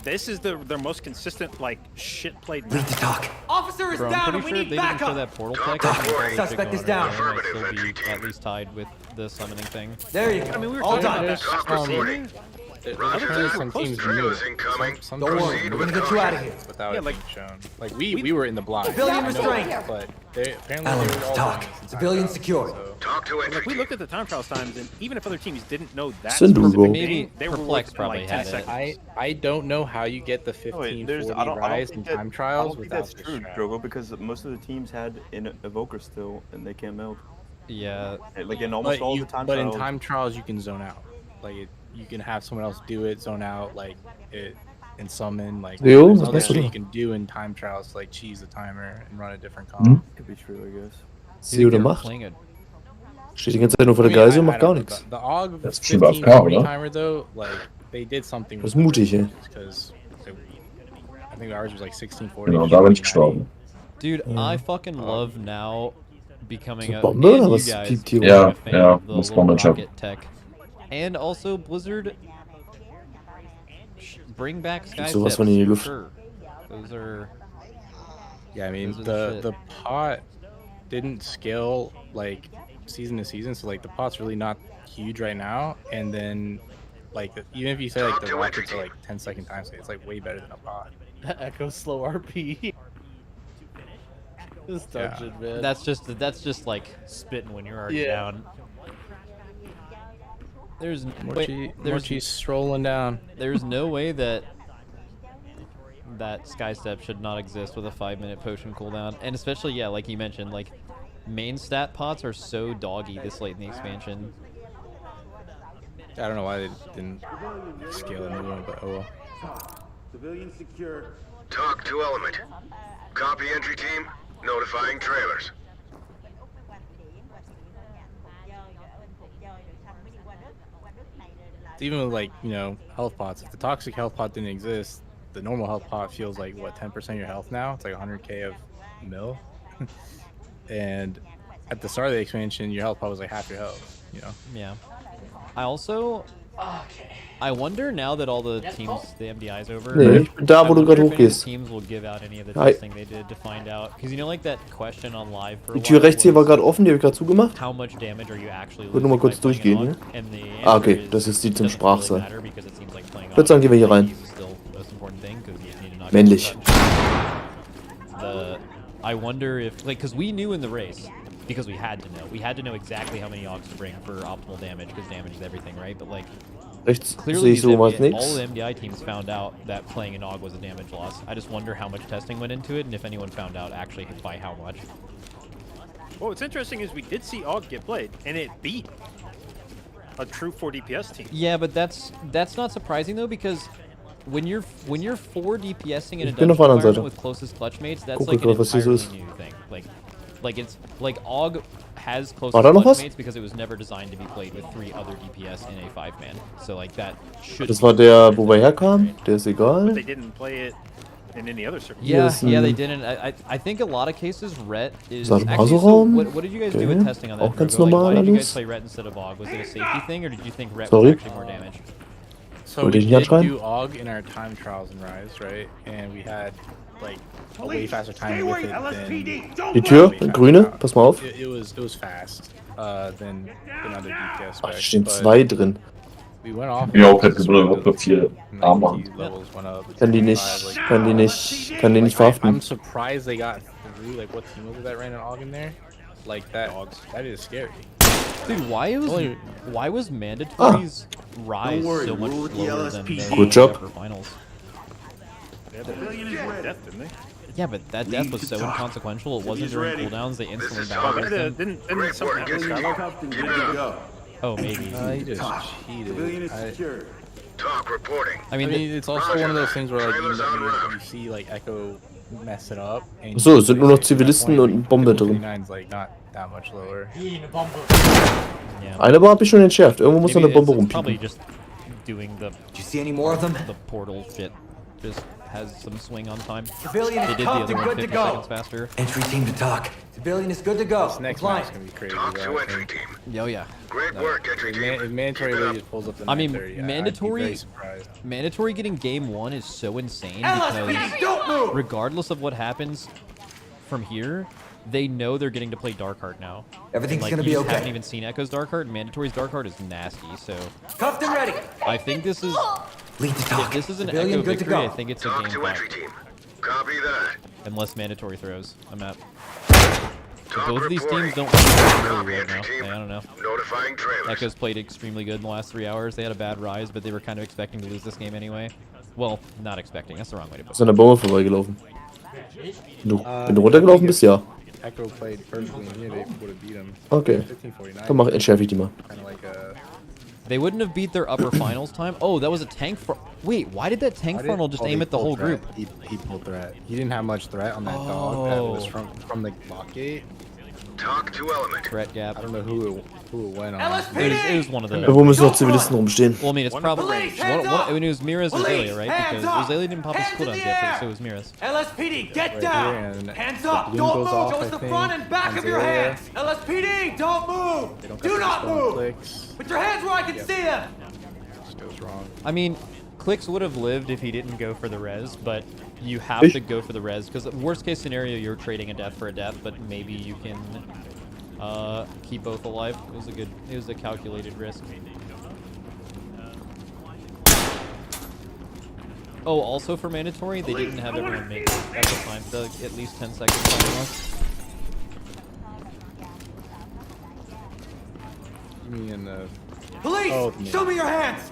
This is their most consistent like shit played. Lead to talk. Officer is Bro, down I'm and pretty we sure need they didn't show backup. that portal tech. Talk. Suspect is down. They might still be at least tied with the summoning thing. There you go. I mean, we were All talking about done. that Talk first reporting. game. Some teams knew. Some Don't worry, we're gonna get you out of here. Without it being shown. Like we were in the blind. Civilian I know restraint. that, but they apparently Element, they were all talk. doing this Civilian time secured. so- Talk to entry Like we team. looked at the time trials times, and even if other teams didn't know that Syndugo. specific Maybe thing, they were Perplex within probably like 10 had it. seconds. I don't know how you get the 1540 rise in time trials think without that's this true, strat. Drogo, because most of the teams had an evoker still, and they can't meld. Yeah. Like in almost all the time But in trials. time trials, you can zone out. Like you can have someone else do it, zone out, like it, and summon. Like Jo, there's was other machst du shit da? you can do in time trials, like cheese the timer and run a different Mhm. comp. Could be true, I guess. Sieh, der macht. Steht die ganze Zeit nur vor der Geisel und macht gar nichts. The AUG Das ist bestimmt AFK, 1540 oder? timer though, like they did something. Das ist mutig, ey. Because I think ours was like 1640. Genau, da bin ich gestorben. Dude, I fucking love now becoming a Bombe oder and was you guys piept hier becoming rum? a fan Ja, of the das little Bombe-Job. rocket tech. And also Blizzard bring back sky sowas von in die Luft. Sure. Those are Yeah, I mean Those are the the pot didn't scale like season to season, so like the pot's really not huge right now. And then like even if you say like the rockets are like 10-second time stay, it's like way better than a pot. Echo slow RP. This dungeon, man. that's just like spitting when you're already down. There's Morchi's strolling down. There's no way that Sky Step should not exist with a 5-minute potion cooldown, and especially like you mentioned, like main stat pots are so doggy this late in the expansion. I don't know why they didn't scale a new one, but oh well. Civilian secure. Talk to element. Copy entry team. Notifying trailers. Even with like, health pots, if the toxic health pot didn't exist, the normal health pot feels like what, 10% of your health now? It's like 100k of mil. And at the start of the expansion, your health pot was like half your health, Yeah. I also I wonder now that all the teams, the MDI is over. Nee, ich bin da, wo du gerade if any of the hochgehst. teams will give out any of the Hi. testing they did to find out, because like that question on live for a Die Tür while rechts hier war was, gerade offen, die habe ich gerade zugemacht. how much damage are you actually Ich würde nur mal kurz losing by playing durchgehen an hier. AUG? And the Ah, answer okay, das ist die zum doesn't really Sprachsaal. matter, because it seems like playing Ich würde sagen, gehen wir hier rein. AUGs is still the most important thing, 'cause you just need to knock Männlich. I wonder if, like, because we knew in the race, because we had to know exactly how many AUGs to bring for optimal damage, because damage is everything, right? But like, Rechts clearly sehe ich so mal all nichts. the MDI teams found out that playing an AUG was a damage loss. I just wonder how much testing went into it, and if anyone found out actually by how much. Well, what's interesting is we did see AUG get played, and it beat a true 4 DPS team. Yeah, but that's not surprising though, because when you're 4 DPSing in a Ich bin auf dungeon der anderen Seite. environment with closest clutch mates, that's Guck like an gerade, was hier so entirely ist. new thing. Like it's like AUG has closest War da noch clutch was? mates because it was never designed to be played with 3 other DPS in a 5-man. So like that should. Das war der, wo wir herkamen. Der ist But egal. they didn't play it in any other circumstance. Yeah, Hier ist yeah, they ein didn't. I think a lot of cases Ret is Ist das ein actually. So Pausenraum? what did you guys do with Okay. testing on that? Auch ganz Drogo? Like, normal why did you guys alles. play Ret instead of AUG? Was it a safety thing, or did you think Ret Sorry? was actually more damage? So Wollte we ich nicht did anschreien? do AUG in our time trials in Rise, right? And we had like a way faster time with it than Die Tür, way grüne, faster. pass mal auf. It was fast than other DPS. Ach, specs, stehen but 2 drin. We went off. Ja, auch hätte über 4 Arme haben. Levels went up. Kann die nicht, kann die nicht verhaften. I'm surprised they got through. Like, what team was it that ran an AUG in there? Like that. That is scary. Dude, why was mandatory's rise worry, so much we're with the slower than LSPD. their Good job. upper finals? They had that death, didn't they? Yeah, but that death was so inconsequential. It wasn't during ready. cooldowns. They instantly Talk. balanced them. Didn't something happen to Skylar? Cuffed and good to go. Oh, maybe. He just Civilian cheated. is secure. Talk reporting. I I mean, mean, it's also one of those things where like Trailers en route. you see like Echo mess it up. And So, es sind nur noch at that Zivilisten point, und Bombe Echo drin. 59's like not that much lower. yeah. Eine Bombe habe ich schon entschärft. Irgendwo muss noch Maybe eine Bombe it's probably rumpiepen. just doing the Did you see any more of them? portal shit. Just has some swing on time. Civilian They is did the cuffed other and one good to 50 go. seconds faster. Entry team to talk. Civilian is good to go. This next Compliant. match is gonna be crazy. Talk though, to I entry think. team. Oh yeah. Great work, entry If team. mandatory Keep it really up. pulls up the I mean, 930, I'd be mandatory- very surprised. Mandatory getting game 1 is so insane LSPD, because don't move! regardless of what happens from here, they know they're getting to play Darkheart now. Everything's like, gonna be you okay. haven't even seen Echo's Darkheart, and Mandatory's Darkheart is nasty, so... Cuffed and ready! I think this is... Lead to talk. If this is an Civilian Echo good to victory, go. I think it's a Talk game to entry 5. team. Copy that. Unless Mandatory throws. I'm out. Talk Both of these teams reporting. don't play Copy, really right entry now. team. I don't know. Notifying trailers. Echo's played extremely good in the last 3 hours. They had a bad rise, but they were kind of expecting to lose this game anyway. Well, not expecting. That's the wrong way to put Ist an it. der Bombe vorbeigelaufen. Wenn du runtergelaufen bist, ja. Echo played perfectly in here, they would have beat him. Okay. 1549. Dann entschärfe ich die mal. Kind of like a... They wouldn't have beat their upper finals time. Oh, that was a tank Wait, why did that tank frontal just aim at the whole group? He pulled threat. He didn't have much threat on that dog that was from the block gate. Talk to element. Threat gap. I don't know who it went on. It was one of those. Wo müssen noch Zivilisten rumstehen? Well, I mean, it's probably... I mean, it was Mira's Azalea, right? Because Azalea didn't pop his cooldowns yet, so it was Mira's. LSPD, get Right down! here, and Hands the up! balloon Don't goes move! off, Show I us the think, front and back of your Azalea. hands! LSPD, don't move! They don't Do got not the move! clicks. Put your hands where I can see them! Just goes wrong. I mean, Clicks would have lived if he didn't go for the res, but you have to go for the res, because worst case scenario, you're trading a death for a death, but maybe you can keep both alive. It was a calculated risk. Oh, also for Mandatory, they didn't have everyone make at the time, at least 10 seconds time left. You mean in the... Police! Show me your hands!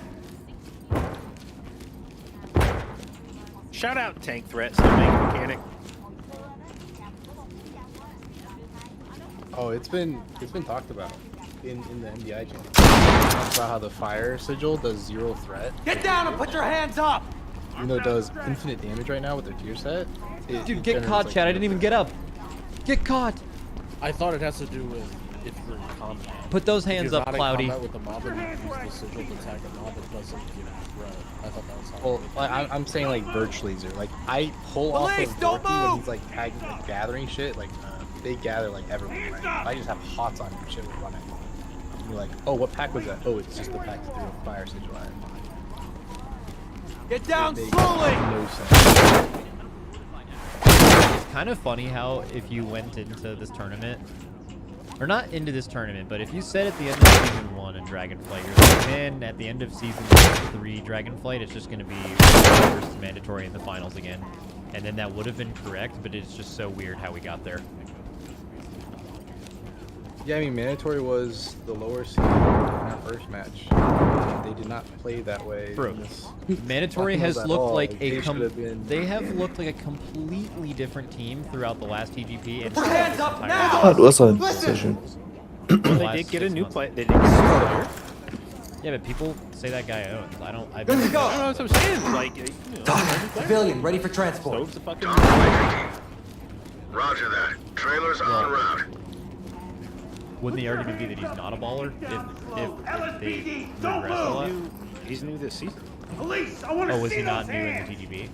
Shout out tank threat, still making mechanic. Oh, it's been talked about in the MDI channel. Talked about how the fire sigil does 0 threat. Get down and put your hands up! Even though it does infinite damage right now with their tier set. Dude, get caught, Chad. I didn't even get up. Get caught. I thought it has to do with if you're in combat. Put those If hands you're up, not in Cloudy. combat with the mob and you use the sigil to attack a mob, it doesn't give you threat. I thought that was how. Well, I'm saying like Verge Laser. Like I pull off Police, of don't Dorky when move! he's like tagging, like gathering shit. Like they gather like everywhere. Right? If I just have hots on you, shit will run at me. You're like, oh, what pack was that? Oh, it's just the pack that threw a fire sigil at me. Get down They slowly! no sense. It's kind of funny how if you went into this tournament, or not into this tournament, but if you said at the end of Season 1 in Dragonflight, you're like, then at the end of Season 3 Dragonflight, it's just going to be versus Mandatory in the finals again. And then that would have been correct, but it's just so weird how we got there. Yeah, I mean, Mandatory was the lower seed in our first match. They did not play that way. Bro, in this Mandatory finals has at looked all. like They should have been- they have looked like a completely different team throughout the last TGP. And Put your hands up now! Ah, du hast einen. Sehr schön. Well, they did get a new player. They did get a new player. Yeah, but people say that guy owns. I don't. I Good to go! I don't know what I'm saying. Like, you know, Doc, civilian, ready for transport. Stove's a fucking. Talk to entry team. Roger that. Trailers en route. Wouldn't the argument be that he's not a baller if they regress a lot? He's new this season. Police, I want to Oh, was see he not those new in the hands! TGB?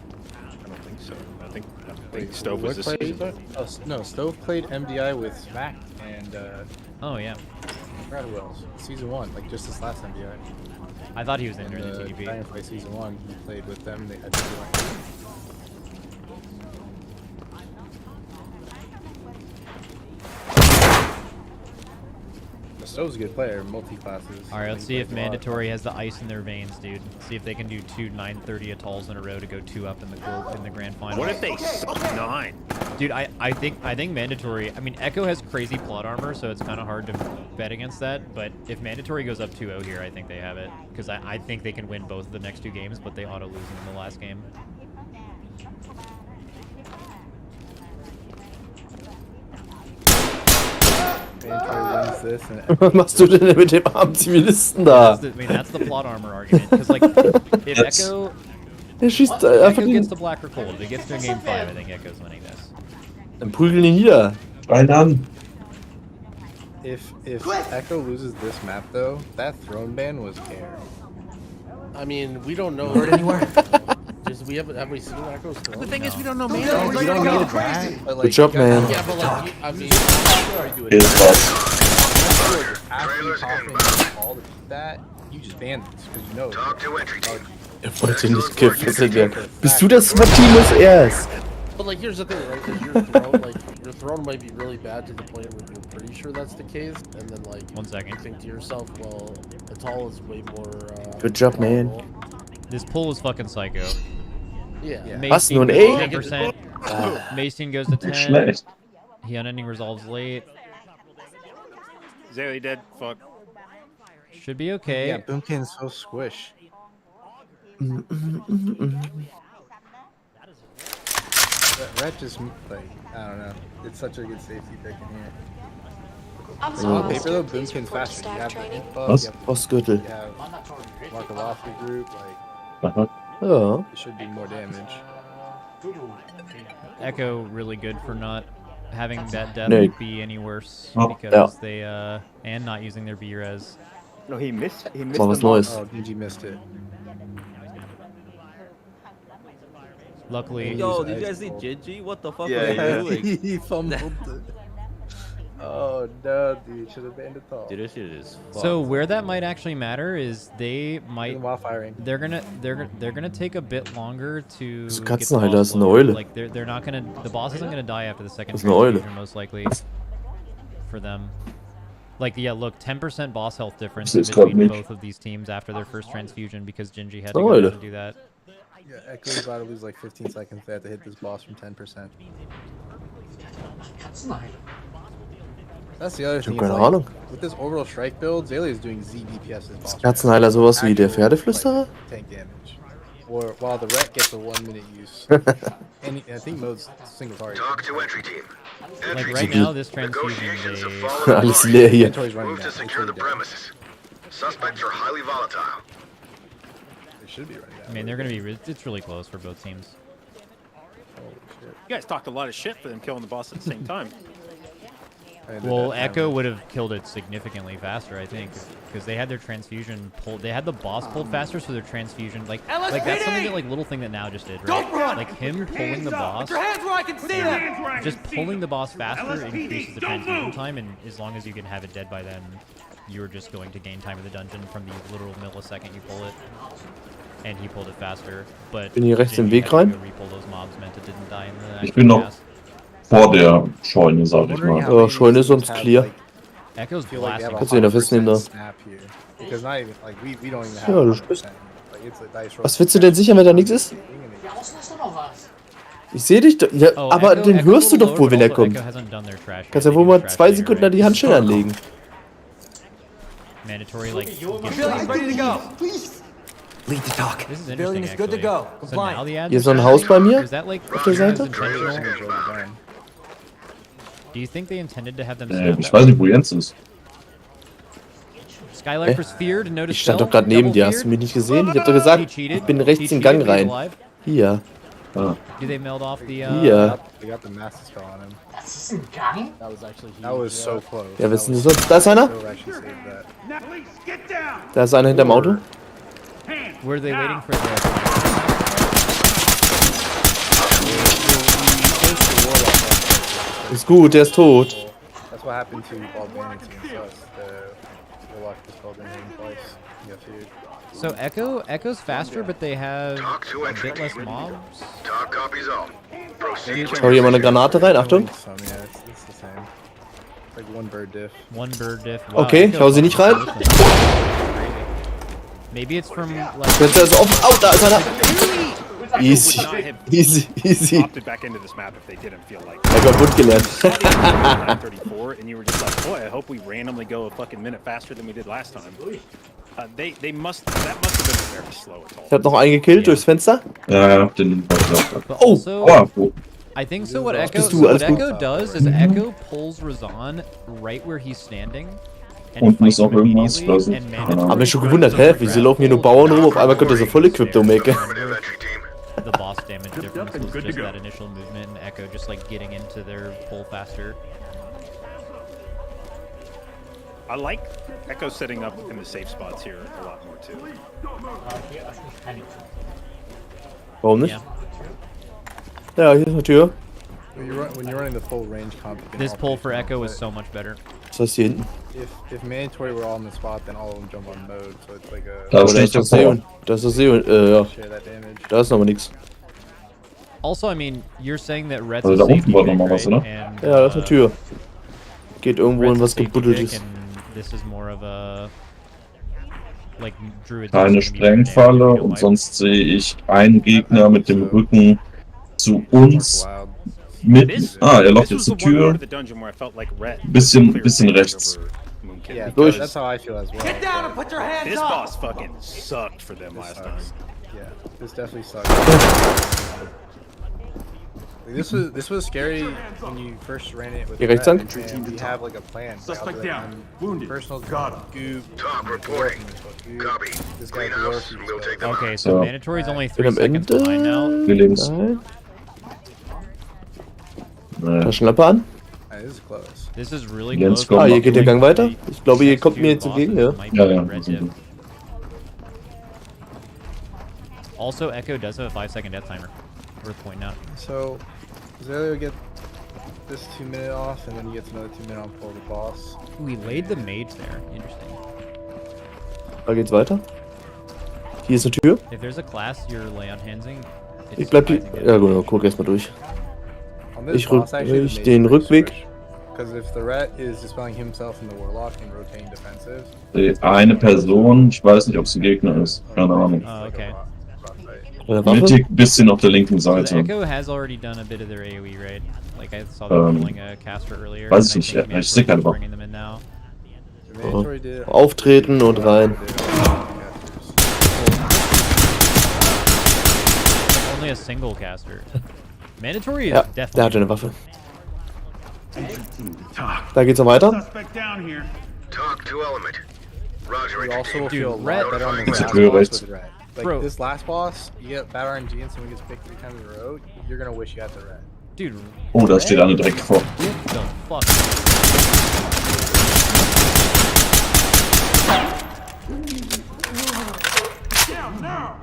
I don't think so. I think Wait, Stove what was this played? season. Oh, no, Stove played MDI with Smack and Oh yeah, I forgot who else. Season 1, like just this last MDI. I thought he was in And during the TGB. Dragonflight Season 1, he played with them. They had to do like, Stove's a good player, multi-classes. All right, let's see if Mandatory has the ice in their veins, dude. See if they can do 2 930 atolls in a row to go 2 up in the grand final. What if they suck 9? Dude, I think Mandatory. I mean, Echo has crazy plot armor, so it's kind of hard to bet against that. But if Mandatory goes up 2-0 here, I think they have it because I think they can win both of the next 2 games, but they ought to lose in the last game. Mandatory wins this and Was machst du denn mit dem armen Zivilisten da? I mean, that's the plot armor argument. Because like, if Echo, Er schießt einfach Echo gets den. the Black or Cold, if it gets to game 5, I think Echo's winning this. Dann prügeln ihn nieder. Rein an. if Echo loses this map though, that throne ban was air. I mean, we don't know. Heard anywhere? Have we seen Echo's throne? The thing is, we don't know You Mandatory. don't need that, but, like, Good job, you gotta- man. Yeah, but like, I mean, Here's boss. after you pop in all to beat that, you just ban this because you know. Talk to entry team. Er wollte nicht gefesselt werden. Bist du das Team erst? but like, here's the thing, right? Is your throne like your throne might be really bad to the point where you're pretty sure that's the case, and then like 1 second. you think to yourself, well, Atal is way more. Good job, man. This pull is fucking psycho. Yeah. Was nun, goes ey? to 10%. Macing goes to 10. schlecht. He unending resolves late. Zaylee dead. Fuck. Should be okay. Yeah, Boomkin's so squish. That just, like, I don't know. It's such a good safety pick in here. On paper, though, Boomkin's faster. You have the info, Was? you have, Ostgürtel. you have Markowski group, like, Ja. it should be more damage. Echo really good for not having that death Nee. be any worse Oh, because they and not using their B-res. No, he missed Mal was Neues. Oh, GG missed it. Luckily, Yo, did you guys see Gigi? What the fuck Yeah, was he doing? He fumbled it. Oh no, dude, should have banned it all. Dude, this shit is fucked. so where that might actually matter is they might While firing. they're gonna take a bit longer to Das get the Katzenheiler boss ist eine loaded. Eule. Like they're not gonna, the boss isn't gonna die after the second Das ist eine Eule. transfusion most likely for them. Like, yeah, look, 10% boss health difference Das ist grad between nicht. both of these teams after their first transfusion because Gingy had Das to ist go eine down Eule. and do that. Yeah, Echo's about to lose like 15 seconds. They have to hit this boss from 10%. That's the other Ich hab thing. keine Is, like, Ahnung. with this orbital strike build, Zaylee is doing ZDPS as boss. Katzenheiler sowas wie der Pferdeflüsterer? Like, tank damage. Or while the wreck gets a 1-minute use. And I think mode's single target. Talk to entry team. Like right now, this transfusion, they Alles leer hier. Inventory's running Move to down. secure the Inventory's down. premises. Suspects are highly volatile. They should be running down. I mean, they're gonna be. It's really close for both teams. Holy shit. You guys talked a lot of shit for them killing the boss at the same time. And did Well, that Echo damage. would have killed it significantly faster, I think, because they had their transfusion pulled. They had the boss pulled faster, so their transfusion, like that's something that like little thing that now just did, right? Don't run! Like him pulling the boss, Put your hands where I can see them! just pulling the boss faster LSPD, increases the don't transfusion move! time, and as long as you can have it dead by then, you're just going to gain time in the dungeon from the literal millisecond you pull it. And he pulled it faster, but Bin hier rechts im Gingy Weg had to rein? go repull those mobs, meant it didn't die in the Ich actual bin noch cast. vor der Scheune, sag ich mal. Ja, Scheune ist sonst clear. Echo's feel like they have blasting. a Kannst du ihn da festnehmen, da? 100% snap here. Because not even, like, we don't even have Ja, du 100%. sprichst. Like, it's a dice roll. Was willst du denn sichern, wenn da nichts ist? Ich sehe dich doch. Ja, Oh, aber Echo- den Echo hörst du will doch wohl, load, wenn er also kommt. Echo hasn't done their trash Kannst yet. ja wohl They do mal trash 2 later, Sekunden an right? die Handschelle anlegen. Mandatory, like, Civilians ready to go. Lead to talk. This is Civilian interesting, is good to actually. go. So now Compliant. the ads Hier ist are noch ein Haus bei mir Is that like auf der Seite. intentional? Do you think they intended to have them snap Ich that? weiß nicht, wo Jens ist. Skylight was feared, no Ich stand doch gerade neben dir, hast du mich nicht gesehen? Ich hab doch gesagt, ich bin rechts in den Gang rein. Hier. Ah. Do they meld off the Hier. They got the master spell on him. That was actually huge. That was so close. Ja, was ist denn sonst? Da ist einer. Still actually saved that. Police, get down! Da ist einer hinterm Auto. Hands Were they waiting down! for the Ist gut, der ist tot. That's what happened to Ball Vanity and us. The Warlock just called in him twice. He got feared. So Echo's faster, but they have Talk to a entry bit less team. mobs. Talk copies all. Proceed to Schau hier mal eine Granate rein, Achtung. Some, yeah, it's the same. Like one bird diff. One bird diff. Wow, Okay, Echo's schau sie nicht rein. Maybe it's from like. Fenster ist offen. Au, da ist einer. Easy. Would not have Easy, easy. opted back into this map if they didn't feel like Er hat gut gelernt. 34, and you were just like, boy, I hope we randomly go a fucking minute faster than we did last time. That must have been very slow at all. Ich hab noch einen gekillt durchs Fenster. Ja, den wollte ich auch. But Oh, also, Aua, wo? I think so. What Echo, bist du, so what alles gut? Echo does is Echo pulls Razan right where he's standing. And Unten fights ist auch him irgendwas, immediately, weiß ich. and Keine mandatory Ahnung. Hab mich schon gewundert, hä? Wieso laufen hier nur Bauern rum? Auf einmal kommt er so voll equipped um die Ecke. affirmative entry team. The boss damage difference and was good to just go. that initial movement, and Echo just like getting into their pull faster. I like Echo setting up in the safe spots here a lot more too. Warum nicht? Yeah. Ja, hier ist eine Tür. When you're running the full range comp, you can This all pull pick for them, Echo is but so much better. Was ist das hier hinten? If mandatory were all in the spot, then all of them jump on mode, so it's like a Da Oh, da steht ist der das Seon. Power. Da ist das Seon. Ja. share that damage. Da ist noch mal nix. Also, I mean, you're saying that Red's Also a da unten safety war pick, noch mal was, right? oder? And, Ja, das ist eine Tür. Geht irgendwo in Red's a was safety gebuddeltes. pick, and this is more of a like Druid's Keine just gonna be better Sprengfalle damage if you und don't sonst sehe ich einen Gegner mit dem Rücken zu uns. Mit, er läuft jetzt zur Tür. Bisschen rechts. Yeah, Durch. that's how I feel as well. Get down and put your hands This up! boss fucking sucked for them last time. Yeah, this definitely sucks. This was scary when you first ran it with Hier rechts lang. and you have like a plan. Suspect down. Wounded. Personal Got him. goop. Talk reporting. Copy. This guy Greenhouse, we'll take them Okay, out. so Mandatory's only Bin 3 am seconds behind now. Links. Taschenlampe an. This is close. This is really Jens close. kommt Ah, hier nach geht der links. Gang weiter. Ich glaube, ihr kommt mir jetzt entgegen, ja. Ja. Also, Echo does have a 5-second death timer. Worth pointing out. So, Azalea will get this 2-minute off, and then he gets another 2-minute on pull the boss. We laid the mage there. Interesting. Da geht's weiter. Hier ist eine Tür. If there's a class you're lay on handsing, Ich bleib hier. Ja, genau, guck erstmal durch. On this Ich boss, actually, rück the den mage Rückweg. Because if the rat is dispelling himself in the warlock and rotating defensive. Eine Person, ich weiß nicht, ob es ein Gegner ist. Keine Ahnung. Oh, okay. Mittig, bisschen auf der linken So the Seite. Echo has already done a bit of their AoE, right? Like I saw them killing a caster earlier. Weiß and ich I think nicht, ich sehe keine Mandatory's bringing them in now. Auftreten und rein. Only a single caster. Mandatory is Ja, definitely. der hatte eine Waffe. Da geht's noch weiter. Suspect down here. Talk to element. Roger, You also entry will team. feel a Rat- lot better on the It's a last clear boss race. with rat. Like Bro. this last boss, you get bad RNG and someone gets picked 3 times in a row, you're gonna wish you had the rat. Dude. Oh, da steht einer direkt vor. What the fuck? Down now.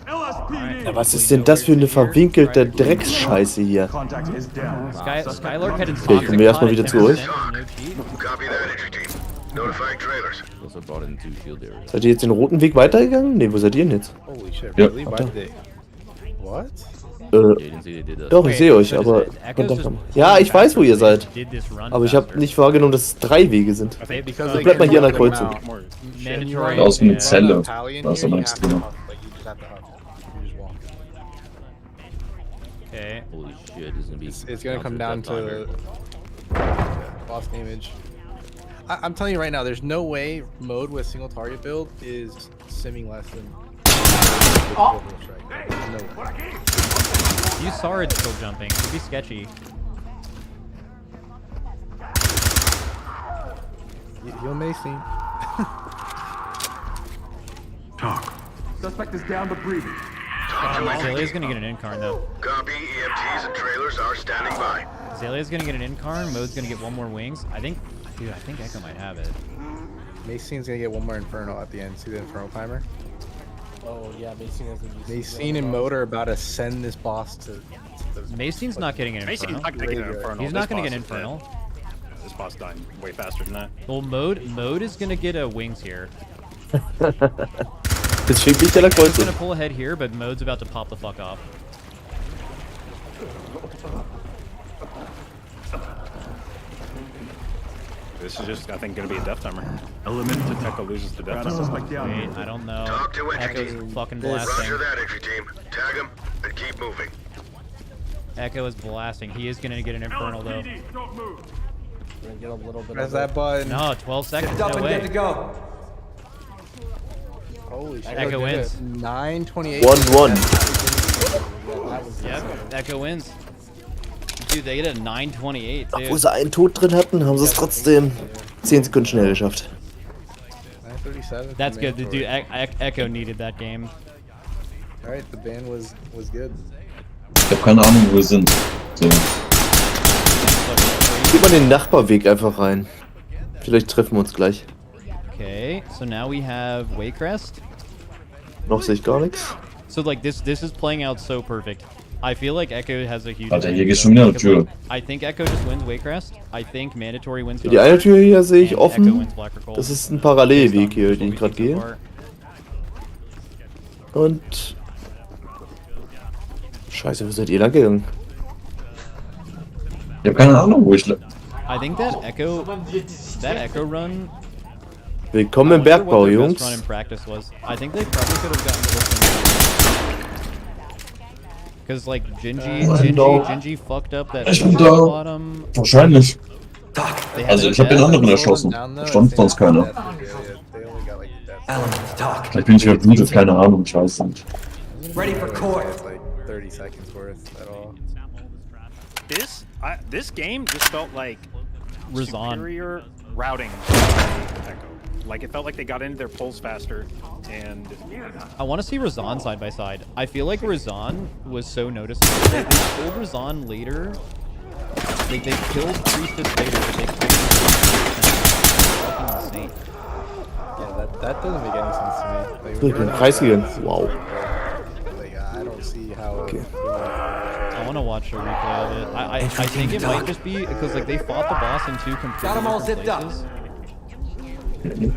LSPD. Ja, was ist denn das für eine verwinkelte Drecksscheiße hier? Contact is down. Skylark had Okay, können wir erstmal wieder zu euch? Copy that, entry team. Notifying trailers. Also brought in 2 shield areas. Seid ihr jetzt den roten Weg weitergegangen? Ne, wo seid ihr denn jetzt? Holy shit, Ja. really? Why did they? What? Doch, ich sehe euch, aber... Ja, ich weiß, wo ihr seid. Aber ich habe nicht wahrgenommen, dass es 3 Wege sind. Bleibt mal hier an der Kreuzung. Mandatory. Da ist eine Zelle. Battalion Da ist here, aber you nichts have to drin. huff, like, you just have to huff. You just walk. Okay. Holy shit, this is gonna be. It's gonna come down counter to boss damage. I'm telling you right now, there's no way mode with single target build is simming less than. No way. You saw it still jumping. Could be sketchy. You'll may see. Talk. Suspect is down but breathing. Azalea's gonna get an incarn though. Copy, EMTs and trailers are standing by. Azalea's gonna get an incarn. Mode's gonna get 1 more wings. I think Echo might have it. Macine's gonna get 1 more Inferno at the end. See the Inferno timer? Oh yeah, Macine hasn't used Macine and Mode are about to send this boss to Macine's not getting an Macine's infernal. not gonna get an infernal. He's This not gonna boss get is dead. infernal. This boss died way faster than that. Well, Mode is gonna get a wings here. Jetzt schickt mich der He's Kreuzung. gonna pull ahead here, but Mode's about to pop the fuck off. This is just, I think, gonna be a death timer. Element to Echo loses the death timer. Wait, I don't know. Talk to entry Echo's team. fucking Roger blasting. that, entry team. Tag him and keep moving. Echo is blasting. He is gonna get an infernal though. We're gonna get a little bit Press of that button. No, 12 seconds. Get up No and way. get to go. Holy shit. Echo wins. 9:28. 1-1. Yep, Echo wins. Dude, they get a 9:28 too. Obwohl sie einen Tod drin hatten, haben sie es trotzdem 10 Sekunden schnell geschafft. 9:37. That's good. Dude, Echo needed that game. Alright, the ban was good. Ich habe keine Ahnung, wo wir sind. So. Geh mal den Nachbarweg einfach rein. Vielleicht treffen wir uns gleich. Okay, so now we have Waycrest. Noch sehe ich gar nichts. So like this is playing out so perfect. I feel like Echo has a huge Alter, hier advantage, geht though, schon wieder eine because, Tür. like, I think Echo just wins Waycrest. I think Mandatory wins. Die eine Tür hier sehe ich and Echo offen. wins Black Recall. Das ist ein Parallelweg hier, den ich gerade gehe. Und Scheiße, wo seid ihr lang gegangen? Ich hab keine Ahnung, wo ich... I think that Echo run. Willkommen im Bergbau, Jungs. Run in practice was. I think they probably could have gotten this because like Gingy fucked up that bottom. Wahrscheinlich. Also ich hab den anderen erschossen. Da stand sonst keiner. Vielleicht bin ich überblutet, keine Ahnung, ich weiß nicht. Ready for court. Like 30 seconds worth at all. This game just felt like superior routing Echo. Like it felt like they got into their pulls faster, and I want to see Razan side by side. I feel like Razan was so noticeable. They killed Razan later. Like they killed Priestess later, but they killed fucking insane. Yeah, that doesn't make any sense to me. Like, Ich bin Kreis gegangen. Wow. Like, I don't see how. Okay. I want to watch a replay of it. I think it might just be because like they fought the boss in two completely different places. In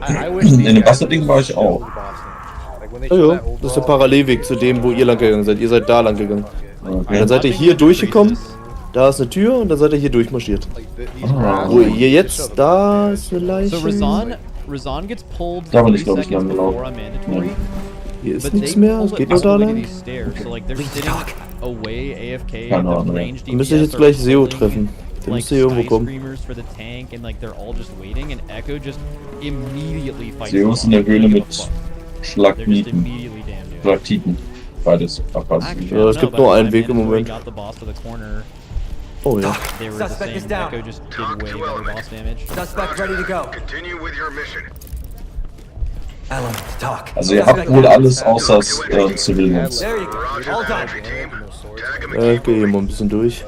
dem Wasserding war ich auch. Ja, das ist der Parallelweg zu dem, wo ihr lang gegangen seid. Ihr seid da lang gegangen. Und dann seid ihr hier durchgekommen. Da ist eine Tür und dann seid ihr hier durchmarschiert. Wo ihr jetzt, da ist eine Leiche. So Razan gets pulled Da bin ich 3 glaube ich lang seconds gelaufen. before on mandatory. Hier ist nichts mehr, es geht nur da lang. So like they're sitting away AFK. Keine Ahnung, Dann müsst ihr jetzt gleich Seo treffen. Der müsste hier irgendwo kommen. For the tank and like they're all just waiting and Echo just immediately fights. Seo ist in der Höhle mit Schlagmieten. Immediately damn dude. Schlagtiten. Beides. Ja, es gibt nur einen Weg im Moment. Got the boss to the corner. Oh ja. They were the same. Echo just did way better boss damage. Suspect ready to go. Continue with your mission. Element, talk. Also ihr habt wohl alles außer Civilians. There you go. All done. Okay, hier mal ein bisschen durch.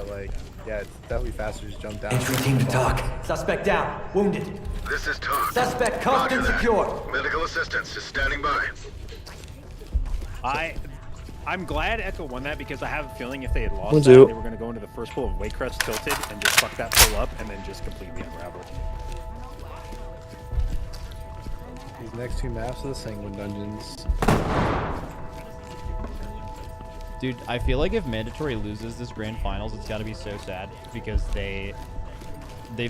Yeah, it's definitely faster to just jump down. Entry team to talk. Suspect down. Wounded. This is Talk. Suspect cuffed and secure. Medical assistance is standing by. I'm glad Echo won that because I have a feeling if they had lost Thank that, you. they were going to go into the first pull of Waycrest tilted and just fuck that pull up and then just completely unravel. These next two maps are the Sanguine Dungeons. Dude, I feel like if Mandatory loses this Grand Finals, it's got to be so sad because they've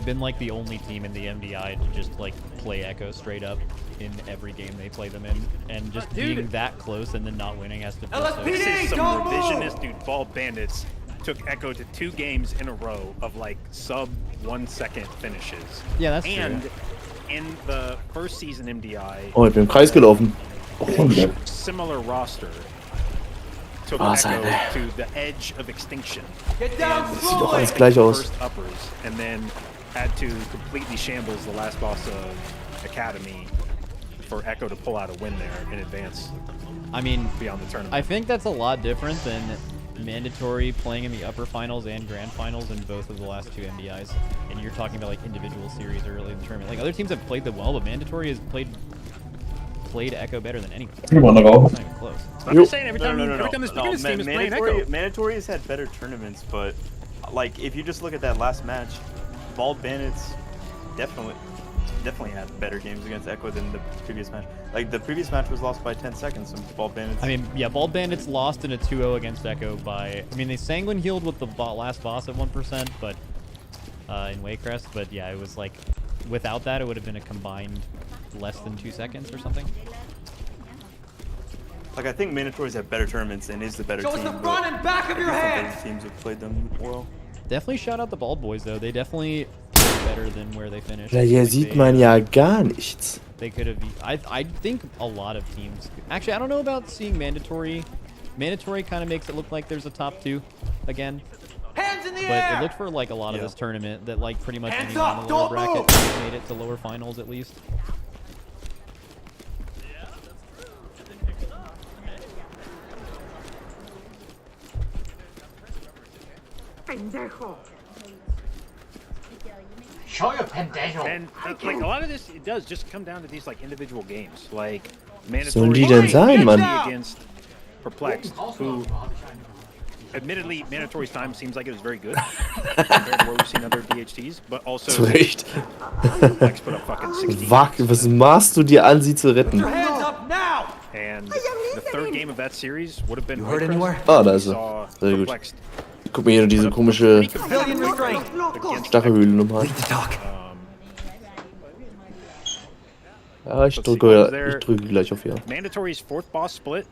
been like the only team in the MDI to just like play Echo straight up in every game they play them in, and just being that close and then not winning has to feel so. This is some revisionist, dude. Ball Bandits took Echo to 2 games in a row of like sub 1 second finishes. Yeah, that's and true. In the first season MDI, Oh, ich bin im Kreis gelaufen. similar roster took Echo to the edge of extinction. Get down And sieht doch alles gleich aus. first uppers, and then had to completely shambles the last boss of Academy for Echo to pull out a win there in advance. I mean, beyond the tournament. I think that's a lot different than Mandatory playing in the upper finals and grand finals in both of the last 2 MDIs. And you're talking about like individual series early in the tournament. Like other teams have played them well, but Mandatory has played Echo better than anyone. It's not even close. I'm just saying every time this No, biggest team is playing Echo. Mandatory has had better tournaments, but like if you just look at that last match, Bald Bandits definitely had better games against Echo than the previous match. Like the previous match was lost by 10 seconds, and Bald Bandits. I mean, yeah, Bald Bandits lost in a 2-0 against Echo by. I mean, they Sanguine healed with the last boss at 1%, but in Waycrest. But yeah, it was like without that, it would have been a combined less than 2 seconds or something. Like I think Mandatory's had better tournaments and is the better Show team. us the front and back of your hands. Better teams have played them well. Definitely shout out the Bald Boys though. They definitely played better than where they finished. Ja, hier sieht man ja gar nichts. They could have. I think a lot of teams. Actually, I don't know about seeing Mandatory. Mandatory kind of makes it look like there's a top 2 again. Hands in the But air. it looked for like a lot of this tournament that like pretty much Hands anyone up, in the lower don't bracket made it to lower finals at least. Show your pendejo. And like a lot of this, it does just come down to these like individual games, like Sollen die denn sein, Mann? against Perplexed, who admittedly Mandatory's time seems like it was very good compared to where we've seen other DHTs, but also Zu Recht. Perplexed put up fucking 16. Was maßt du dir an, sie zu retten? Hands up And the third game of that series would have been. You heard anywhere? Ah, da ist er. Sehr gut. Guck mir hier noch diese komische Stachelhöhlen um Lead the talk. Ja, ich drücke gleich auf Ja. Mandatory's fourth boss split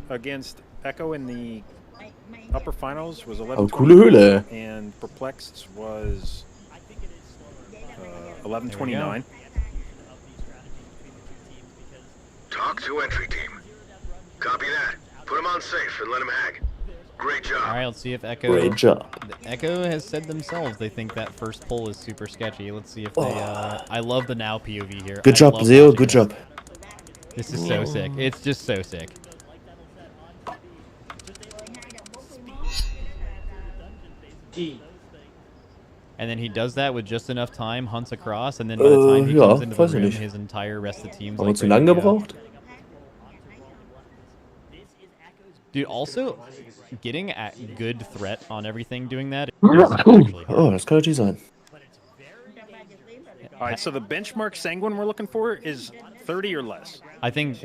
against Echo in the upper finals was 11. Aber coole Höhle. And Perplexed was 11:29. Talk to entry team. Copy that. Put him on safe and let him hang. Great job. All right, let's see if Echo. Great job. Echo has said themselves they think that first pull is super sketchy. Let's see if they. I love the now POV here. Good job, Zeo. Good job. This is so sick. It's just so sick. And then he does that with just enough time, hunts across, and then by the time he comes into the room, his entire rest of the team's Haben wir like zu lange gebraucht? Dude, also getting a good threat on everything doing that. Oh, das kann natürlich sein. All right, so the benchmark Sanguine we're looking for is 30 or less. I think.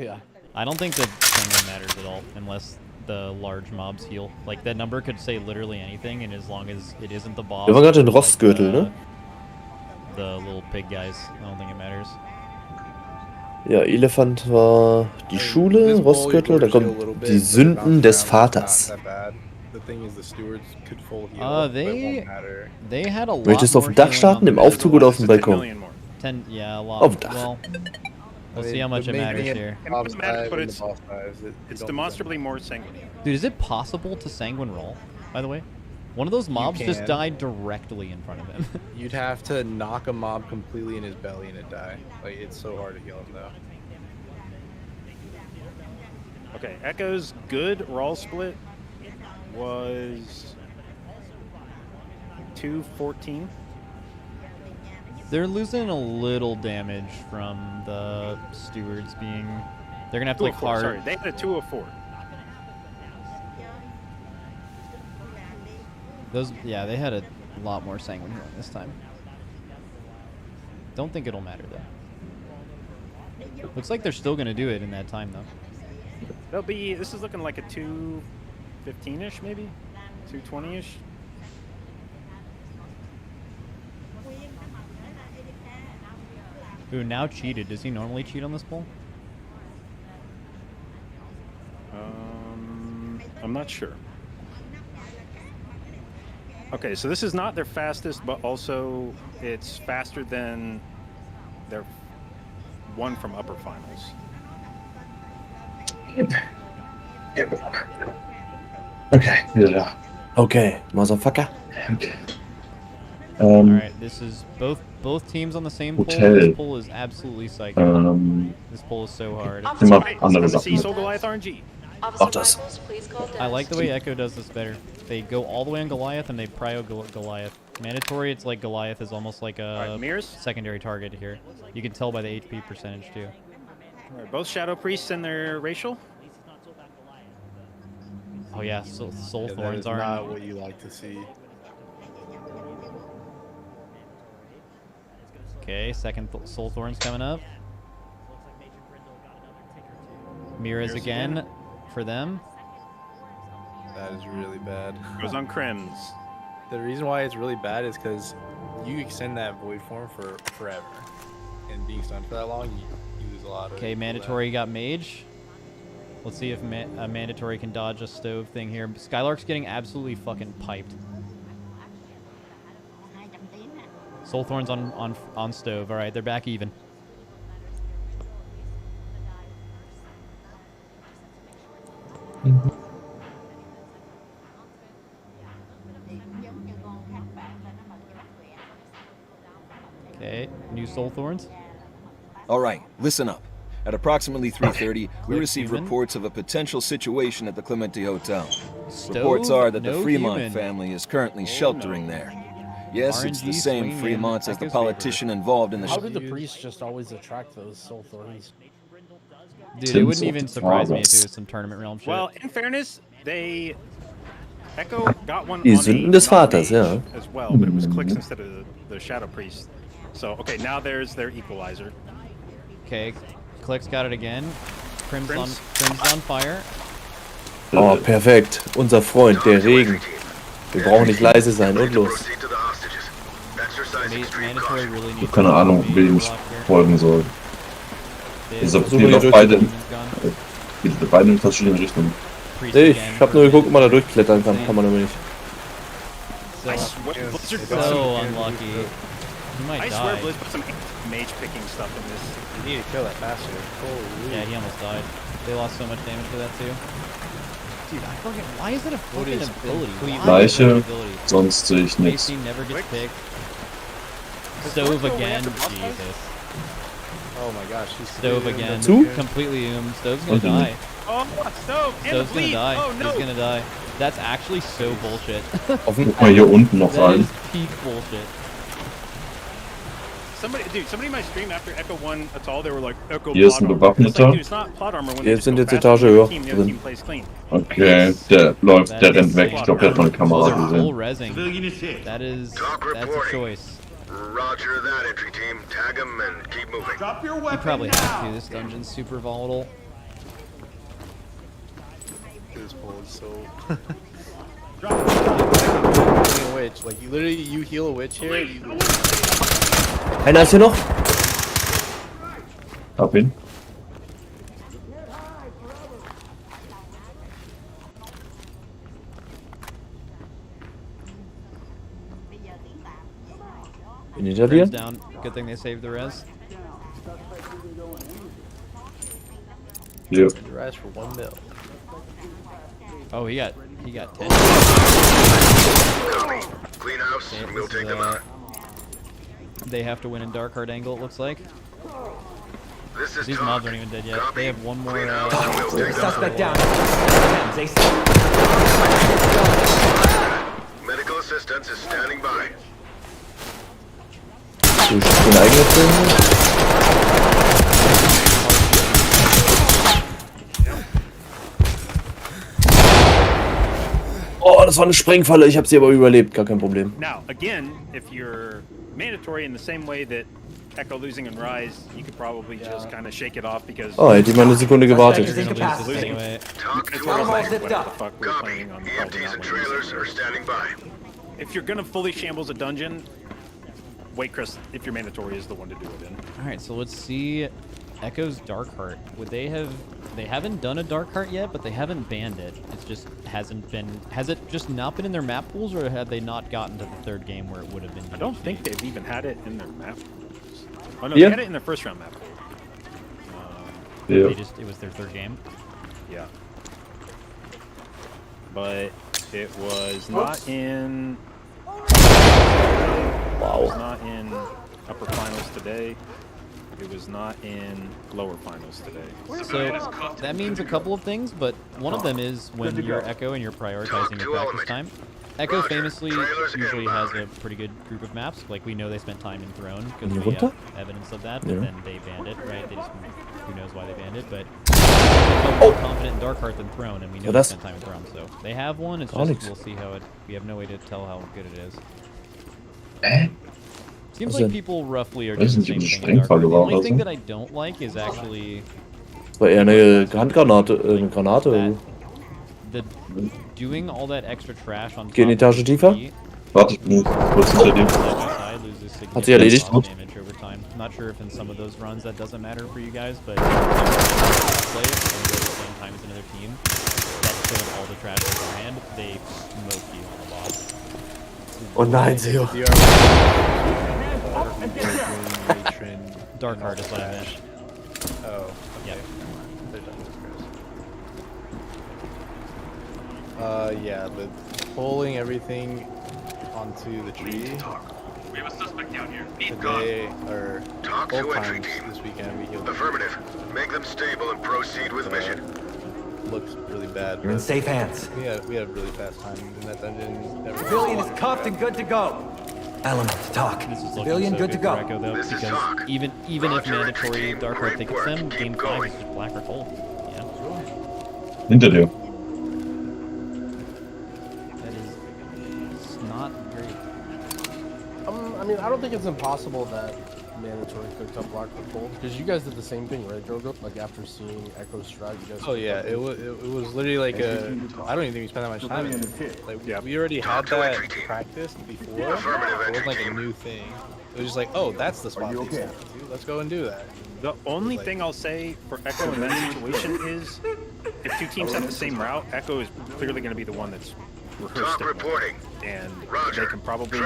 I don't think that Sanguine matters at all unless the large mobs heal. Like that number could say literally anything, and as long as it isn't the boss. Wir waren gerade in Rostgürtel, ne? The little pig guys. I don't think it matters. Ja, Elefant war die Schule, Rostgürtel, da kommen die Sünden des Vaters. They had a lot. Möchtest du auf dem Dach starten, im Aufzug oder auf dem Balkon? Yeah, a lot. Auf dem Dach. Well, we'll see how much it matters here. It's demonstrably more Sanguine. Dude, is it possible to Sanguine roll, by the way? One of those mobs just died directly in front of him. You'd have to knock a mob completely in his belly and it'd die. Like, it's so hard to heal him, though. Okay, Echo's good roll split was 214. They're losing a little damage from the stewards being. They're gonna have to like hard. Sorry, they had a 204. Those, yeah, they had a lot more Sanguine healing this time. Don't think it'll matter though. Looks like they're still gonna do it in that time though. They'll be. This is looking like a 215-ish, maybe 220-ish. Who now cheated? Does he normally cheat on this pull? I'm not sure. Okay, so this is not their fastest, but also it's faster than their one from upper finals. Okay, yeah. Okay, motherfucker. Okay. All right, this is both teams on the same pull. This pull is absolutely psycho. This pull is so hard. Cecil Goliath RNG. I like the way Echo does this better. They go all the way on Goliath and they prio Goliath. Mandatory, it's like Goliath is almost like a secondary target here. You can tell by the HP percentage too. All right, both Shadow Priests and their racial. Oh yeah, Soul Yeah, Thorns that are is not what you like to see. Okay, second Soul Thorns coming up. Mirrors again for them. That is really bad. Goes on Crims. The reason why it's really bad is because you extend that void form for forever, and being stunned for that long, you lose a lot of. Okay, Mandatory got Mage. Let's see if Mandatory can dodge a stove thing here. Skylark's getting absolutely fucking piped. Soul Thorns on stove. All right, they're back even. Okay, new Soul Thorns. All right, listen up. At approximately 3:30, we received reports of a potential situation at the Clemente Hotel. Reports are that the Fremont family is currently sheltering there. Yes, it's the same Fremont as the politician involved in the. How did the priests just always attract those Soul Thorns? Dude, it wouldn't even surprise me if it was some tournament realm shit. Well, in fairness, Echo got one Die on Sünden des Vaters, ja. as well, but it was clicks instead of the Shadow Priest. So, okay, now there's their equalizer. Okay, Click's got it again. Prim's on fire. Oh, perfekt. Unser Freund, der Regen. Wir brauchen nicht leise sein und los. Mandatory really Ich needs habe keine Ahnung, wem ich folgen soll. Also, Versuchen wir wir doch beide in verschiedene Richtungen. Ich hab nur geguckt, ob man da durchklettern kann. Kann man aber nicht. So unlucky. He might I swear die. Blizz put some mage picking stuff in this. You need to kill that bastard. Holy. Yeah, he almost died. They lost so much damage for that too. Dude, I fucking. Why is it a fucking ability? Why is it an Gleiche, ability? sonst sehe ich nichts. AC never gets picked. Stove again. Jesus. Oh my gosh, he's Stove again. Zu? Completely Stove's gonna die. Oh, Stove! Stove's gonna die. He's gonna die. That's actually so bullshit. Guck mal hier unten noch That rein. is peak bullshit. Somebody in my stream after Echo won Atoll, they were like, Echo Hier ist ein plot armor. It's like, Bewaffneter. dude, it's not plot armor when Jetzt they sind just jetzt go fast Etage and höher the other team drin. plays clean. Okay, der rennt weg. Ich glaube, der hat meine Kamera Full gesehen. resing. That's a choice. Roger that, entry team. Tag him and keep moving. Drop your You weapon probably now. have to. This dungeon's super volatile. This pull is so. Healing a witch, like you heal a witch here. Einer ist hier noch. Hab ihn. Bin hinter dir. Prim's down. Good thing they saved the res. Hier. Rise for 1 mil. Oh, he got 10. Clean house, and we'll take them out. They have to win in dark heart angle. It looks like. This is These talk. mobs aren't even dead yet. They have one more. Suspect down. Medical assistance is standing by. Du schießt den eigenen Film. Oh, das war eine Sprengfalle. Ich habe sie aber überlebt. Gar kein Problem. Now, again, if you're mandatory in the same way that Echo losing and Rise, you could probably just kind of shake it off because. Oh, hätte ich mal eine Sekunde gewartet. Anyway. Talk to Whatever element. the fuck we're Copy. planning on EMTs and trailers are standing by. If you're gonna fully shambles a dungeon, wait, Chris. If you're mandatory, is the one to do it in. All right, so let's see. Echo's Dark Heart. Would they have? They haven't done a Dark Heart yet, but they haven't banned it. It just hasn't been. Has it just not been in their map pools, or have they not gotten to the third game where it would have been? I don't think they've even had it in their map pools. Oh no, Yeah. they had it in their first round map pool. Yeah. It was their third game. Yeah. But it was not in. Wow. It was not in upper finals today. It was not in lower finals today. So that means a couple of things, but one of them is when you're Echo and you're prioritizing your practice time. Echo famously usually has a pretty good group of maps. Like, we know they spent time in Throne because we have evidence of that, but then they banned it, right? They just, who knows why they banned it, but they're more confident in Dark Heart than Throne, and we know they spent time in Throne, so they have one. It's just, we'll see how it, we have no way to tell how good it is. Seems like people roughly are doing the same thing in Dark Heart. The only thing that I don't like is actually... Das war eher eine Handgranate, eine Granate. The doing all that extra trash on Geh in die Etage tiefer. Warte, ich bin kurz hinter dir. Hat sich erledigt. Damage over time. Not sure if in some of those runs that doesn't matter for you guys, but play it and go at the same time as another team that's killing all the trash beforehand, they smoke you on the boss. Oh nein, Seo. Dark Heart is what I meant. Oh, yeah. Yeah, the pulling everything onto the tree. We have a suspect down here. Today, or Talk both to entry times team. this weekend, we healed. Affirmative. Make them stable and proceed with mission. Looks really bad. You're in but safe hands. We had really fast time in that dungeon. Civilian is cuffed and good to go. Element, talk. Civilian, good to go. Echo, though, because even if mandatory Dark Heart tickets them, game 5 is just black or cold. Yeah. Hinter dir. That is not great. I mean, I don't think it's impossible that mandatory cooked up block for cold? Because you guys did the same thing, right, Drogo? Like after seeing Echo's strat, you guys. Oh yeah, it was literally like a. I don't even think we spent that much time. Like we already had that practiced before. It was like a new thing. It was just like, oh, that's the spot. Okay? Let's go and do that. The only thing I'll say for Echo in that situation is, if two teams have the same route, Echo is clearly going to be the one that's rehearsed it, and they can probably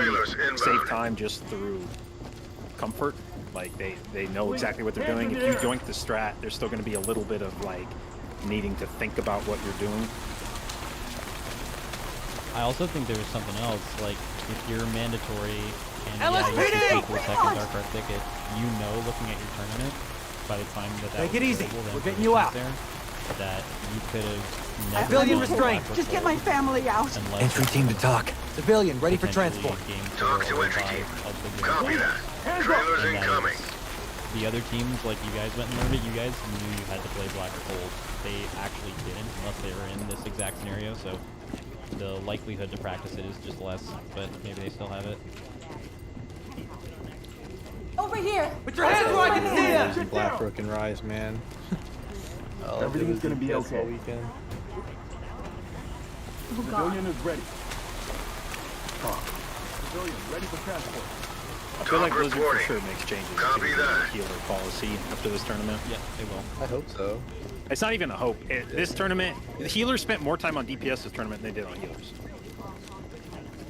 save time just through comfort. Like they know exactly what they're doing. If you joink the strat, there's still going to be a little bit of like needing to think about what you're doing. I also think there was something else, like if you're mandatory and yeah, you can 4 seconds Dark Art Thicket, you know, looking at your tournament, by the time that Take it easy. We're getting you out. There, that you could have never. Civilian restraint. Just get my family out. Entry team to talk. Civilian ready for transport. Talk to entry team. Copy that. Trailers incoming. The other teams, like you guys went and learned it, you guys knew you had to play black or cold. They actually didn't, unless they were in this exact scenario, so the likelihood to practice it is just less, but maybe they still have it. Over here! Put your hands where I can see them! Using Black Broken Rise, man. Everything's gonna be okay. All weekend. Civilian is ready. Civilian ready for transport. I feel like Blizzard for sure makes changes to the healer policy after this tournament. Yeah, they will. I hope so. It's not even a hope. This tournament, the healers spent more time on DPS this tournament than they did on healers,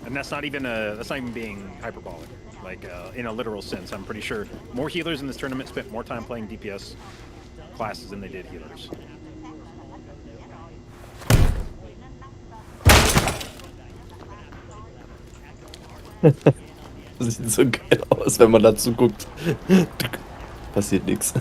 and that's not even being hyperbolic. Like in a literal sense, I'm pretty sure more healers in this tournament spent more time playing DPS classes than they did healers. Das sieht so geil aus, wenn man dazu guckt. Passiert nichts.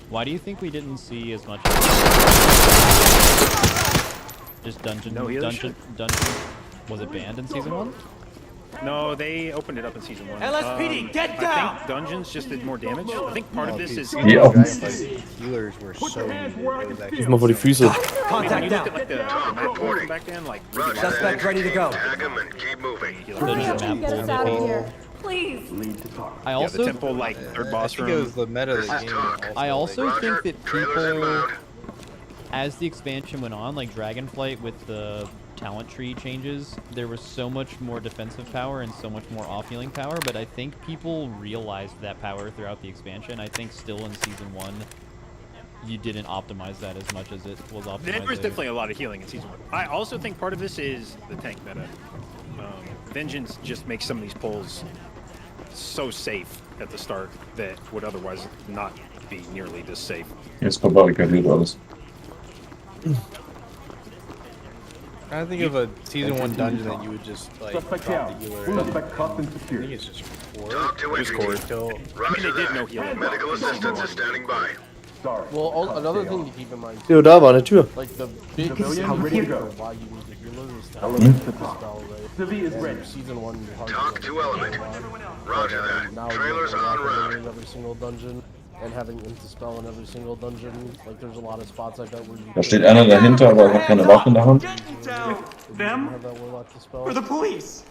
Why do you think we didn't see as much? Just dungeon. Was it banned in season 1? No, they opened it up in season 1. LSPD, get down! I think dungeons just did more damage. I think part of this is healers were so needed. Gib mal vor die Füße. Contact down. Back then, like suspect ready to go. Tag him and keep moving. Get us out of here. Please. I also the temple like third boss room. It was the meta of the game. I also think that people, as the expansion went on, like Dragonflight with the talent tree changes, there was so much more defensive power and so much more off-healing power, but I think people realized that power throughout the expansion. I think still in season 1, you didn't optimize that as much as it was optimized. There was definitely a lot of healing in season 1. I also think part of this is the tank meta. Vengeance just makes some of these pulls so safe at the start that would otherwise not be nearly this safe. Jetzt verbarrikadiert alles. I think of a season 1 dungeon that you would just like Suspect drop down. the healer. Suspect cuffed and I secured. think it's just core. Talk to entry team. Roger that. Medical assistance is standing by. Sorry. Well, another thing to keep in mind. Jo, da war eine Tür. Like the big Civilian ready to go. why you need the healers is to Element to the talk. spell, right? Civi is ready. Season 1, hard Talk to element. Roger that. Now Trailers en route. in every single dungeon and having Insta-Spell in every single dungeon. Like there's a lot of spots like that where you Da steht einer dahinter, aber er hat keine Waffe in der Hand. them have that Warlock to spell. For the police.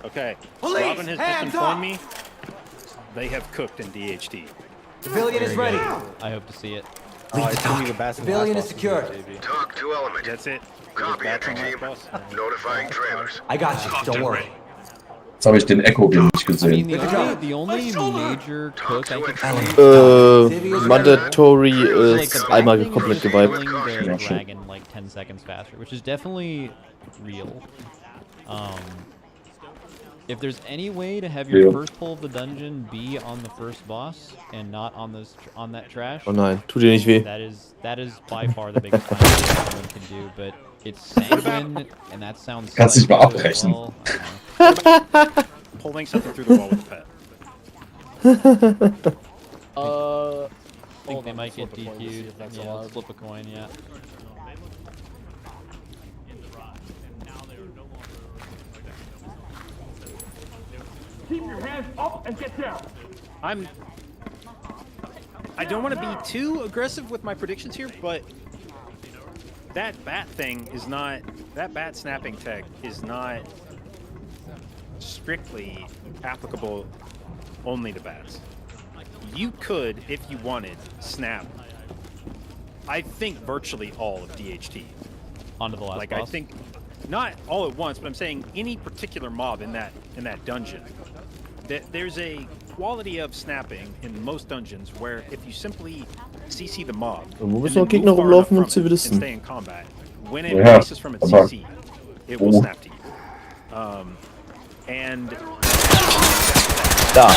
Okay, Police, Robin has just hands informed up! me they have cooked in DHT. Civilian is ready. I hope to see it. Lead to talk. Civilian is secured. Talk to element. That's it. Copy entry team. Notifying trailers. I got you. Don't worry. Jetzt habe ich den Echo wieder nicht I mean, gesehen. the only major cook I could see Mandatory like ist einmal komplett gewiped. killing the dragon like 10 seconds faster, which is definitely real. If there's any way to have your first pull of the dungeon be on the first boss and not on that trash, Oh nein, tut dir nicht weh. that is by far the biggest thing anyone can do. But it's sanguine, and that sounds. Kannst dich mal abbrechen. Pulling something through the wall with a pet. I think they might get DQ'd. Yeah, flip a coin. Yeah. Keep your hands up and get down. I don't want to be too aggressive with my predictions here, but that bat thing is not, that bat snapping tech is not strictly applicable only to bats. You could, if you wanted, snap, I think, virtually all of DHT. Onto the last Like, boss? I think, not all at once, but I'm saying any particular mob in that dungeon. There's a quality of snapping in most dungeons where if you simply CC the mob, Wo müssen noch Gegner rumlaufen und and Zivilisten? stay in combat, when it releases from its CC, it will snap to you. And da.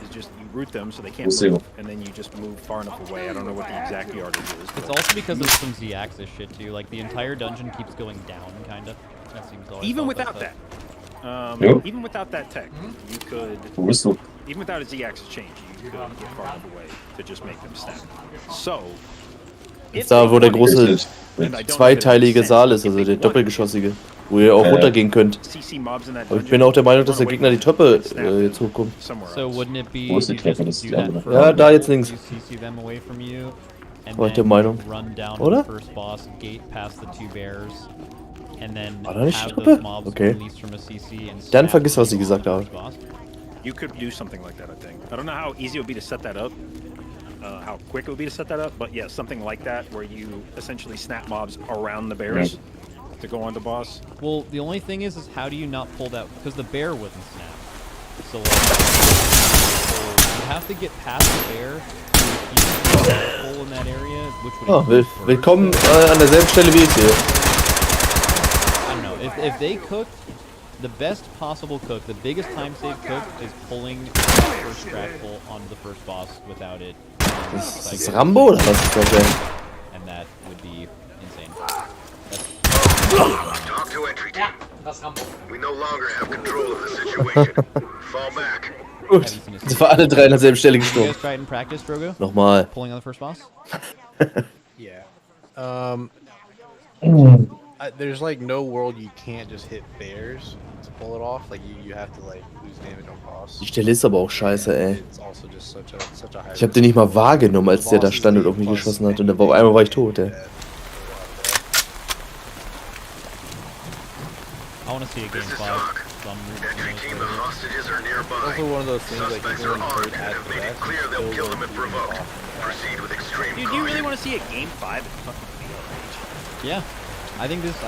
Is just you root them so they can't move, and then you just move far enough away. I don't know what the exact yardage is. It's also because of some Z-axis shit too. Like the entire dungeon keeps going down, kind of. That seems to always Even help without us, that. Even without that tech, you could. Even without a Z-axis change, you could get far enough away to just make them snap. So. Ist da, wo der große zweiteilige Saal ist, also der doppelgeschossige, wo ihr auch runtergehen könnt. Aber ich bin auch der Meinung, dass der Gegner die Treppe jetzt hochkommt. So wouldn't it be Wo ist die Treppe? Das ist die andere. Ja, da jetzt links. CC them away from you, and War ich der Meinung. run down Oder? to the first boss, gate past the two bears, and then War da nicht die have Treppe? those mobs Okay. released from a CC and Dann snap vergiss, was you ich gesagt habe. first boss. You could do something like that, I think. I don't know how easy it would be to set that up, how quick it would be to set that up, but yeah, something like that where you essentially snap mobs around the bears to go on to boss. Well, the only thing is how do you not pull that? Because the bear wouldn't snap. So, so you have to get past the bear. You pull in that area, which would. Oh, willkommen an derselben Stelle wie ich hier. I don't know. If they cooked, the best possible cook, the biggest time save cook is pulling the first strapful onto the first boss without it. Das ist Rambo oder was ist das denn? And that would be insane. Talk to entry team. We no longer have control of the situation. Fall back. Gut, das war alle drei an derselben Stelle You gestorben. guys tried in practice, Drogo? Nochmal. Pulling on the first boss? Yeah. There's like no world you can't just hit bears to pull it off. Like you have to like lose damage on boss. Die Stelle ist aber auch scheiße, ey. It's also just such a high. Ich hab den nicht mal wahrgenommen, als der da stand und auf mich geschossen hat. Und dann auf einmal war ich tot, ey. I want to see a game 5. Entry team, the hostages are nearby. Also one of those things like Suspects even are when armed played and at have the made it best, clear you they'll still kill them if won't beat provoked. off. Proceed with extreme Dude, do you really want to see a game 5 at fucking BLH? Yeah. I think these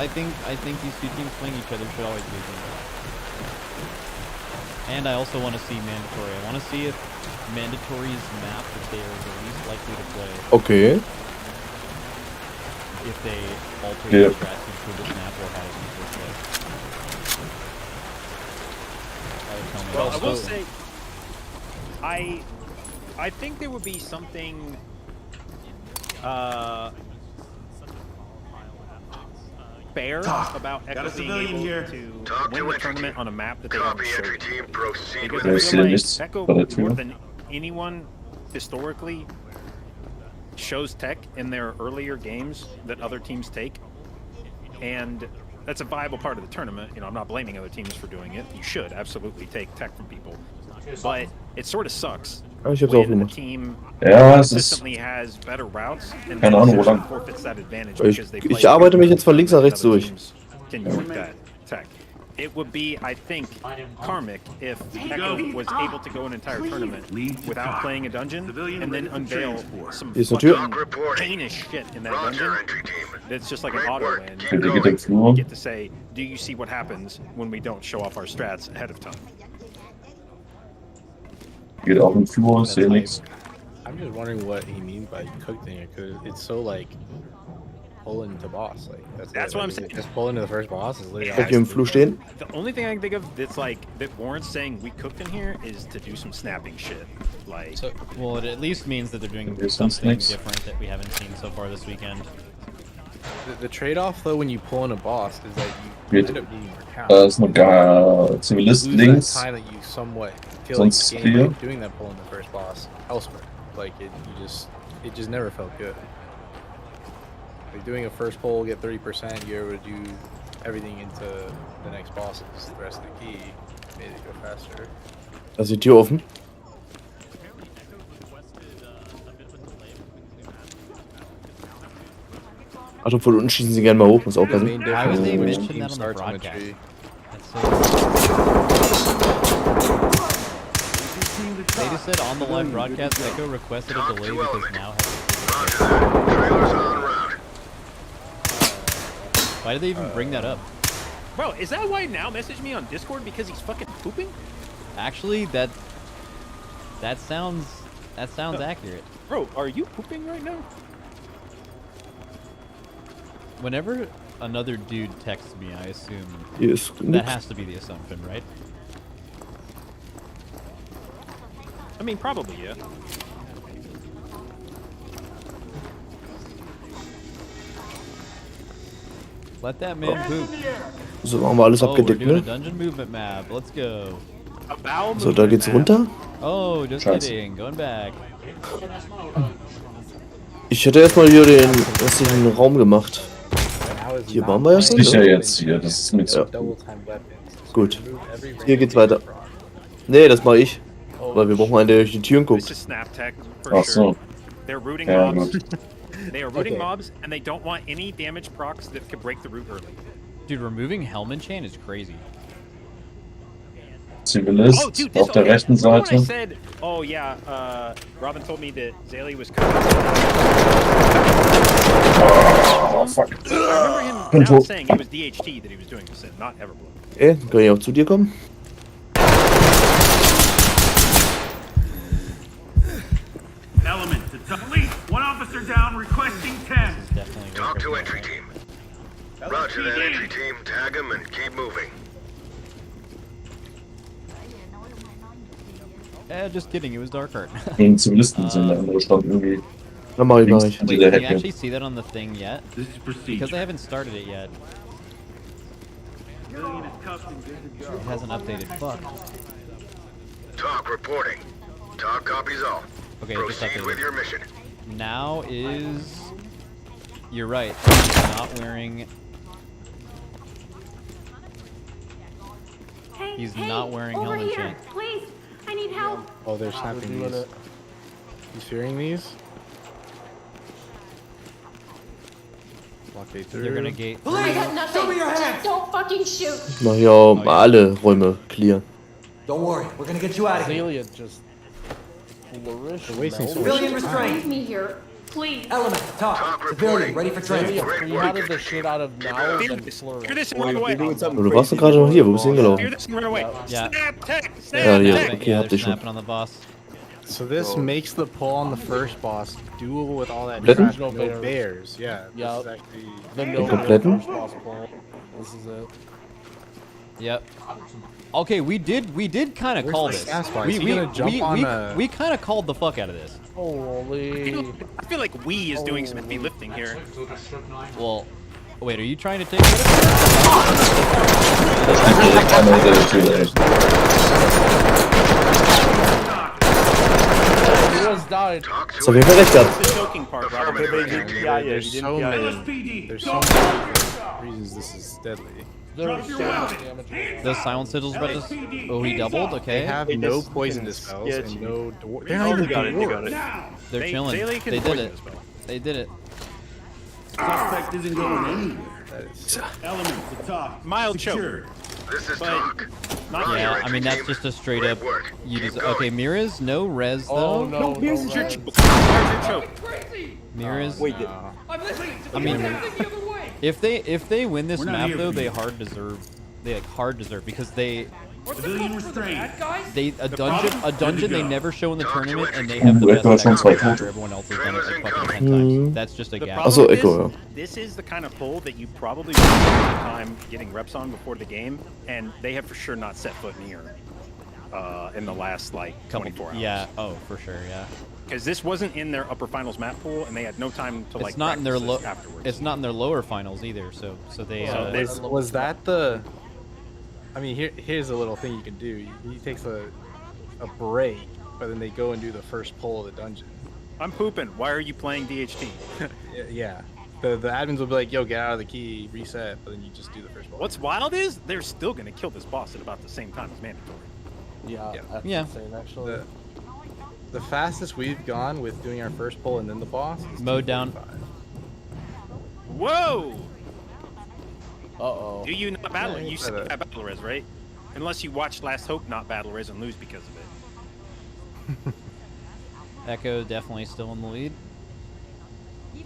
two teams playing each other should always be a game 5. And I also want to see mandatory. I want to see if mandatory's map that they are the least likely to play. Okay. If they alter the strategy for this map or how it in the first place. That would tell me. Well, I will say, I think there would be something fair about Echo being able to win the tournament on a map that they haven't showed. Because I feel like Echo, more than anyone historically, shows tech in their earlier games that other teams take, and that's a viable part of the tournament. You know, I'm not blaming other teams for doing it. You should absolutely take tech from people, but it sort of sucks Ich hab's auch when the gemacht. team Ja, es ist. consistently has better routes and Keine Ahnung, wo lang. forfeits that advantage because they play Ich arbeite mich jetzt von links nach rechts durch. can work that tech. It would be, I think, karmic if Echo was able to go an entire tournament without playing a dungeon and then unveil some Hier ist eine Tür. fucking heinous shit in that dungeon. It's just like an auto win. Geht im Flur. You get to say, do you see what happens when we don't show off our strats ahead of time? Geht auch im Flur, sehe nichts. I'm just wondering what he means by cooked in here, because it's so like pulling to boss. Like That's what I'm saying. Just pulling to the first boss is literally. Ob hier im Flur stehen? The only thing I can think of that's like that warrants saying we cooked in here is to do some snapping shit. Like, well, it at least means that they're doing There's some something snakes. different that we haven't seen so far this weekend. The trade-off though when you pull in a boss is that you Geht. end up needing more count. Da ist noch gar You Zivilist lose links. that time that you somewhat feel like Sonst you gained hier. by doing that pull in the first boss elsewhere. Like it just never felt good. Like doing a first pull, get 30%, you're able to do everything into the next bosses. The rest of the key made it go faster. Da ist die Tür offen. Ach, von unten schießen sie gerne mal hoch, muss aufpassen. Why would they mention that on the broadcast? They just said on the live broadcast, Echo requested a delay because now why did they even bring that up? Bro, is that why Now messaged me on Discord because he's fucking pooping? Actually, that sounds accurate. Bro, are you pooping right now? Whenever another dude texts me, I assume Yes. that has to be the assumption, right? I mean, probably, yeah. Let that man poop. So, haben wir alles Oh, we're abgedeckt, doing a ne? dungeon movement map. Let's go. So, da geht's runter. Oh, just kidding. Going back. Ich hätte erstmal hier den restlichen Raum gemacht. Hier waren wir ja schon. Sicher jetzt hier, das ist mit so. Gut. Hier geht's weiter. Nee, das mache ich. Weil wir brauchen einen, der durch die Türen guckt. Ach so. They're rooting Ja, mobs. gut. They are rooting mobs, and they don't want any damage procs that could break the root early. Dude, removing Hellman Chain is crazy. Zivilist auf der rechten Remember when I Seite. said, oh yeah, Robin told me that Zaylee was coming. Oh, fuck. I remember him now saying it was DHT that he was doing this in, not Everblood. Kann ich auch zu dir kommen? Element to police. One officer down, requesting 10. Talk to entry team. Roger that, entry team. Tag him and keep moving. Just kidding, it was Dark Heart. Gegen Zivilisten sind der andere stand irgendwie. Dann mach ich. Links hinter Wait, der can you Hecke. actually see that on the thing yet? This is procedure. Because they haven't started it yet. It hasn't updated. Fuck. Talk reporting. Talk copies all. Okay, it just Proceed with updated. your mission. Now is... You're right. He's not wearing... He's not wearing over Hellman here, Chain. please. I need help. Oh, they're snapping these. He's fearing these? Block gate through. They're gonna gate I got nothing. Just don't fucking shoot. Ich mach hier auch alle Räume clear. Don't worry, we're gonna get you out of here. Azalea just flourished. Civilian restraint. Leave me here, please. Element, talk. Civilian, ready for training. Free-headed the shit out of now and then flourish. Hear this and run away. Aber du warst doch gerade noch hier, wo bist du Hear hingelaufen? this and run away. Yeah. Snap, tech, snap, Ja, hier, tech. okay, hab dich schon. Snapping on the boss. So this makes the pull on the first boss doable with all that Kompletten? trash, no bears. Yeah. Yeah. This is actually... Then Den kompletten? This is it. Yep. Okay, we did kind of Where's call the this. gas bar? Is he gonna jump on a- We kind of called the fuck out of this. Holy. I feel like we is doing some heavy lifting here. Well, wait, are you trying to take credit? He was died. Ist auf jeden Fall recht gehabt. The choking part, Robin. There's so many reasons this is deadly. There's so much damage. The silent sigils about to... Oh, he doubled? Okay. They have no poison dispels and no door. They're not even dwarves. They're chilling. Zaylee can They did poison it. this spell. They did it. Suspect isn't going anywhere. Element to talk. Mild choke. Secured. This is But talk. not Roger, Yeah, I entry mean, that's team. just a straight up... Great work. You Keep just... going. Okay, Mira's no res, though. Oh no, no, Here's your res. choke. Here's your choke. Mira's... Wait, I'm listening. I mean, the other way. if they win this We're not map, here though, for they you. hard deserve... They, like, hard deserve, because they... Civilian restraint. A dungeon they never show in the Talk to tournament, and entry they have the team. best Echo attack sounds like after everyone else has done it like fucking 10 incoming. times. That's just a The gap. problem Also, is, Echo, ja. this is the kind of pull that you probably spend time getting reps on before the game, and they have for sure not set foot in here in the last, like, 24 hours. Yeah, oh, for sure, yeah. Because this wasn't in their upper finals map pool, and they had no time to, like, It's not in their practice low. this afterwards. It's not in their lower finals either. So they. Was that the... I mean, here's a little thing you can do. He takes a break, but then they go and do the first pull of the dungeon. I'm pooping. Why are you playing DHT? Yeah. The admins will be like, yo, get out of the key, reset, but then you just do the first pull. What's wild is they're still going to kill this boss at about the same time as mandatory. Yeah, that's Yeah. insane, actually. The fastest we've gone with doing our first pull and then the boss is Mode down. 2:45. Whoa! Uh-oh. Do you not battle? Yeah, You it's said better. that battle res, right? Unless you watched Last Hope not battle res and lose because of it. Echo definitely still in the lead.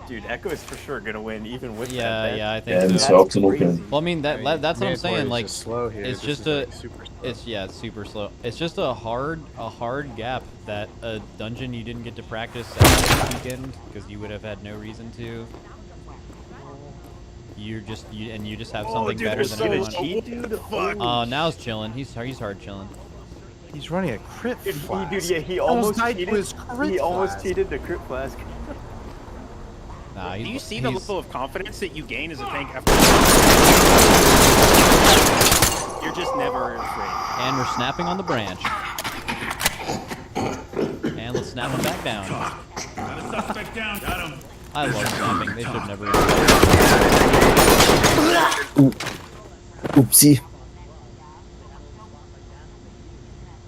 Dude, Echo is for sure gonna win, even with that. Yeah, I Yeah, think this so. helps a little bit. Well, I mean that's what I'm Mandatory saying. is Like, just slow here. it's This just is, a, like, super slow. it's super slow. It's just a hard gap that a dungeon you didn't get to practice this weekend because you would have had no reason to. You just have something dude, better there's than so everyone. cheat, dude. Fuck. Now it's chilling. He's hard chilling. He's running a crit flask. Dude, yeah, he almost died to cheated. his crit He almost flask. cheated the crit flask. Nah, Do you see the level of confidence that you gain as a tank after? You're just never afraid. And we're snapping on the branch. And let's snap him back down. Got a suspect down. Got him. I love snapping. They should have never. Oopsie.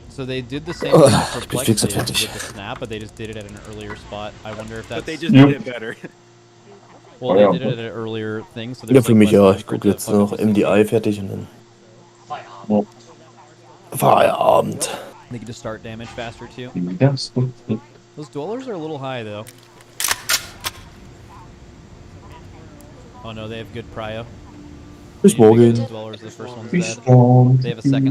So they did the same thing that Ich bin Perplex fix und did fertig. with the snap, but they just did it at an earlier spot. I wonder if that's. But they just did it better. Well, they did it at an earlier thing, so Ja, there's für like mich less ja. time Ich for it gucke to jetzt fuck up noch the system. MDI fertig und dann. Feierabend. They get to start damage faster too. Yes. Those dwellers are a little high though. Oh no, they have good prio. Bis morgen. Dwellers, the first one's Bis dead. morgen. They have a second.